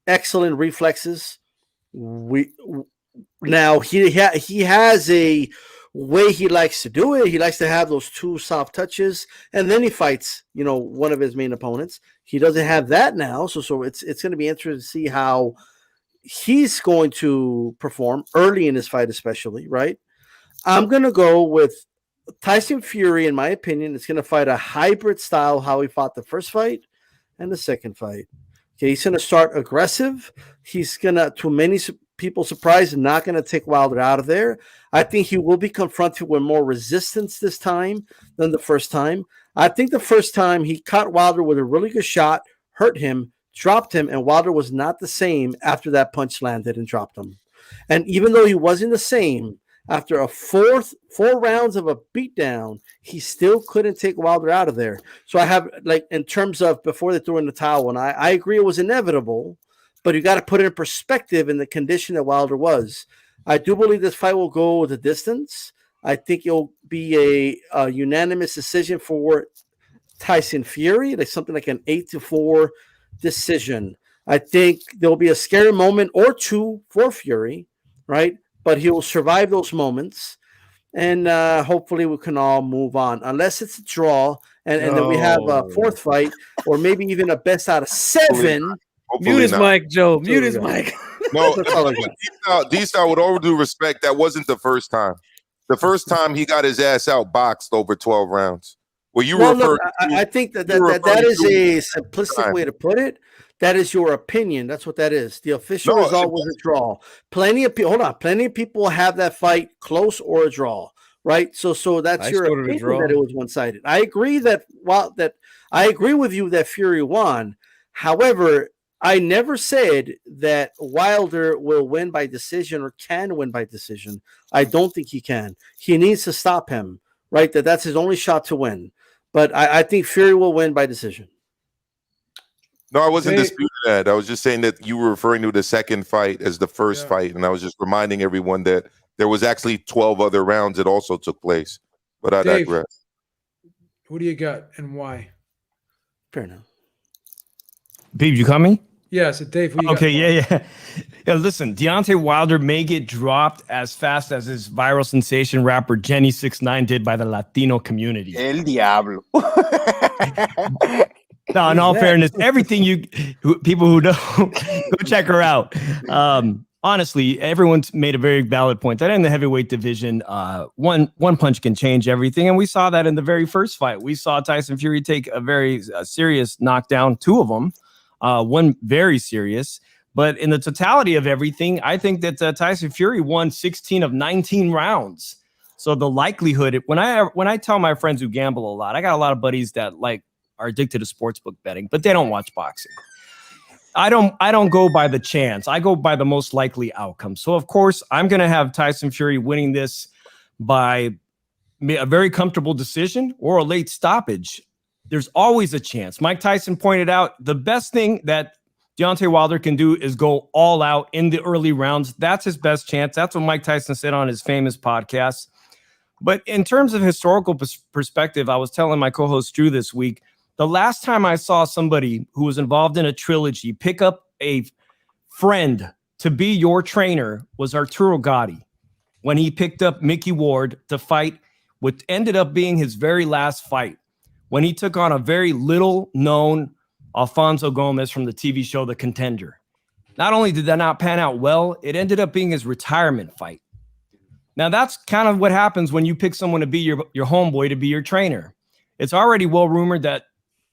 excellent reflexes. Now he has a way he likes to do it. He likes to have those 2 soft touches, and then he fights, you know, one of his main opponents. He doesn't have that now, so it's going to be interesting to see how he's going to perform early in this fight, especially, right? I'm going to go with Tyson Fury. In my opinion, is going to fight a hybrid style, how he fought the first fight and the second fight. Okay, he's going to start aggressive. He's going to many people's surprise, not going to take Wilder out of there. I think he will be confronted with more resistance this time than the first time. I think the first time he caught Wilder with a really good shot, hurt him, dropped him, and Wilder was not the same after that punch landed and dropped him. And even though he wasn't the same, after four rounds of a beatdown, he still couldn't take Wilder out of there. So I have, like, in terms of before they threw in the towel, and I agree it was inevitable, but you got to put it in perspective in the condition that Wilder was. I do believe this fight will go the distance. I think it'll be a unanimous decision for Tyson Fury. Like something like an 8-4 decision. I think there'll be a scary moment or two for Fury, right? But he will survive those moments. And hopefully we can all move on, unless it's a draw, and then we have a fourth fight, or maybe even a best out of 7. Mute his mic, Joe. Mute his we go. mic. No, D-Star, with all due respect, that wasn't the first time. The first time he got his ass outboxed over 12 rounds. Look, I think that is a simplistic way to put it. That is your opinion. That's what that is. The official result was a draw. Plenty of people have that fight close or a draw, right? So that's your opinion that it was one-sided. I agree I agree with you that Fury won. However, I never said that Wilder will win by decision or can win by decision. I don't think he can. He needs to stop him, right? That's his only shot to win. But I think Fury will win by decision. No, I wasn't disputing that. I was just saying that you were referring to the second fight as the first fight, and I was just reminding everyone that there was actually 12 other rounds that also took place. But I digress. Who do you got and why? Fair enough. Babe, you call me? Yes, Dave. Who you got? Yeah. Listen, Deontay Wilder may get dropped as fast as his viral sensation rapper Jenny 6ix9ine did by the Latino community. El Diablo. No, in all fairness, everything people who don't go check her out. Honestly, everyone's made a very valid point that in the heavyweight division, one punch can change everything, and we saw that in the very first fight. We saw Tyson Fury take a very serious knockdown, 2 of them, one very serious. But in the totality of everything, I think that Tyson Fury won 16 of 19 rounds. So the likelihood, when I tell my friends who gamble a lot, I got a lot of buddies that are addicted to sportsbook betting, but they don't watch boxing. I don't go by the chance. I go by the most likely outcome. So of course, I'm going to have Tyson Fury winning this by a very comfortable decision or a late stoppage. There's always a chance. Mike Tyson pointed out the best thing that Deontay Wilder can do is go all out in the early rounds. That's his best chance. That's what Mike Tyson said on his famous podcast. But in terms of historical perspective, I was telling my co-host Drew this week, the last time I saw somebody who was involved in a trilogy pick up a friend to be your trainer was Arturo Gatti, when he picked up Mickey Ward to fight what ended up being his very last fight, when he took on a very little known Alfonso Gomez from the TV show The Contender. Not only did that not pan out well, it ended up being his retirement fight. Now that's kind of what happens when you pick someone to be your homeboy, to be your trainer. It's already well rumored that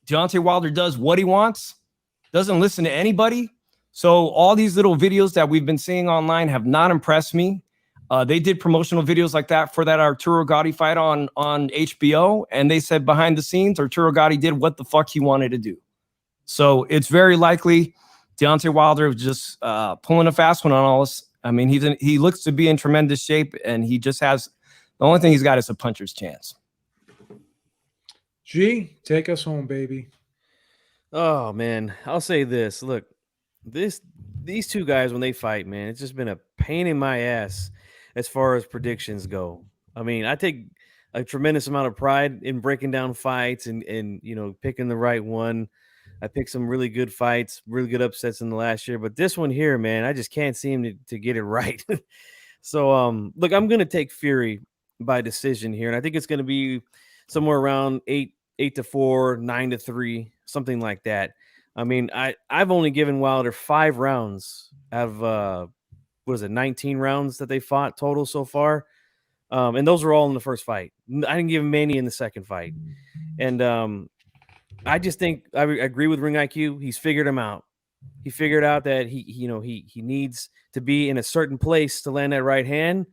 Deontay Wilder does what he wants, doesn't listen to anybody. So all these little videos that we've been seeing online have not impressed me. They did promotional videos like that for that Arturo Gatti fight on HBO, and they said behind the scenes, Arturo Gatti did what the fuck he wanted to do. So it's very likely Deontay Wilder was just pulling a fast one on all this. I mean, he looks to be in tremendous shape, and he just has the only thing he's got is a puncher's chance. G, take us home, baby. Oh man, I'll say this. Look, these two guys when they fight, man, it's just been a pain in my ass as far as predictions go. I mean, I take a tremendous amount of pride in breaking down fights and picking the right one. I picked some really good fights, really good upsets in the last year, but this one here, man, I just can't seem to get it right. So, look, I'm going to take Fury by decision here, and I think it's going to be somewhere around 8-4, 9-3, something like that. I mean, I've only given Wilder 5 rounds out of 19 rounds that they fought total so far, and those were all in the first fight. I didn't give him any in the second fight, and I just think I agree with Ring IQ. He's figured him out. He figured out that he needs to be in a certain place to land that right hand.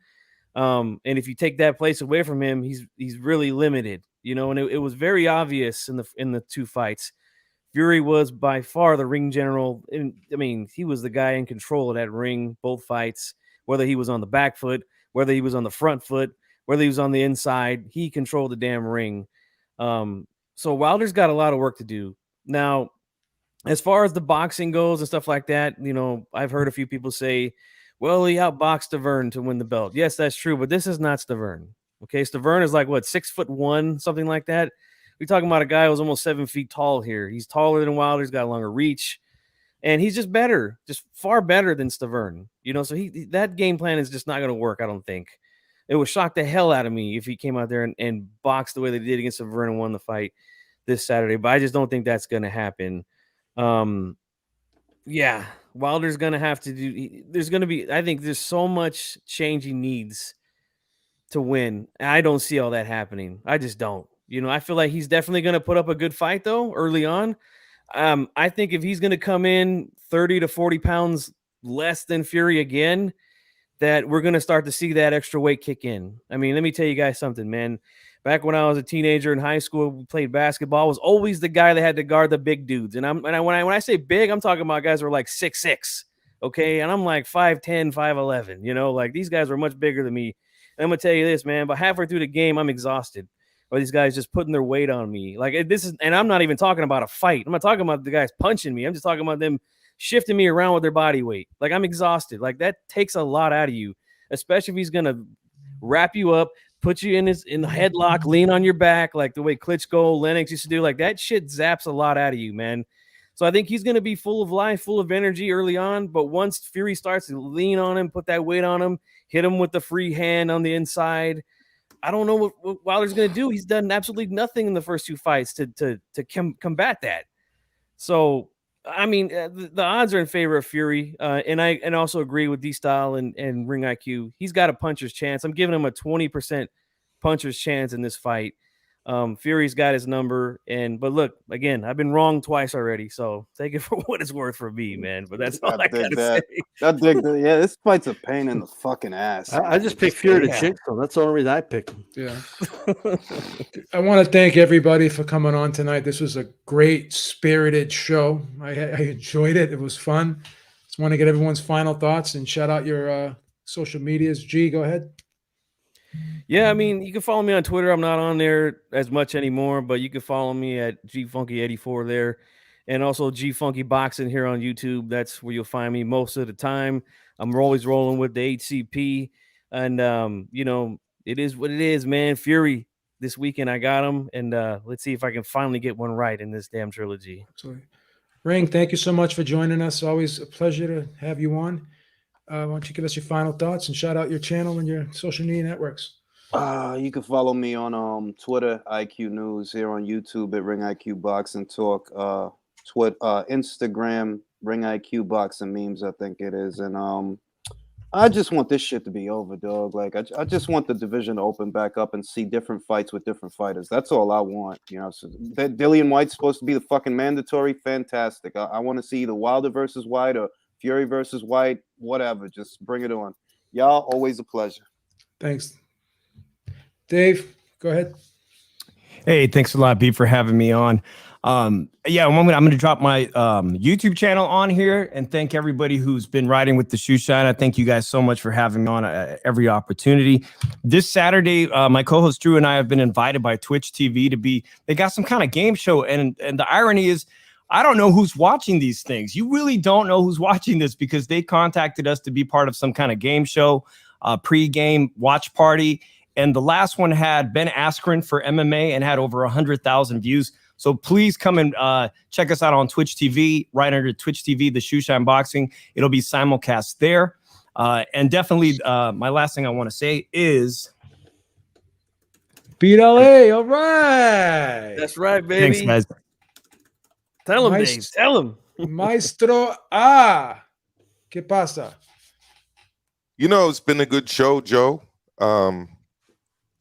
And if you take that place away from him, he's really limited. And it was very obvious in the 2 fights. Fury was by far the ring general. I mean, he was the guy in control of that ring, both fights, whether he was on the back foot, whether he was on the front foot, whether he was on the inside, he controlled the damn ring. So Wilder's got a lot of work to do. Now, as far as the boxing goes and stuff like that, I've heard a few people say, well, he outboxed Stavern to win the belt. Yes, that's true, but this is not Stavern. Okay, Stavern is like what, 6'1", something like that. We're talking about a guy who's almost 7 feet tall here. He's taller than Wilder. He's got a longer reach, and he's just better, just far better than Stavern. You know, so that game plan is just not going to work. I don't think. It would shock the hell out of me if he came out there and boxed the way they did against Stavern and won the fight this Saturday. But I just don't think that's going to happen. Yeah, Wilder's going to have to do. There's going to be. I think there's so much change he needs to win. I don't see all that happening. I just don't. You know, I feel like he's definitely going to put up a good fight though early on. I think if he's going to come in 30 to 40 pounds less than Fury again, that we're going to start to see that extra weight kick in. I mean, let me tell you guys something, man. Back when I was a teenager in high school, we played basketball. I was always the guy that had to guard the big dudes. And when I say big, I'm talking about guys who are like 6'6", okay? And I'm like 5'10", 5'11", you know? Like, these guys were much bigger than me. And I'm going to tell you this, man, but halfway through the game, I'm exhausted. Or these guys just putting their weight on me. Like, this is, and I'm not even talking about a fight. I'm not talking about the guys punching me. I'm just talking about them shifting me around with their body weight. Like, I'm exhausted. Like, that takes a lot out of you, especially if he's going to wrap you up, put you in the headlock, lean on your back, like the way Klitschko, Lennox used to do. Like, that shit zaps a lot out of you, man. So I think he's going to be full of life, full of energy early on. But once Fury starts to lean on him, put that weight on him, hit him with the free hand on the inside, I don't know what Wilder's going to do. He's done absolutely nothing in the first two fights to combat that. So, I mean, the odds are in favor of Fury. And I also agree with D-Style and Ring IQ. He's got a puncher's chance. I'm giving him a 20% puncher's chance in this fight. Fury's got his number. But look, again, I've been wrong twice already. So take it for what it's worth for me, man. But that's all I got to say. Yeah, this fight's a pain in the fucking ass. I just picked Fury to jinx him. That's the only reason I picked him. Yeah. I want to thank everybody for coming on tonight. This was a great spirited show. I enjoyed it. It was fun. Just want to get everyone's final thoughts and shout out your social medias. G, go ahead. Yeah, I mean, you can follow me on Twitter. I'm not on there as much anymore, but you can follow me at GFunky84 there. And also GFunky Boxing here on YouTube. That's where you'll find me most of the time. I'm always rolling with the HCP. And, you know, it is what it is, man. Fury, this weekend I got him. And let's see if I can finally get one right in this damn trilogy. Absolutely. Ring, thank you so much for joining us. Always a pleasure to have you on. Why don't you give us your final thoughts and shout out your channel and your social media networks? You can follow me on Twitter, IQ News, here on YouTube at Ring IQ Boxing Talk, Instagram, Ring IQ Boxing Memes, I think it is. And I just want this shit to be over, dog. Like, I just want the division to open back up and see different fights with different fighters. That's all I want. You know, so that Dillian White's supposed to be the fucking mandatory. Fantastic. I want to see either Wilder versus White or Fury versus White, whatever. Just bring it on. Y'all, always a pleasure. Thanks. Dave, go ahead. Hey, thanks a lot, B, for having me on. Yeah, I'm going to drop my YouTube channel on here and thank everybody who's been riding with the shoe shine. I thank you guys so much for having me on every opportunity. This Saturday, my co-host Drew and I have been invited by Twitch TV they got some kind of game show. And the irony is, I don't know who's watching these things. You really don't know who's watching this because they contacted us to be part of some kind of game show, pre-game watch party. And the last one had Ben Askren for MMA and had over 100,000 views. So please come and check us out on Twitch TV, right under Twitch TV, the Shoe Shine Boxing. It'll be simulcast there. And definitely, my last thing I want to say is... Beat LA, all right. That's right, baby. Thanks, guys. Tell him, Dave. Tell him. Maestro ¿Qué pasa? You know, it's been a good show, Joe.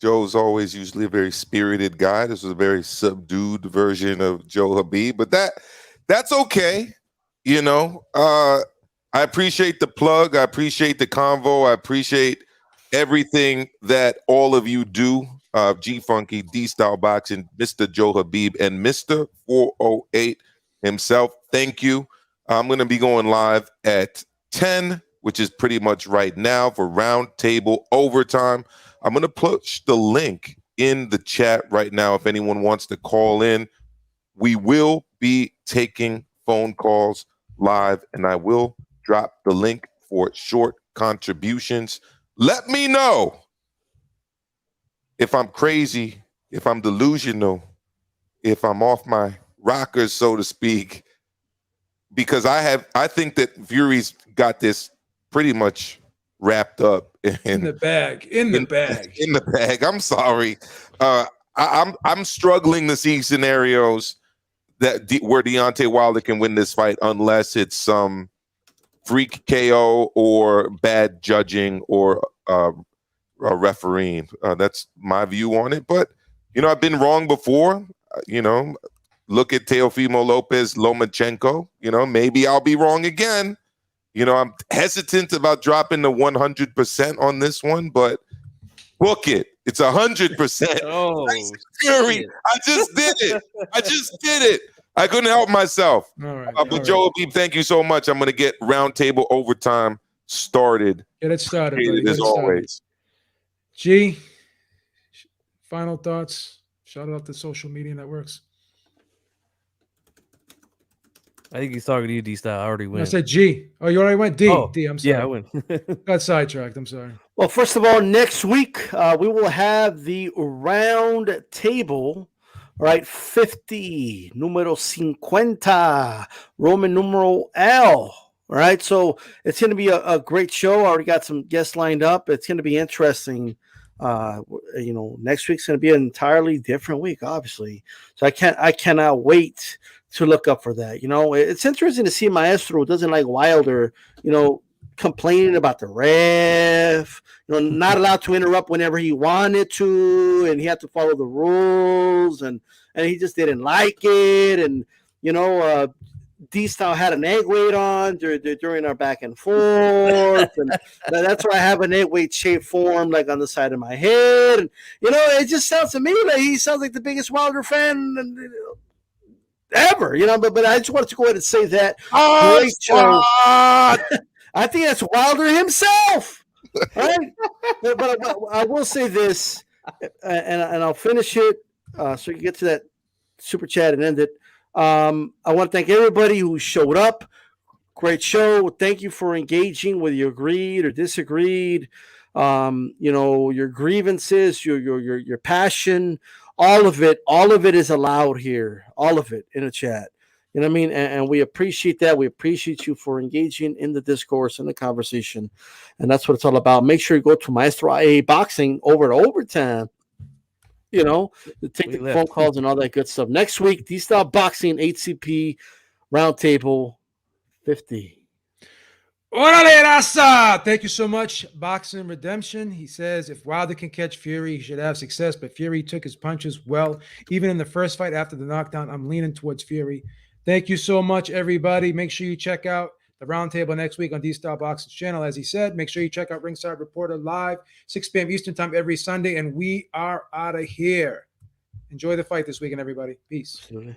Joe's always usually a very spirited guy. This was a very subdued version of Joe Habib, but that's okay. You know, I appreciate the plug. I appreciate the convo. I appreciate everything that all of you do. G-Funky, D-Style Boxing, Mr. Joe Habib, and Mr. 408 himself. Thank you. I'm going to be going live at 10, which is pretty much right now for Roundtable Overtime. I'm going to push the link in the chat right now if anyone wants to call in. We will be taking phone calls live, and I will drop the link for short contributions. Let me know if I'm crazy, if I'm delusional, if I'm off my rockers, so to speak, because I think that Fury's got this pretty much wrapped up In the bag. In the bag. I'm sorry. I'm struggling to see scenarios where Deontay Wilder can win this fight unless it's some freak KO or bad judging or refereeing. That's my view on it. But I've been wrong before. Look at Teofimo Lopez, Lomachenko. Maybe I'll be wrong again. I'm hesitant about dropping the 100% on this one, but book it. It's 100%. Oh, Fury. shit. I just did it. I couldn't help myself. All right. But Joe Beep, thank you so much. I'm going to get Roundtable Overtime started. Get it started, buddy. Get As it started. always. G, final thoughts. Shout out to social media networks. I think he's talking to you, D-Style. I already went. I said G. Oh, you already went D. Oh, D. I'm sorry. yeah, I went. Got sidetracked. I'm sorry. Well, first of all, next week we will have the round table, right? 50, numero 50, Roman numeral L. All right, so it's going to be a great show. I already got some guests lined up. It's going to be interesting. Next week's going to be an entirely different week, obviously. So I cannot wait to look up for that. It's interesting to see Maestro doesn't like Wilder, complaining about the ref, not allowed to interrupt whenever he wanted to, and he had to follow the rules, and he just didn't like it. And D-Style had an egg weight on during our back and forth, and that's why I have an egg weight shape form like on the side of my head. And it just sounds to me like he sounds like the biggest Wilder fan ever. But I just wanted to go ahead and say that. Great show. I think that's Wilder himself, right? but I will say this, and I'll finish it so you can get to that super chat and end it. I want to thank everybody who showed up. Great show. Thank you for engaging, whether you agreed or disagreed. Your grievances, your passion, all of it is allowed here. All of it in a chat. You know what I mean? And we appreciate that. We appreciate you for engaging in the discourse and the conversation. And that's what it's all about. Make sure you go to Maestro IA Boxing over to Overtime. To take the phone calls and all that good stuff. Next week, D-Style Boxing HCP Roundtable 50. Orale raza! Thank you so much, Boxing Redemption. He says, if Wilder can catch Fury, he should have success, but Fury took his punches well. Even in the first fight after the knockdown, I'm leaning towards Fury. Thank you so much, everybody. Make sure you check out the Roundtable next week on D-Style Boxing's channel. As he said, make sure you check out Ringside Reporter live, 6 p.m. Eastern time every Sunday, and we are out of here. Enjoy the fight this weekend, everybody. Peace. Absolutely.